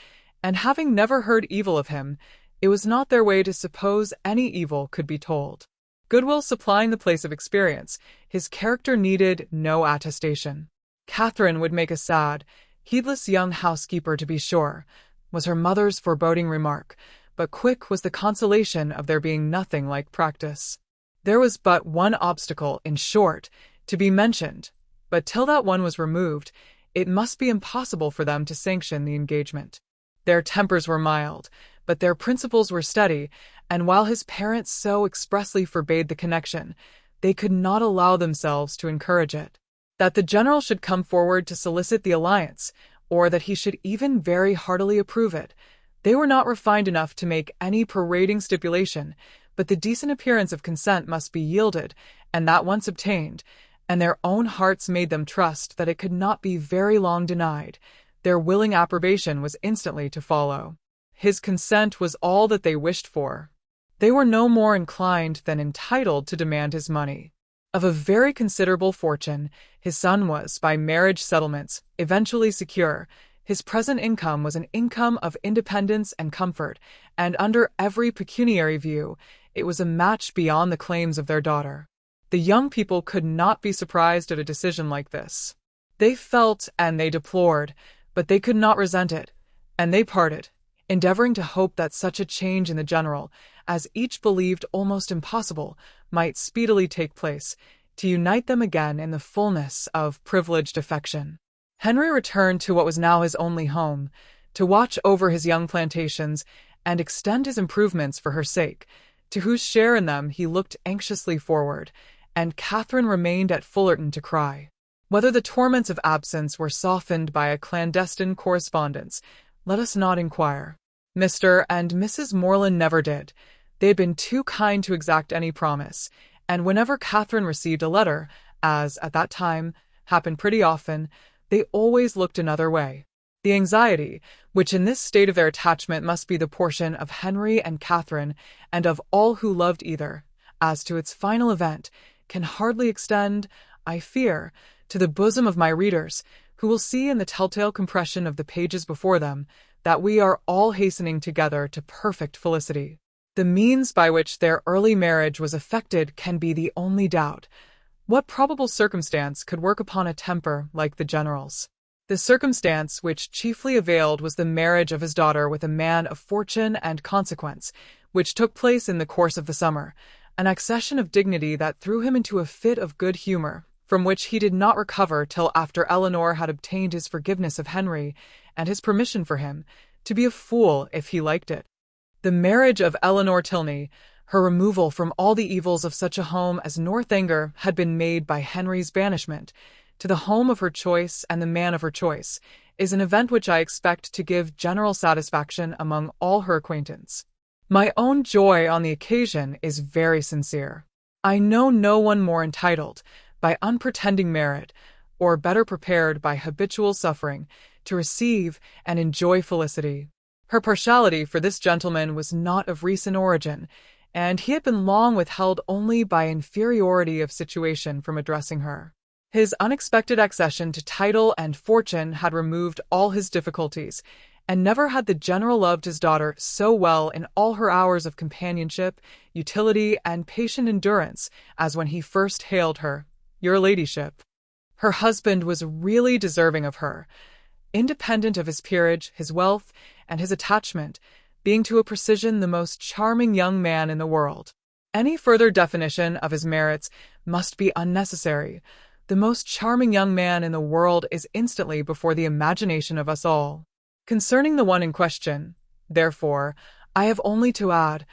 and having never heard evil of him, it was not their way to suppose any evil could be told. Goodwill supplying the place of experience, his character needed no attestation. Catherine would make a sad, heedless young housekeeper, to be sure, was her mother's foreboding remark, but quick was the consolation of there being nothing like practice. There was but one obstacle, in short, to be mentioned, but till that one was removed, it must be impossible for them to sanction the engagement. Their tempers were mild, but their principles were steady, and while his parents so expressly forbade the connection, they could not allow themselves to encourage it. That the general should come forward to solicit the alliance, or that he should even very heartily approve it, they were not refined enough to make any parading stipulation, but the decent appearance of consent must be yielded, and that once obtained, and their own hearts made them trust that it could not be very long denied, their willing approbation was instantly to follow. His consent was all that they wished for. They were no more inclined than entitled to demand his money. Of a very considerable fortune, his son was, by marriage settlements, eventually secure. His present income was an income of independence and comfort, and under every pecuniary view, it was a match beyond the claims of their daughter. The young people could not be surprised at a decision like this. They felt and they deplored, but they could not resent it, and they parted, endeavoring to hope that such a change in the general, as each believed almost impossible, might speedily take place, to unite them again in the fullness of privileged affection. Henry returned to what was now his only home, to watch over his young plantations and extend his improvements for her sake, to whose share in them he looked anxiously forward, and Catherine remained at Fullerton to cry. Whether the torments of absence were softened by a clandestine correspondence, let us not inquire. Mr. and Mrs. Morland never did. They had been too kind to exact any promise, and whenever Catherine received a letter, as, at that time, happened pretty often, they always looked another way. The anxiety, which in this state of their attachment must be the portion of Henry and Catherine, and of all who loved either, as to its final event, can hardly extend, I fear, to the bosom of my readers, who will see in the telltale compression of the pages before them that we are all hastening together to perfect felicity. The means by which their early marriage was effected can be the only doubt. What probable circumstance could work upon a temper like the general's? The circumstance which chiefly availed was the marriage of his daughter with a man of fortune and consequence, which took place in the course of the summer, an accession of dignity that threw him into a fit of good humour, from which he did not recover till after Eleanor had obtained his forgiveness of Henry, and his permission for him to be a fool if he liked it. The marriage of Eleanor Tilney, her removal from all the evils of such a home as Northanger had been made by Henry's banishment, to the home of her choice and the man of her choice, is an event which I expect to give general satisfaction among all her acquaintance. My own joy on the occasion is very sincere. I know no one more entitled, by unpretending merit, or better prepared by habitual suffering, to receive and enjoy felicity. Her partiality for this gentleman was not of recent origin, and he had been long withheld only by inferiority of situation from addressing her. His unexpected accession to title and fortune had removed all his difficulties, and never had the general loved his daughter so well in all her hours of companionship, utility, and patient endurance as when he first hailed her, "Your ladyship." Her husband was really deserving of her, independent of his peerage, his wealth, and his attachment, being to a precision the most charming young man in the world. Any further definition of his merits must be unnecessary. The most charming young man in the world is instantly before the imagination of us all. Concerning the one in question, therefore, I have only to add,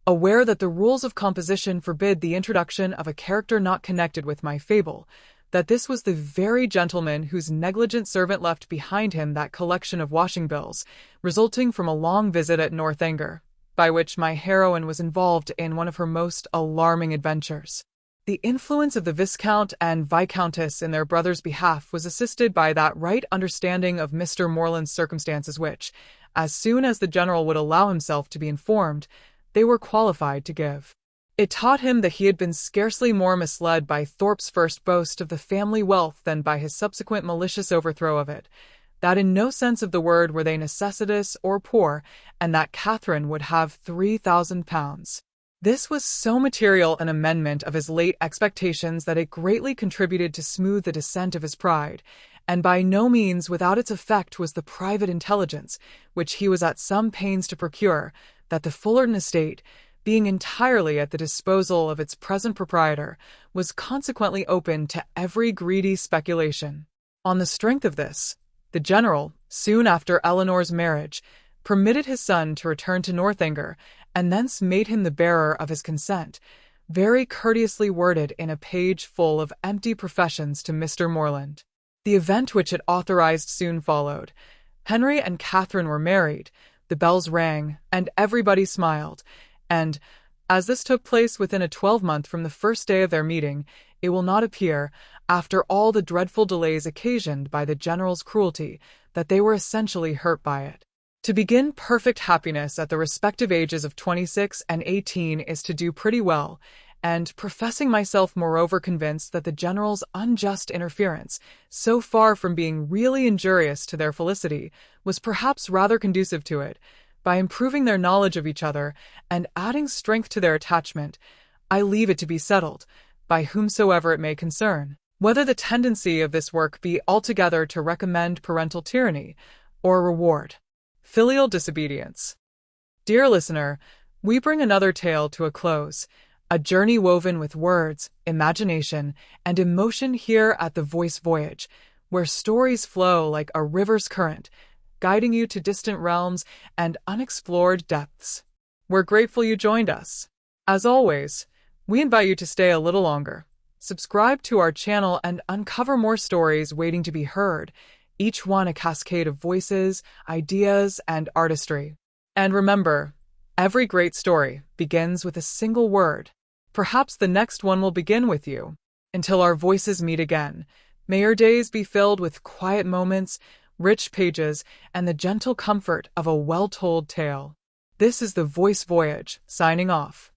aware that the rules of composition forbid the introduction of a character not connected with my fable, that this was the very gentleman whose negligent servant left behind him that collection of washing bills, resulting from a long visit at Northanger, by which my heroine was involved in one of her most alarming adventures. The influence of the Viscount and Viscountess in their brother's behalf was assisted by that right understanding of Mr. Morland's circumstances which, as soon as the General would allow himself to be informed, they were qualified to give. It taught him that he had been scarcely more misled by Thorpe's first boast of the family wealth than by his subsequent malicious overthrow of it, that in no sense of the word were they necessitous or poor, and that Catherine would have £3,000. This was so material an amendment of his late expectations that it greatly contributed to smooth the descent of his pride, and by no means without its effect was the private intelligence, which he was at some pains to procure, that the Fullerton estate, being entirely at the disposal of its present proprietor, was consequently open to every greedy speculation. On the strength of this, the General, soon after Eleanor's marriage, permitted his son to return to Northanger, and thence made him the bearer of his consent, very courteously worded in a page full of empty professions to Mr. Morland. The event which it authorized soon followed. Henry and Catherine were married, the bells rang, and everybody smiled, and, as this took place within a 12-month from the first day of their meeting, it will not appear, after all the dreadful delays occasioned by the General's cruelty, that they were essentially hurt by it. To begin perfect happiness at the respective ages of 26 and 18 is to do pretty well, and professing myself moreover convinced that the General's unjust interference, so far from being really injurious to their felicity, was perhaps rather conducive to it, by improving their knowledge of each other and adding strength to their attachment, I leave it to be settled, by whomsoever it may concern, whether the tendency of this work be altogether to recommend parental tyranny, or reward filial disobedience. Dear listener, we bring another tale to a close, a journey woven with words, imagination, and emotion here at the Voice Voyage, where stories flow like a river's current, guiding you to distant realms and unexplored depths. We're grateful you joined us. As always, we invite you to stay a little longer. Subscribe to our channel and uncover more stories waiting to be heard, each one a cascade of voices, ideas, and artistry. And remember, every great story begins with a single word. Perhaps the next one will begin with you. Until our voices meet again, may your days be filled with quiet moments, rich pages, and the gentle comfort of a well-told tale. This is the Voice Voyage, signing off.